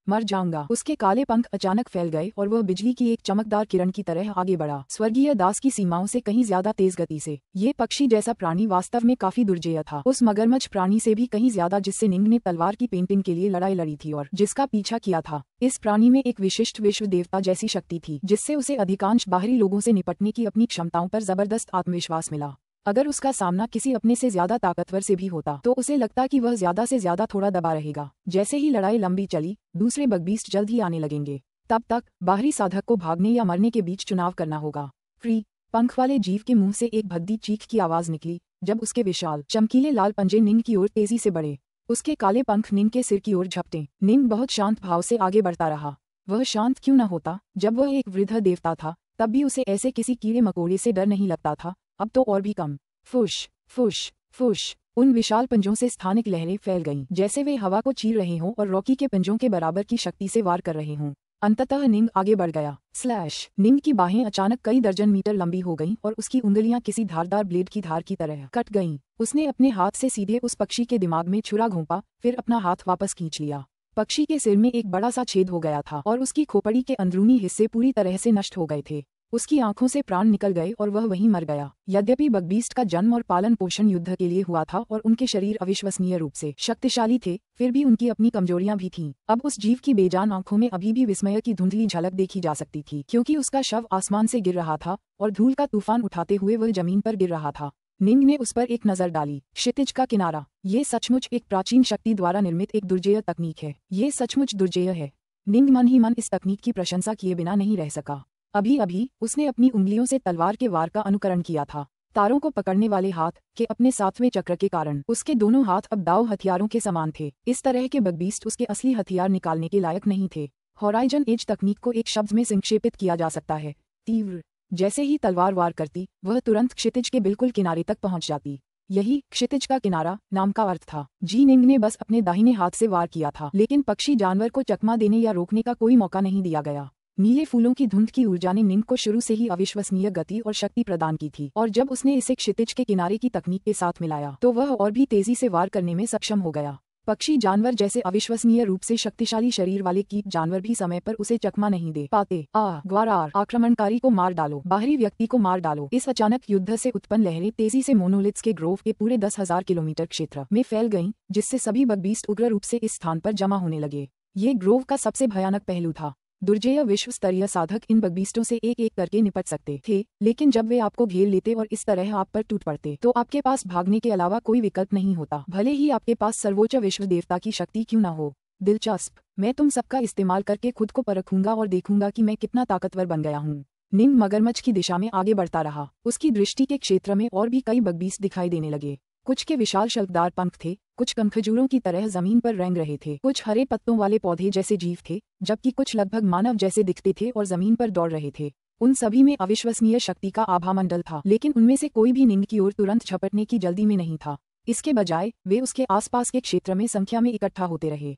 मर जाऊंगा। उसके काले पंख अचानक फैल गए और वह बिजली की एक चमकदार किरण की तरह आगे बढ़ा, स्वर्गीय दास की सीमाओं से कहीं ज्यादा तेज गति से। ये पक्षी जैसा प्राणी वास्तव में काफी दुर्जेय था, उस मगरमच्छ प्राणी से भी कहीं ज्यादा जिससे निंग ने तलवार की पेंटिंग के लिए लड़ाई लड़ी थी और जिसका पीछा किया था। इस प्राणी में एक विशिष्ट विश्व देवता जैसी शक्ति थी, जिससे उसे अधिकांश बाहरी लोगों से निपटने की अपनी क्षमताओं पर जबरदस्त आत्मविश्वास मिला। अगर उसका सामना किसी अपने से ज्यादा ताकतवर से भी होता तो उसे लगता कि वह ज्यादा से ज्यादा थोड़ा दबा रहेगा। जैसे ही लड़ाई लंबी चली, दूसरे बगबीस्ट जल्द ही आने लगेंगे। तब तक बाहरी साधक को भागने या मरने के बीच चुनाव करना होगा। फ्री पंख वाले जीव के मुंह से एक भद्दी चीख की आवाज निकली जब उसके विशाल चमकीले लाल पंजे निंग की ओर तेजी से बढ़े। उसके काले पंख निंग के सिर की ओर झपटे। निंग बहुत शांत भाव से आगे बढ़ता रहा। वह शांत क्यों न होता, जब वह एक वृद्ध देवता था तब भी उसे ऐसे किसी कीड़े मकोड़े से डर नहीं लगता था, अब तो और भी कम। फुश फुश फुश उन विशाल पंजों से स्थानिक लहरें फैल गईं, जैसे वे हवा को चीर रहे हों और रॉकी के पंजों के बराबर की शक्ति से वार कर रहे हों। अंततः निंग आगे बढ़ गया। स्लैश निंग की बाहें अचानक कई दर्जन मीटर लंबी हो गईं और उसकी उंगलियां किसी धारदार ब्लेड की धार की तरह कट गईं। उसने अपने हाथ से सीधे उस पक्षी के दिमाग में छुरा घोंपा, फिर अपना हाथ वापस खींच लिया। पक्षी के सिर में एक बड़ा सा छेद हो गया था और उसकी खोपड़ी के अंदरूनी हिस्से पूरी तरह से नष्ट हो गए थे। उसकी आंखों से प्राण निकल गए और वह वहीं मर गया। यद्यपि बगबीस्ट का जन्म और पालन पोषण युद्ध के लिए हुआ था और उनके शरीर अविश्वसनीय रूप से शक्तिशाली थे, फिर भी उनकी अपनी कमजोरियां भी थीं। अब उस जीव की बेजान आंखों में अभी भी विस्मय की धुंधली झलक देखी जा सकती थी, क्योंकि उसका शव आसमान से गिर रहा था और धूल का तूफान उठाते हुए वह जमीन पर गिर रहा था। निंग ने उस पर एक नजर डाली। क्षितिज का किनारा। ये सचमुच एक प्राचीन शक्ति द्वारा निर्मित एक दुर्जेय तकनीक है। ये सचमुच दुर्जेय है। निंग मन ही मन इस तकनीक की प्रशंसा किए बिना नहीं रह सका। अभी अभी उसने अपनी उंगलियों से तलवार के वार का अनुकरण किया था। तारों को पकड़ने वाले हाथ के अपने 7वें चक्र के कारण उसके दोनों हाथ अब दाव हथियारों के समान थे। इस तरह के बगबीस्ट उसके असली हथियार निकालने के लायक नहीं थे। होराइजन एज तकनीक को एक शब्द में संक्षेपित किया जा सकता है, तीव्र। जैसे ही तलवार वार करती, वह तुरंत क्षितिज के बिल्कुल किनारे तक पहुंच जाती। यही क्षितिज का किनारा नाम का अर्थ था। जी निंग ने बस अपने दाहिने हाथ से वार किया था, लेकिन पक्षी जानवर को चकमा देने या रोकने का कोई मौका नहीं दिया गया। नीले फूलों की धुंध की ऊर्जा ने निंग को शुरू से ही अविश्वसनीय गति और शक्ति प्रदान की थी, और जब उसने इसे क्षितिज के किनारे की तकनीक के साथ मिलाया तो वह और भी तेजी से वार करने में सक्षम हो गया। पक्षी जानवर जैसे अविश्वसनीय रूप से शक्तिशाली शरीर वाले कीट जानवर भी समय पर उसे चकमा नहीं दे पाते। ग्वारार आक्रमणकारी को मार डालो, बाहरी व्यक्ति को मार डालो। इस अचानक युद्ध से उत्पन्न लहरें तेजी से मोनोलिथ्स के ग्रोव के पूरे 10,000 किलोमीटर क्षेत्र में फैल गईं, जिससे सभी बगबीस्ट उग्र रूप से इस स्थान पर जमा होने लगे। ये ग्रोव का सबसे भयानक पहलू था। दुर्जेय विश्व स्तरीय साधक इन बगबीस्टों से एक एक करके निपट सकते थे, लेकिन जब वे आपको घेर लेते और इस तरह आप पर टूट पड़ते तो आपके पास भागने के अलावा कोई विकल्प नहीं होता, भले ही आपके पास सर्वोच्च विश्व देवता की शक्ति क्यों न हो। दिलचस्प। मैं तुम सबका इस्तेमाल करके खुद को परखूंगा और देखूंगा कि मैं कितना ताकतवर बन गया हूँ। निंग मगरमच्छ की दिशा में आगे बढ़ता रहा। उसकी दृष्टि के क्षेत्र में और भी कई बगबीस्ट दिखाई देने लगे। कुछ के विशाल शल्कदार पंख थे, कुछ खंखजूरों की तरह जमीन पर रेंग रहे थे, कुछ हरे पत्तों वाले पौधे जैसे जीव थे, जबकि कुछ लगभग मानव जैसे दिखते थे और जमीन पर दौड़ रहे थे। उन सभी में अविश्वसनीय शक्ति का आभामंडल था, लेकिन उनमें से कोई भी निंग की ओर तुरंत झपटने की जल्दी में नहीं था। इसके बजाय वे उसके आसपास के क्षेत्र में संख्या में इकट्ठा होते रहे।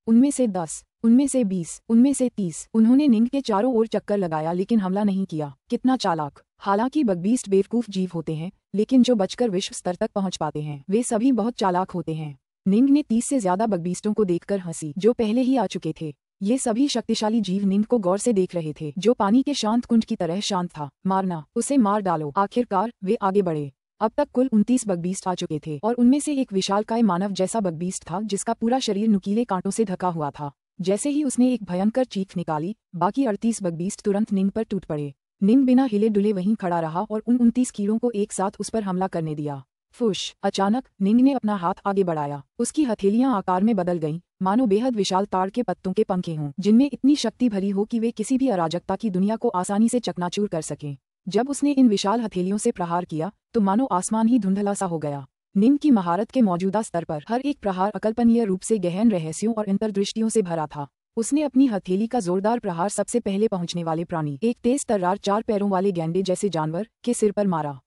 उनमें से 10, उनमें से 20, उनमें से 30। उन्होंने निंग के चारों ओर चक्कर लगाया, लेकिन हमला नहीं किया। कितना चालाक! हालांकि बगबीस्ट बेवकूफ जीव होते हैं, लेकिन जो बचकर विश्व स्तर तक पहुंच पाते हैं वे सभी बहुत चालाक होते हैं। निंग ने 30 से ज्यादा बगबीस्टों को देखकर हंसी, जो पहले ही आ चुके थे। ये सभी शक्तिशाली जीव निंग को गौर से देख रहे थे, जो पानी के शांत कुंड की तरह शांत था। मारना, उसे मार डालो। आखिरकार वे आगे बढ़े। अब तक कुल 29 बगबीस्ट आ चुके थे और उनमें से एक विशालकाय मानव जैसा बगबीस्ट था, जिसका पूरा शरीर नुकीले कांटों से ढका हुआ था। जैसे ही उसने एक भयंकर चीख निकाली, बाकी 38 बगबीस्ट तुरंत निंग पर टूट पड़े। निंग बिना हिले डुले वहीं खड़ा रहा और उन 29 कीड़ों को एक साथ उस पर हमला करने दिया। फुश! अचानक निंग ने अपना हाथ आगे बढ़ाया। उसकी हथेलियां आकार में बदल गईं, मानो बेहद विशाल ताड़ के पत्तों के पंखे हों, जिनमें इतनी शक्ति भरी हो कि वे किसी भी अराजकता की दुनिया को आसानी से चकनाचूर कर सकें। जब उसने इन विशाल हथेलियों से प्रहार किया तो मानो आसमान ही धुंधला सा हो गया। निंग की महारत के मौजूदा स्तर पर हर एक प्रहार अकल्पनीय रूप से गहन रहस्यों और अंतर्दृष्टियों से भरा था। उसने अपनी हथेली का जोरदार प्रहार सबसे पहले पहुंचने वाले प्राणी, एक तेज तर्रार 4 पैरों वाले गैंडे जैसे जानवर, के सिर पर मारा।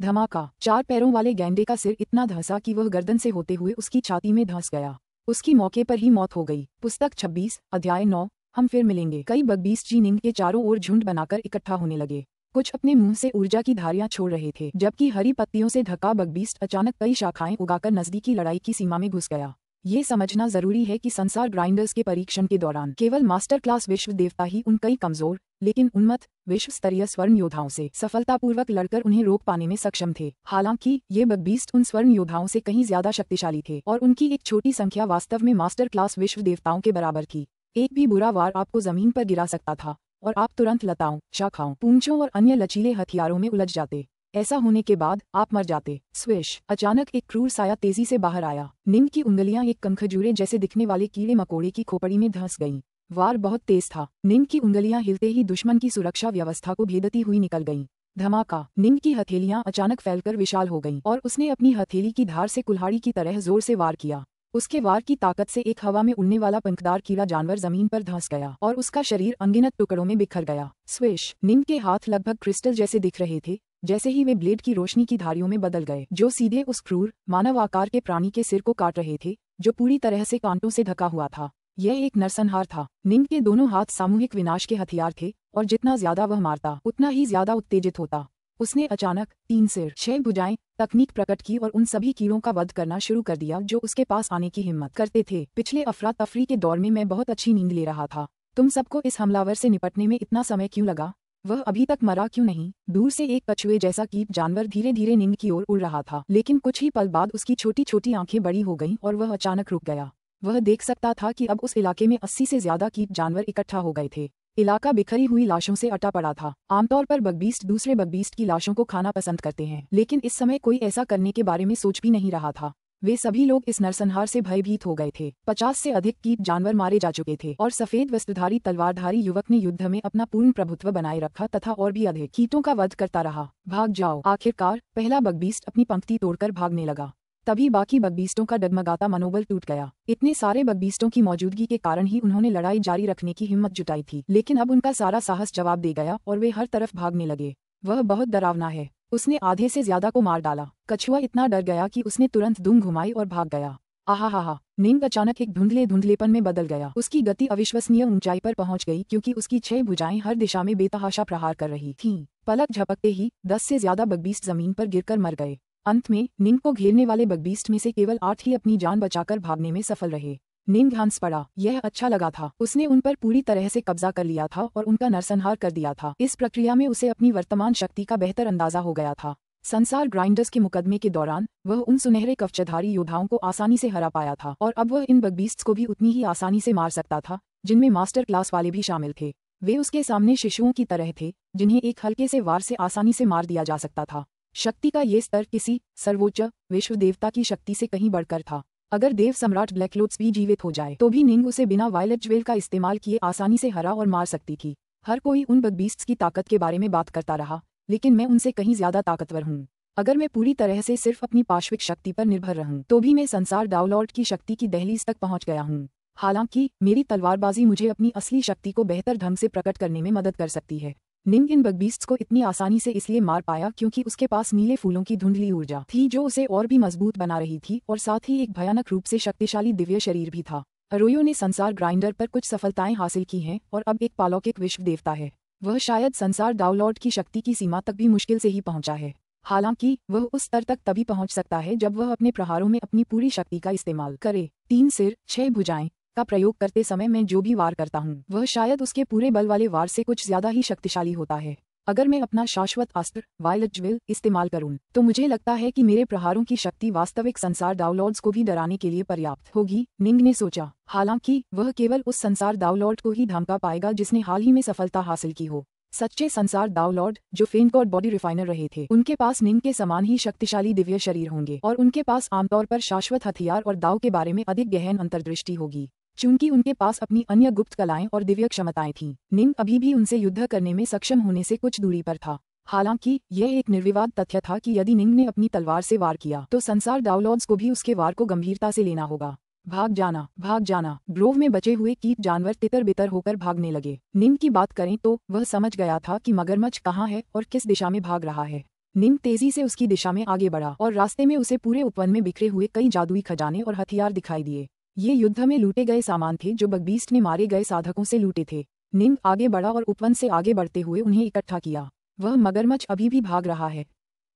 धमाका! 4 पैरों वाले गैंडे का सिर इतना धंसा कि वह गर्दन से होते हुए उसकी छाती में धंस गया। उसकी मौके पर ही मौत हो गई। पुस्तक 26, अध्याय 9। हम फिर मिलेंगे। कई बगबीस्ट जी निंग के चारों ओर झुंड बनाकर इकट्ठा होने लगे। कुछ अपने मुंह से ऊर्जा की धारियां छोड़ रहे थे, जबकि हरी पत्तियों से ढका बगबीस्ट अचानक कई शाखाएं उगाकर नजदीकी लड़ाई की सीमा में घुस गया। ये समझना जरूरी है कि संसार ग्राइंडर्स के परीक्षण के दौरान केवल मास्टर क्लास विश्व देवता ही उन कई कमजोर लेकिन उन्मत्त विश्व स्तरीय स्वर्ण योद्धाओं से सफलतापूर्वक लड़कर उन्हें रोक पाने में सक्षम थे। हालांकि ये बगबीस्ट उन स्वर्ण योद्धाओं से कहीं ज्यादा शक्तिशाली थे और उनकी एक छोटी संख्या वास्तव में मास्टर क्लास विश्व देवताओं के बराबर थी। एक भी बुरा वार आपको जमीन पर गिरा सकता था और आप तुरंत लताओं, शाखाओं, पूंछों और अन्य लचीले हथियारों में उलझ जाते। ऐसा होने के बाद आप मर जाते। स्विश! अचानक एक क्रूर साया तेजी से बाहर आया। निंग की उंगलियां एक कनखजूरे जैसे दिखने वाले कीड़े मकोड़े की खोपड़ी में धंस गईं। वार बहुत तेज था। निंग की उंगलियां हिलते ही दुश्मन की सुरक्षा व्यवस्था को भेदती हुई निकल गईं। धमाका! निंग की हथेलियां अचानक फैलकर विशाल हो गईं और उसने अपनी हथेली की धार से कुल्हाड़ी की तरह जोर से वार किया। उसके वार की ताकत से एक हवा में उड़ने वाला पंखदार कीड़ा जानवर जमीन पर धंस गया और उसका शरीर अनगिनत टुकड़ों में बिखर गया। स्विश! निंग के हाथ लगभग क्रिस्टल जैसे दिख रहे थे जैसे ही वे ब्लेड की रोशनी की धारियों में बदल गए जो सीधे उस क्रूर मानव आकार के प्राणी के सिर को काट रहे थे जो पूरी तरह से कांटों से ढका हुआ था। यह एक नरसंहार था। निंग के दोनों हाथ सामूहिक विनाश के हथियार थे और जितना ज्यादा वह मारता उतना ही ज्यादा उत्तेजित होता। उसने अचानक 3 सिर 6 भुजाएं तकनीक प्रकट की और उन सभी कीड़ों का वध करना शुरू कर दिया जो उसके पास आने की हिम्मत करते थे। पिछले अफरा तफरी के दौर में मैं बहुत अच्छी नींद ले रहा था। तुम सबको इस हमलावर से निपटने में इतना समय क्यों लगा? वह अभी तक मरा क्यों नहीं? दूर से एक कछुए जैसा कीट जानवर धीरे धीरे निंग की ओर उड़ रहा था, लेकिन कुछ ही पल बाद उसकी छोटी छोटी आंखें बड़ी हो गईं और वह अचानक रुक गया। वह देख सकता था कि अब उस इलाके में 80 से ज्यादा कीट जानवर इकट्ठा हो गए थे। इलाका बिखरी हुई लाशों से अटा पड़ा था। आमतौर पर बगबीस्ट दूसरे बगबीस्ट की लाशों को खाना पसंद करते हैं, लेकिन इस समय कोई ऐसा करने के बारे में सोच भी नहीं रहा था। वे सभी लोग इस नरसंहार से भयभीत हो गए थे। 50 से अधिक कीट जानवर मारे जा चुके थे और सफेद वस्त्रधारी तलवारधारी युवक ने युद्ध में अपना पूर्ण प्रभुत्व बनाए रखा तथा और भी अधिक कीटों का वध करता रहा। भाग जाओ! आखिरकार पहला बगबीस्ट अपनी पंक्ति तोड़कर भागने लगा। तभी बाकी बगबीस्टों का डगमगाता मनोबल टूट गया। इतने सारे बगबीस्टों की मौजूदगी के कारण ही उन्होंने लड़ाई जारी रखने की हिम्मत जुटाई थी, लेकिन अब उनका सारा साहस जवाब दे गया और वे हर तरफ भागने लगे। वह बहुत डरावना है। उसने आधे से ज्यादा को मार डाला। कछुआ इतना डर गया कि उसने तुरंत दुम घुमाई और भाग गया। आहा! निंग अचानक एक धुंधलेपन में बदल गया। उसकी गति अविश्वसनीय ऊंचाई पर पहुंच गई क्योंकि उसकी 6 भुजाएं हर दिशा में बेतहाशा प्रहार कर रही थीं। पलक झपकते ही 10 से ज्यादा बगबीस्ट जमीन पर गिरकर मर गए। अंत में निंग को घेरने वाले बगबीस्ट में से केवल 8 ही अपनी जान बचाकर भागने में सफल रहे। निंग हंस पड़ा। यह अच्छा लगा था। उसने उन पर पूरी तरह से कब्जा कर लिया था और उनका नरसंहार कर दिया था। इस प्रक्रिया में उसे अपनी वर्तमान शक्ति का बेहतर अंदाजा हो गया था। संसार ग्राइंडर्स के मुकदमे के दौरान वह उन सुनहरे कवचधारी योद्धाओं को आसानी से हरा पाया था और अब वह इन बगबीस्ट्स को भी उतनी ही आसानी से मार सकता था, जिनमें मास्टर क्लास वाले भी शामिल थे। वे उसके सामने शिशुओं की तरह थे जिन्हें एक हल्के से वार से आसानी से मार दिया जा सकता था। शक्ति का ये स्तर किसी सर्वोच्च विश्व देवता की शक्ति से कहीं बढ़कर था। अगर देव सम्राट ब्लैकलोट्स भी जीवित हो जाए तो भी निंग उसे बिना वायलेट ज्वेल का इस्तेमाल किए आसानी से हरा और मार सकती थी। हर कोई उन बगबीस्ट्स की ताकत के बारे में बात करता रहा, लेकिन मैं उनसे कहीं ज्यादा ताकतवर हूँ। अगर मैं पूरी तरह से सिर्फ अपनी पाश्विक शक्ति पर निर्भर रहूं तो भी मैं संसार डाउलॉर्ड की शक्ति की दहलीज तक पहुंच गया हूं। हालांकि मेरी तलवारबाजी मुझे अपनी असली शक्ति को बेहतर ढंग से प्रकट करने में मदद कर सकती है। निंग इन बगबीस्ट्स को इतनी आसानी से इसलिए मार पाया क्योंकि उसके पास नीले फूलों की धुंधली ऊर्जा थी जो उसे और भी मजबूत बना रही थी और साथ ही एक भयानक रूप से शक्तिशाली दिव्य शरीर भी था। अरोयो ने संसार ग्राइंडर पर कुछ सफलताएं हासिल की हैं और अब एक पालौकिक विश्व देवता है। वह शायद संसार डाउलॉर्ड की शक्ति की सीमा तक भी मुश्किल से ही पहुंचा है। हालांकि वह उस स्तर तक तभी पहुंच सकता है जब वह अपने प्रहारों में अपनी पूरी शक्ति का इस्तेमाल करे। 3 सिर 6 भुजाएं का प्रयोग करते समय मैं जो भी वार करता हूं वह शायद उसके पूरे बल वाले वार से कुछ ज्यादा ही शक्तिशाली होता है। अगर मैं अपना शाश्वत अस्त्र वायलेट ज्वेल इस्तेमाल करूं तो मुझे लगता है कि मेरे प्रहारों की शक्ति वास्तविक संसार डाउलॉर्ड्स को भी डराने के लिए पर्याप्त होगी, निंग ने सोचा। हालांकि वह केवल उस संसार डाउलॉर्ड को ही धमका पाएगा जिसने हाल ही में सफलता हासिल की हो। सच्चे संसार डाउलॉर्ड जो फेंट गॉड बॉडी रिफाइनर रहे थे उनके पास निंग के समान ही शक्तिशाली दिव्य शरीर होंगे और उनके पास आमतौर पर शाश्वत हथियार और दाव के बारे में अधिक गहन अंतर्दृष्टि होगी। चूंकि उनके पास अपनी अन्य गुप्त कलाएं और दिव्य क्षमताएं थीं, निंग अभी भी उनसे युद्ध करने में सक्षम होने से कुछ दूरी पर था। हालांकि यह एक निर्विवाद तथ्य था कि यदि निंग ने अपनी तलवार से वार किया तो संसार डाउलॉर्ड्स को भी उसके वार को गंभीरता से लेना होगा। भाग जाना। ग्रोव में बचे हुए कीट जानवर तितर बितर होकर भागने लगे। निंग की बात करें तो वह समझ गया था कि मगरमच्छ कहाँ है और किस दिशा में भाग रहा है। निंग तेजी से उसकी दिशा में आगे बढ़ा और रास्ते में उसे पूरे उपवन में बिखरे हुए कई जादुई खजाने और हथियार दिखाई दिए। ये युद्ध में लूटे गए सामान थे जो बगबीस्ट ने मारे गए साधकों से लूटे थे। निंग आगे बढ़ा और उपवन से आगे बढ़ते हुए उन्हें इकट्ठा किया। वह मगरमच्छ अभी भी भाग रहा है।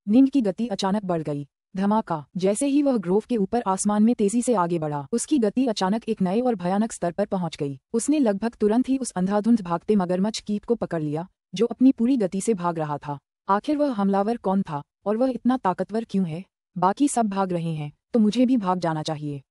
निंग की गति अचानक बढ़ गई। धमाका। जैसे ही वह ग्रोव के ऊपर आसमान में तेजी से आगे बढ़ा, उसकी गति अचानक एक नए और भयानक स्तर पर पहुंच गई। उसने लगभग तुरंत ही उस अंधाधुंध भागते मगरमच्छ कीट को पकड़ लिया, जो अपनी पूरी गति से भाग रहा था। आखिर वह हमलावर कौन था और वह इतना ताकतवर क्यों है? बाकी सब भाग रहे हैं तो मुझे भी भाग जाना चाहिए।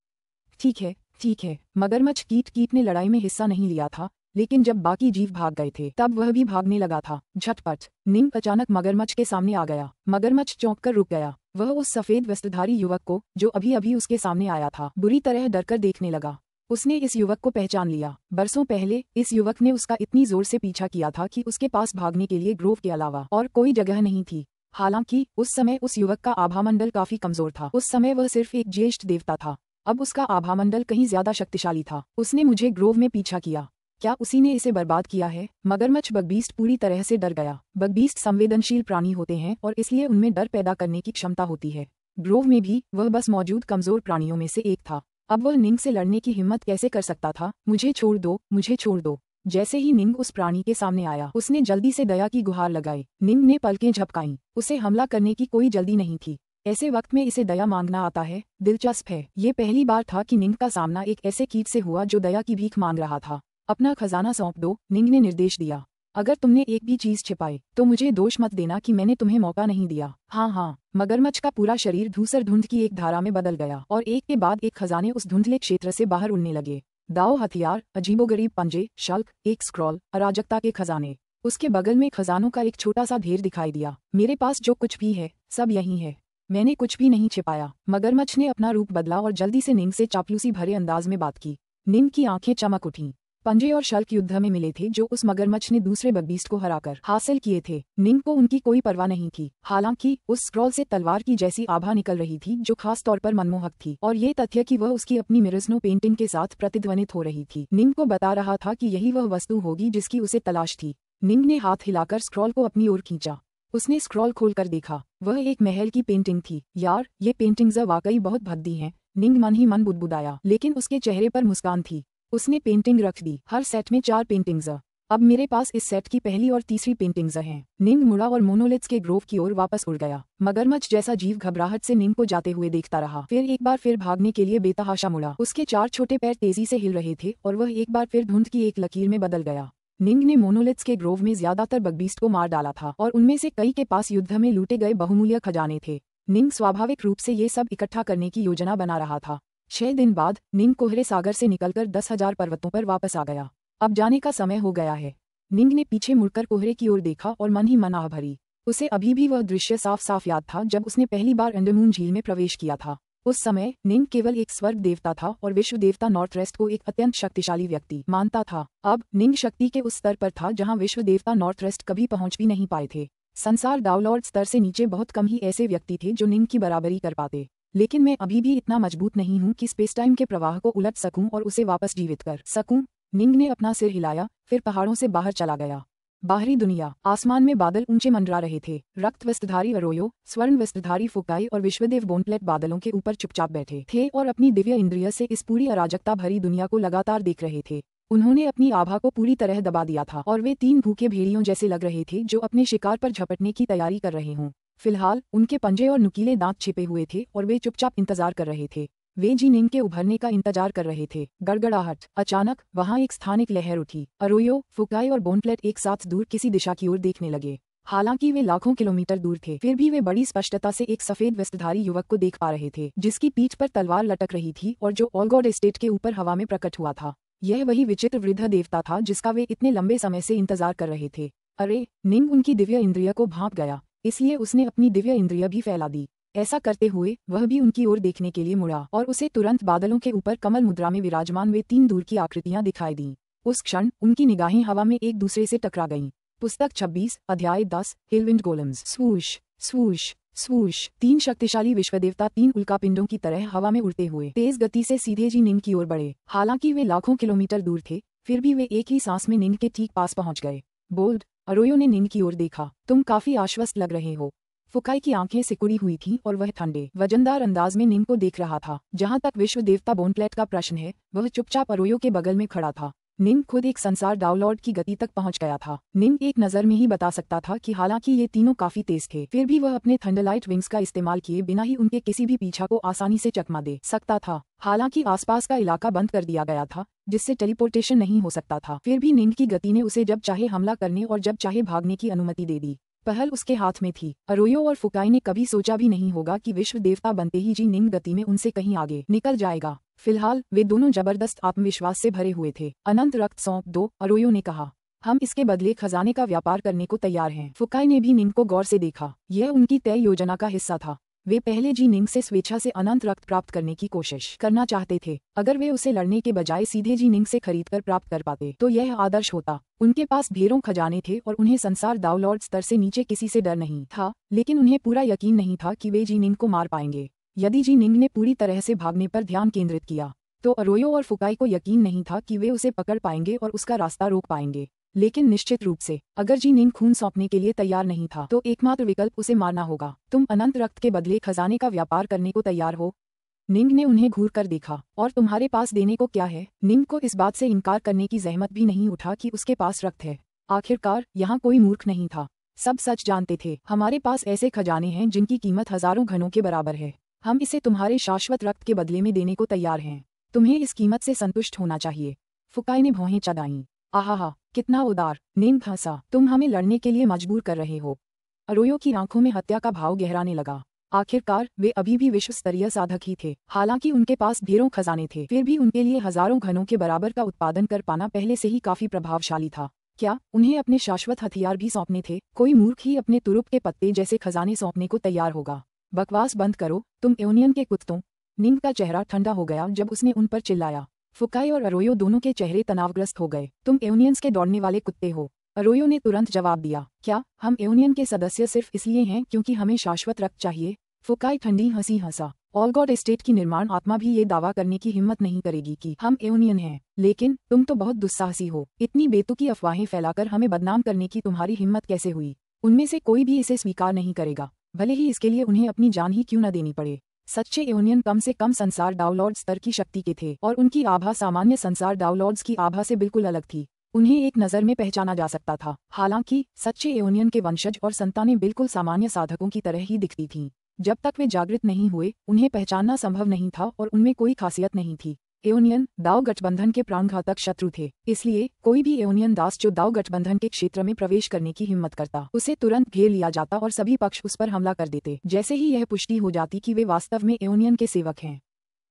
ठीक है। मगरमच्छ कीट ने लड़ाई में हिस्सा नहीं लिया था, लेकिन जब बाकी जीव भाग गए थे तब वह भी भागने लगा था। झटपट निंग अचानक मगरमच्छ के सामने आ गया। मगरमच्छ चौंककर रुक गया। वह उस सफेद वस्त्रधारी युवक को, जो अभी अभी उसके सामने आया था, बुरी तरह डरकर देखने लगा। उसने इस युवक को पहचान लिया। बरसों पहले इस युवक ने उसका इतनी जोर से पीछा किया था कि उसके पास भागने के लिए ग्रोव के अलावा और कोई जगह नहीं थी। हालांकि उस समय उस युवक का आभामंडल काफी कमजोर था। उस समय वह सिर्फ एक ज्येष्ठ देवता था। अब उसका आभामंडल कहीं ज्यादा शक्तिशाली था। उसने मुझे ग्रोव में पीछा किया। क्या उसी ने इसे बर्बाद किया है? मगरमच्छ बगबीस्ट पूरी तरह से डर गया। बगबीस्ट संवेदनशील प्राणी होते हैं और इसलिए उनमें डर पैदा करने की क्षमता होती है। ग्रोव में भी वह बस मौजूद कमजोर प्राणियों में से एक था। अब वह निंग से लड़ने की हिम्मत कैसे कर सकता था? मुझे छोड़ दो। जैसे ही निंग उस प्राणी के सामने आया, उसने जल्दी से दया की गुहार लगाई। निंग ने पलकें झपकाईं। उसे हमला करने की कोई जल्दी नहीं थी। ऐसे वक्त में इसे दया मांगना आता है। दिलचस्प है, ये पहली बार था कि निंग का सामना एक ऐसे कीट से हुआ जो दया की भीख मांग रहा था। अपना खजाना सौंप दो, निंग ने निर्देश दिया। अगर तुमने एक भी चीज छिपाई तो मुझे दोष मत देना कि मैंने तुम्हें मौका नहीं दिया। हाँ। मगरमच्छ का पूरा शरीर धूसर धुंध की एक धारा में बदल गया और एक के बाद एक खजाने उस धुंधले क्षेत्र से बाहर उड़ने लगे। दाव हथियार, अजीबोगरीब पंजे, शल्क, एक स्क्रॉल, अराजकता के खजाने। उसके बगल में खजानों का एक छोटा सा ढेर दिखाई दिया। मेरे पास जो कुछ भी है सब यही है। मैंने कुछ भी नहीं छिपाया। मगरमच्छ ने अपना रूप बदला और जल्दी से निंग से चापलूसी भरे अंदाज में बात की। निंग की आंखें चमक उठीं। पंजे और शल्क युद्ध में मिले थे जो उस मगरमच्छ ने दूसरे बगबीस्ट को हराकर हासिल किए थे। निंग को उनकी कोई परवाह नहीं थी। हालांकि उस स्क्रॉल से तलवार की जैसी आभा निकल रही थी जो खास तौर पर मनमोहक थी, और ये तथ्य कि वह उसकी अपनी मिरजनो पेंटिंग के साथ प्रतिध्वनित हो रही थी निंग को बता रहा था कि यही वह वस्तु होगी जिसकी उसे तलाश थी। निंग ने हाथ हिलाकर स्क्रॉल को अपनी ओर खींचा। उसने स्क्रॉल खोलकर देखा। वह एक महल की पेंटिंग थी। यार, ये पेंटिंग्स वाकई बहुत भद्दी हैं, निंग मन ही मन बुदबुदाया, लेकिन उसके चेहरे पर मुस्कान थी। उसने पेंटिंग रख दी। हर सेट में 4 पेंटिंग्स। अब मेरे पास इस सेट की पहली और तीसरी पेंटिंग्स हैं। निंग मुड़ा और मोनोलिथ्स के ग्रोव की ओर वापस उड़ गया। मगरमच्छ जैसा जीव घबराहट से निंग को जाते हुए देखता रहा, फिर एक बार फिर भागने के लिए बेतहाशा मुड़ा। उसके 4 छोटे पैर तेजी से हिल रहे थे और वह एक बार फिर धुंध की एक लकीर में बदल गया। निंग ने मोनोलिथ्स के ग्रोव में ज्यादातर बगबीस्ट को मार डाला था और उनमें से कई के पास युद्ध में लूटे गए बहुमूल्य खजाने थे। निंग स्वाभाविक रूप से ये सब इकट्ठा करने की योजना बना रहा था। 6 दिन बाद निंग कोहरे सागर से निकलकर 10,000 पर्वतों पर वापस आ गया। अब जाने का समय हो गया है। निंग ने पीछे मुड़कर कोहरे की ओर देखा और मन ही मन आह भरी। उसे अभी भी वह दृश्य साफ साफ याद था जब उसने पहली बार अंडरमून झील में प्रवेश किया था। उस समय निंग केवल एक स्वर्ग देवता था और विश्व देवता नॉर्थवेस्ट को एक अत्यंत शक्तिशाली व्यक्ति मानता था। अब निंग शक्ति के उस स्तर पर था जहां विश्व देवता नॉर्थवेस्ट कभी पहुंच भी नहीं पाए थे। संसार डाउनलॉर्ड स्तर से नीचे बहुत कम ही ऐसे व्यक्ति थे जो निंग की बराबरी कर पाते। लेकिन मैं अभी भी इतना मजबूत नहीं हूं कि स्पेस टाइम के प्रवाह को उलट सकूं और उसे वापस जीवित कर सकूं। निंग ने अपना सिर हिलाया, फिर पहाड़ों से बाहर चला गया। बाहरी दुनिया। आसमान में बादल ऊंचे मंडरा रहे थे। रक्त वस्त्रधारी अरोयो, स्वर्ण वस्त्रधारी फुकाई और विश्वदेव बोनप्लेट बादलों के ऊपर चुपचाप बैठे थे और अपनी दिव्य इंद्रिय से इस पूरी अराजकता भरी दुनिया को लगातार देख रहे थे। उन्होंने अपनी आभा को पूरी तरह दबा दिया था और वे 3 भूखे भेड़ियों जैसे लग रहे थे जो अपने शिकार पर झपटने की तैयारी कर रहे हों। फिलहाल उनके पंजे और नुकीले दांत छिपे हुए थे और वे चुपचाप इंतजार कर रहे थे। वे निंग के उभरने का इंतजार कर रहे थे। गड़गड़ाहट। अचानक वहां एक स्थानिक लहर उठी। अरोयो, फुकाई और बोनप्लेट एक साथ दूर किसी दिशा की ओर देखने लगे। हालांकि वे लाखों किलोमीटर दूर थे, फिर भी वे बड़ी स्पष्टता से एक सफेद वस्त्रधारी युवक को देख पा रहे थे जिसकी पीठ पर तलवार लटक रही थी और जो ऑलगॉड एस्टेट के ऊपर हवा में प्रकट हुआ था। यह वही विचित्र वृद्ध देवता था जिसका वे इतने लंबे समय से इंतजार कर रहे थे। अरे, निंग उनकी दिव्य इंद्रिय को भांप गया, इसलिए उसने अपनी दिव्य इंद्रिय भी फैला दी। ऐसा करते हुए वह भी उनकी ओर देखने के लिए मुड़ा और उसे तुरंत बादलों के ऊपर कमल मुद्रा में विराजमान वे 3 दूर की आकृतियां दिखाई दीं। उस क्षण उनकी निगाहें हवा में एक दूसरे से टकरा गईं। पुस्तक 26, अध्याय 10, हिलविंड गोलेम्स। स्वूश स्वूश स्वूश। 3 शक्तिशाली विश्वदेवता 3 उल्कापिंडों की तरह हवा में उड़ते हुए तेज गति से सीधे निंग की ओर बढ़े। हालांकि वे लाखों किलोमीटर दूर थे, फिर भी वे एक ही सांस में निंग के ठीक पास पहुंच गए। बोल्ड। अरोयो ने निंग की ओर देखा। तुम काफी आश्वस्त लग रहे हो। फुकाई की आंखें सिकुड़ी हुई थीं और वह ठंडे वजनदार अंदाज में निंग को देख रहा था। जहां तक विश्व देवता बोनप्लेट का प्रश्न है, वह चुपचाप अरोयो के बगल में खड़ा था। निंग खुद एक संसार डाउनलोड की गति तक पहुंच गया था। निंग एक नजर में ही बता सकता था कि हालांकि ये तीनों काफी तेज थे, फिर भी वह अपने थंडरलाइट विंग्स का इस्तेमाल किए बिना ही उनके किसी भी पीछा को आसानी से चकमा दे सकता था। हालांकि आसपास का इलाका बंद कर दिया गया था, जिससे टेलीपोर्टेशन नहीं हो सकता था, फिर भी निंग की गति ने उसे जब चाहे हमला करने और जब चाहे भागने की अनुमति दे दी। पहल उसके हाथ में थी। अरोयो और फुकाई ने कभी सोचा भी नहीं होगा कि विश्व देवता बनते ही जी निंग गति में उनसे कहीं आगे निकल जाएगा। फिलहाल वे दोनों जबरदस्त आत्मविश्वास से भरे हुए थे। अनंत रक्त सौंप दो, अरोयो ने कहा। हम इसके बदले खजाने का व्यापार करने को तैयार हैं। फुकाई ने भी निंग को गौर से देखा। यह उनकी तय योजना का हिस्सा था। वे पहले जी निंग से स्वेच्छा से अनंत रक्त प्राप्त करने की कोशिश करना चाहते थे। अगर वे उसे लड़ने के बजाय सीधे जी निंग से खरीदकर प्राप्त कर पाते तो यह आदर्श होता। उनके पास ढेरों खजाने थे और उन्हें संसार डाउनलोड स्तर से नीचे किसी से डर नहीं था, लेकिन उन्हें पूरा यकीन नहीं था कि वे जी निंग को मार पाएंगे। यदि जी निंग ने पूरी तरह से भागने पर ध्यान केंद्रित किया तो अरोयो और फुकाई को यकीन नहीं था कि वे उसे पकड़ पाएंगे और उसका रास्ता रोक पाएंगे। लेकिन निश्चित रूप से अगर जी निंग खून सौंपने के लिए तैयार नहीं था तो एकमात्र विकल्प उसे मारना होगा। तुम अनंत रक्त के बदले खजाने का व्यापार करने को तैयार हो? निंग ने उन्हें घूर कर देखा। और तुम्हारे पास देने को क्या है? निंग को इस बात से इनकार करने की जहमत भी नहीं उठा कि उसके पास रक्त है। आखिरकार यहाँ कोई मूर्ख नहीं था, सब सच जानते थे। हमारे पास ऐसे खजाने हैं जिनकी कीमत हजारों घनों के बराबर है। हम इसे तुम्हारे शाश्वत रक्त के बदले में देने को तैयार हैं। तुम्हें इस कीमत से संतुष्ट होना चाहिए। फुकाई ने भौहें चढ़ाईं। आहा, कितना उदार। निंग हंसा। तुम हमें लड़ने के लिए मजबूर कर रहे हो। अरोयो की आंखों में हत्या का भाव गहराने लगा। आखिरकार वे अभी भी विश्व स्तरीय साधक ही थे। हालांकि उनके पास ढेरों खजाने थे, फिर भी उनके लिए हजारों घनों के बराबर का उत्पादन कर पाना पहले से ही काफी प्रभावशाली था। क्या उन्हें अपने शाश्वत हथियार भी सौंपने थे? कोई मूर्ख ही अपने तुरुप के पत्ते जैसे खजाने सौंपने को तैयार होगा। बकवास बंद करो, तुम एओनियन के कुत्तों। निंग का चेहरा ठंडा हो गया जब उसने उन पर चिल्लाया। फुकाई और अरोयो दोनों के चेहरे तनावग्रस्त हो गए। तुम एओनियंस के दौड़ने वाले कुत्ते हो। अरोयो ने तुरंत जवाब दिया। क्या हम एओनियन के सदस्य सिर्फ इसलिए हैं क्योंकि हमें शाश्वत रक्त चाहिए? फुकाई ठंडी हंसी हंसा। ऑलगॉड एस्टेट की निर्माण आत्मा भी ये दावा करने की हिम्मत नहीं करेगी कि हम एओनियन हैं। लेकिन तुम तो बहुत दुस्साहसी हो। इतनी बेतुकी अफवाहें फैलाकर हमें बदनाम करने की तुम्हारी हिम्मत कैसे हुई? उनमें से कोई भी इसे स्वीकार नहीं करेगा, भले ही इसके लिए उन्हें अपनी जान ही क्यों न देनी पड़े। सच्चे एओनियन कम से कम संसार डाउनलोड स्तर की शक्ति के थे और उनकी आभा सामान्य संसार डाउनलोड्स की आभा से बिल्कुल अलग थी। उन्हें एक नज़र में पहचाना जा सकता था। हालांकि सच्चे एओनियन के वंशज और संतानें बिल्कुल सामान्य साधकों की तरह ही दिखती थीं। जब तक वे जागृत नहीं हुए उन्हें पहचानना संभव नहीं था और उनमें कोई खासियत नहीं थी। एओनियन दाव गठबंधन के प्राणघातक शत्रु थे, इसलिए कोई भी एओनियन दास जो दाव गठबंधन के क्षेत्र में प्रवेश करने की हिम्मत करता उसे तुरंत घेर लिया जाता और सभी पक्ष उस पर हमला कर देते जैसे ही यह पुष्टि हो जाती कि वे वास्तव में एओनियन के सेवक हैं।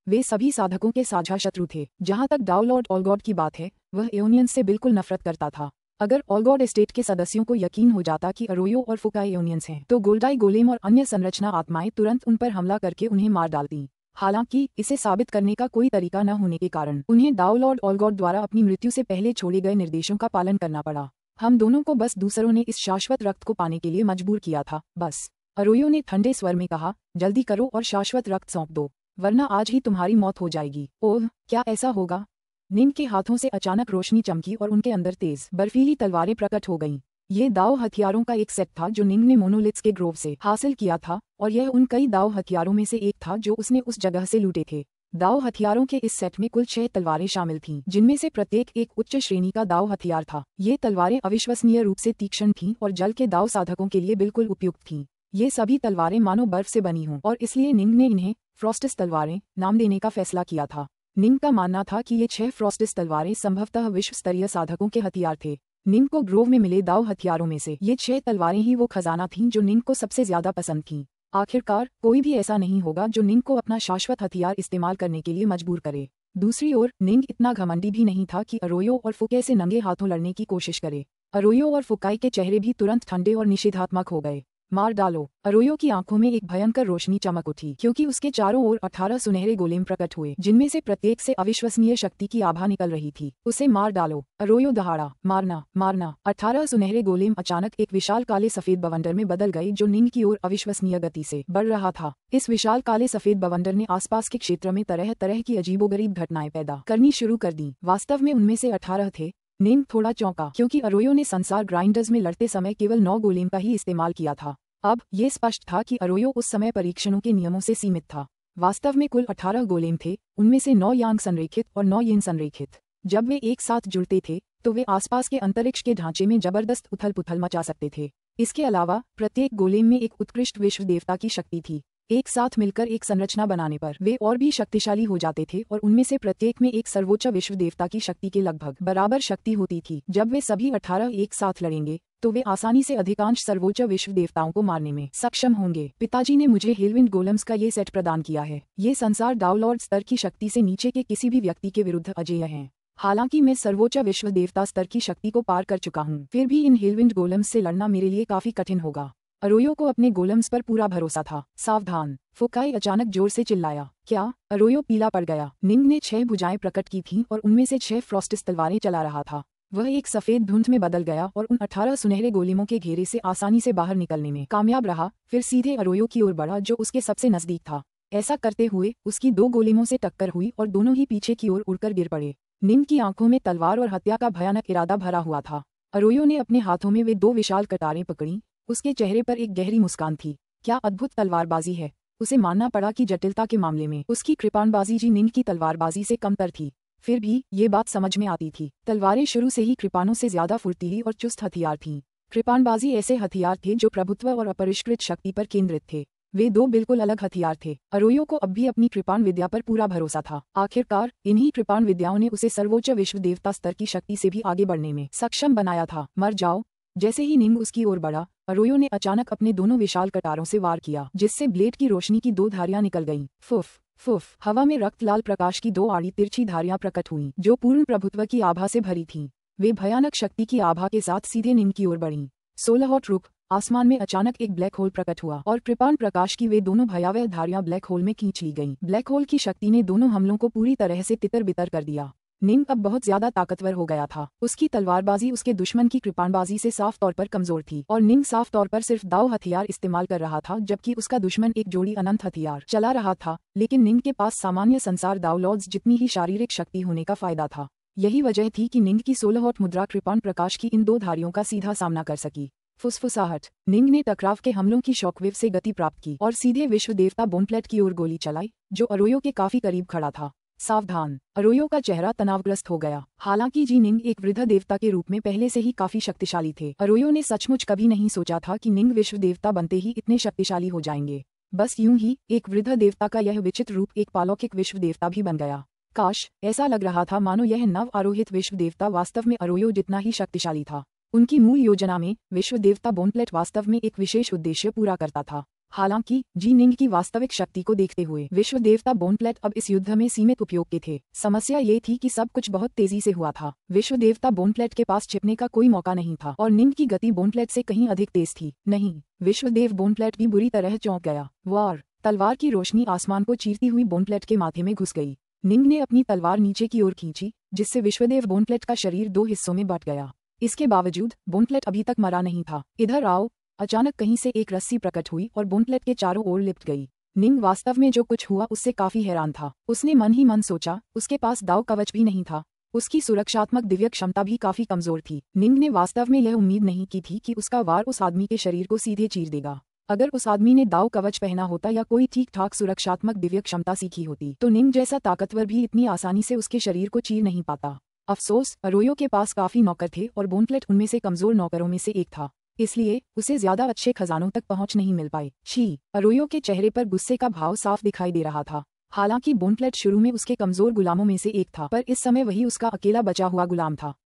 वे सभी साधकों के साझा शत्रु थे। जहां तक डाउनलोड ऑलगॉड की बात है, वह एओनियन से बिल्कुल नफरत करता था। अगर ऑलगॉड एस्टेट के सदस्यों को यकीन हो जाता कि अरोयो और फुकाई एओनियंस हैं तो गोल्डाई गोलेम और अन्य संरचना आत्माएं तुरंत उन पर हमला करके उन्हें मार डालती। हालांकि इसे साबित करने का कोई तरीका न होने के कारण उन्हें डाउनलोड ऑलगॉड द्वारा अपनी मृत्यु से पहले छोड़े गए निर्देशों का पालन करना पड़ा। हम दोनों को बस दूसरों ने इस शाश्वत रक्त को पाने के लिए मजबूर किया था, बस। अरोयो ने ठंडे स्वर में कहा। जल्दी करो और शाश्वत रक्त सौंप दो, वरना आज ही तुम्हारी मौत हो जाएगी। ओह, क्या ऐसा होगा? निंग के हाथों से अचानक रोशनी चमकी और उनके अंदर तेज बर्फीली तलवारें प्रकट हो गईं। ये दाव हथियारों का एक सेट था जो निंग ने मोनोलिथ्स के ग्रोव से हासिल किया था और यह उन कई दाव हथियारों में से एक था जो उसने उस जगह से लूटे थे। दाव हथियारों के इस सेट में कुल 6 तलवारें शामिल थीं, जिनमें से प्रत्येक एक उच्च श्रेणी का दाव हथियार था। ये तलवारें अविश्वसनीय रूप से तीक्ष्ण थीं और जल के दाव साधकों के लिए बिल्कुल उपयुक्त थीं। ये सभी तलवारें मानो बर्फ से बनी हों और इसलिए निंग ने इन्हें फ्रॉस्टिस तलवारें नाम देने का फैसला किया था। निंग का मानना था कि ये 6 फ्रॉस्टिस तलवारें संभवतः विश्व स्तरीय साधकों के हथियार थे। निंग को ग्रोव में मिले दाव हथियारों में से ये 6 तलवारें ही वो खजाना थीं जो निंग को सबसे ज्यादा पसंद थीं। आखिरकार कोई भी ऐसा नहीं होगा जो निंग को अपना शाश्वत हथियार इस्तेमाल करने के लिए मजबूर करे। दूसरी ओर निंग इतना घमंडी भी नहीं था कि अरोयो और फुकाई से नंगे हाथों लड़ने की कोशिश करे। अरोयो और फुकाई के चेहरे भी तुरंत ठंडे और निषेधात्मक हो गए। मार डालो। अरोयो की आंखों में एक भयंकर रोशनी चमक उठी क्योंकि उसके चारों ओर 18 सुनहरे गोलेम प्रकट हुए, जिनमें से प्रत्येक से अविश्वसनीय शक्ति की आभा निकल रही थी। उसे मार डालो। अरोयो दहाड़ा। मारना, मारना। 18 सुनहरे गोलेम अचानक एक विशाल काले सफेद बवंडर में बदल गए जो निंग की ओर अविश्वसनीय गति से बढ़ रहा था। इस विशाल काले सफेद बवंडर ने आसपास के क्षेत्र में तरह तरह की अजीबोगरीब घटनाएं पैदा करनी शुरू कर दी। वास्तव में उनमें से 18 थे। निंग थोड़ा चौंका क्योंकि अरोयो ने संसार ग्राइंडर्स में लड़ते समय केवल 9 गोलेम का ही इस्तेमाल किया था। अब ये स्पष्ट था कि अरोयो उस समय परीक्षणों के नियमों से सीमित था। वास्तव में कुल 18 गोलेम थे, उनमें से 9 यांग संरेखित और 9 यिन संरेखित। जब वे एक साथ जुड़ते थे तो वे आसपास के अंतरिक्ष के ढांचे में जबरदस्त उथल पुथल मचा सकते थे। इसके अलावा प्रत्येक गोलेम में एक उत्कृष्ट विश्व देवता की शक्ति थी। एक साथ मिलकर एक संरचना बनाने पर वे और भी शक्तिशाली हो जाते थे और उनमें से प्रत्येक में एक सर्वोच्च विश्व देवता की शक्ति के लगभग बराबर शक्ति होती थी। जब वे सभी 18 एक साथ लड़ेंगे तो वे आसानी से अधिकांश सर्वोच्च विश्व देवताओं को मारने में सक्षम होंगे। पिताजी ने मुझे हेलविंड गोलम्स का ये सेट प्रदान किया है। ये संसार डाउनलॉर्ड स्तर की शक्ति से नीचे के किसी भी व्यक्ति के विरुद्ध अजेय हैं। हालांकि मैं सर्वोच्च विश्व देवता स्तर की शक्ति को पार कर चुका हूँ, फिर भी इन हेलविंड गोलम्स से लड़ना मेरे लिए काफी कठिन होगा। अरोयो को अपने गोलम्स पर पूरा भरोसा था। सावधान, फुकाई अचानक जोर से चिल्लाया। क्या? अरोयो पीला पड़ गया। निंग ने 6 भुजाएं प्रकट की थीं और उनमें से 6 फ्रॉस्टिस तलवारें चला रहा था। वह एक सफेद धुंध में बदल गया और उन 18 सुनहरे गोलेमों के घेरे से आसानी से बाहर निकलने में कामयाब रहा, फिर सीधे अरोयो की ओर बढ़ा जो उसके सबसे नजदीक था। ऐसा करते हुए उसकी 2 गोलेमों से टक्कर हुई और दोनों ही पीछे की ओर उड़कर गिर पड़े। निंग की आंखों में तलवार और हत्या का भयानक इरादा भरा हुआ था। अरोयो ने अपने हाथों में वे 2 विशाल कटारें पकड़ी। उसके चेहरे पर एक गहरी मुस्कान थी। क्या अद्भुत तलवारबाजी है। उसे मानना पड़ा कि जटिलता के मामले में उसकी कृपाणबाजी जी निंग की तलवारबाजी से कमतर थी। फिर भी ये बात समझ में आती थी। तलवारें शुरू से ही कृपाणों से ज्यादा फुर्तीली और चुस्त हथियार थीं। कृपाणबाजी ऐसे हथियार थे जो प्रभुत्व और अपरिष्कृत शक्ति पर केंद्रित थे। वे 2 बिल्कुल अलग हथियार थे। अरोयो को अब भी अपनी कृपाण विद्या पर पूरा भरोसा था। आखिरकार इन्हीं कृपाण विद्याओं ने उसे सर्वोच्च विश्व देवता स्तर की शक्ति से भी आगे बढ़ने में सक्षम बनाया था। मर जाओ। जैसे ही निंग उसकी ओर बढ़ा, अरोयो ने अचानक अपने दोनों विशाल कटारों से वार किया, जिससे ब्लेड की रोशनी की 2 धारियां निकल गईं। फुफ फुफ। हवा में रक्त लाल प्रकाश की 2 आड़ी तिरछी धारियां प्रकट हुईं, जो पूर्ण प्रभुत्व की आभा से भरी थीं। वे भयानक शक्ति की आभा के साथ सीधे निंग की ओर बढ़ीं। 16 रुक। आसमान में अचानक एक ब्लैक होल प्रकट हुआ और कृपाण प्रकाश की वे दोनों भयावह धारियां ब्लैक होल में खींच ली गईं। ब्लैक होल की शक्ति ने दोनों हमलों को पूरी तरह से तितर बितर कर दिया। निंग अब बहुत ज्यादा ताकतवर हो गया था। उसकी तलवारबाजी उसके दुश्मन की कृपाणबाजी से साफ तौर पर कमजोर थी और निंग साफ तौर पर सिर्फ दाव हथियार इस्तेमाल कर रहा था, जबकि उसका दुश्मन एक जोड़ी अनंत हथियार चला रहा था। लेकिन निंग के पास सामान्य संसार दाव लॉर्ड्स जितनी ही शारीरिक शक्ति होने का फायदा था। यही वजह थी कि निंग की 16 मुद्रा कृपाण प्रकाश की इन 2 धारियों का सीधा सामना कर सकी। फुसफुसाहट। निंग ने टकराव के हमलों की शॉकवेव से गति प्राप्त की और सीधे विश्व देवता बोनप्लेट की ओर गोली चलाई, जो अरोयो के काफी करीब खड़ा था। सावधान। अरोयो का चेहरा तनावग्रस्त हो गया। हालांकि जी निंग एक वृद्ध देवता के रूप में पहले से ही काफी शक्तिशाली थे, अरोयो ने सचमुच कभी नहीं सोचा था कि निंग विश्व देवता बनते ही इतने शक्तिशाली हो जाएंगे। बस यूं ही एक वृद्ध देवता का यह विचित्र रूप एक पालौकिक विश्व देवता भी बन गया। काश ऐसा लग रहा था मानो यह नव आरोहित विश्व देवता वास्तव में अरोयो जितना ही शक्तिशाली था। उनकी मूल योजना में विश्व देवता बोनप्लेट वास्तव में एक विशेष उद्देश्य पूरा करता था। हालांकि जी निंग की वास्तविक शक्ति को देखते हुए विश्व देवता बोनप्लेट अब इस युद्ध में सीमित उपयोग के थे। समस्या ये थी कि सब कुछ बहुत तेजी से हुआ था। विश्व देवता बोनप्लेट के पास छिपने का कोई मौका नहीं था और निंग की गति बोनप्लेट से कहीं अधिक तेज थी। नहीं, विश्वदेव बोनप्लेट भी बुरी तरह चौंक गया। वार। तलवार की रोशनी आसमान को चीरती हुई बोनप्लेट के माथे में घुस गई। निंग ने अपनी तलवार नीचे की ओर खींची, जिससे विश्वदेव बोनप्लेट का शरीर 2 हिस्सों में बंट गया। इसके बावजूद बोनप्लेट अभी तक मरा नहीं था। इधर आओ। अचानक कहीं से एक रस्सी प्रकट हुई और बोनप्लेट के चारों ओर लिपट गई। निंग वास्तव में जो कुछ हुआ उससे काफी हैरान था। उसने मन ही मन सोचा, उसके पास दाव कवच भी नहीं था। उसकी सुरक्षात्मक दिव्य क्षमता भी काफी कमजोर थी। निंग ने वास्तव में यह उम्मीद नहीं की थी कि उसका वार उस आदमी के शरीर को सीधे चीर देगा। अगर उस आदमी ने दाव कवच पहना होता या कोई ठीक ठाक सुरक्षात्मक दिव्य क्षमता सीखी होती तो निंग जैसा ताकतवर भी इतनी आसानी से उसके शरीर को चीर नहीं पाता। अफसोस, अरोयो के पास काफी नौकर थे और बोनप्लेट उनमें से कमजोर नौकरों में से एक था, इसलिए उसे ज्यादा अच्छे खजानों तक पहुंच नहीं मिल पाई। छी। अरोयो के चेहरे पर गुस्से का भाव साफ दिखाई दे रहा था। हालांकि बोनप्लेट शुरू में उसके कमजोर गुलामों में से एक था, पर इस समय वही उसका अकेला बचा हुआ गुलाम था।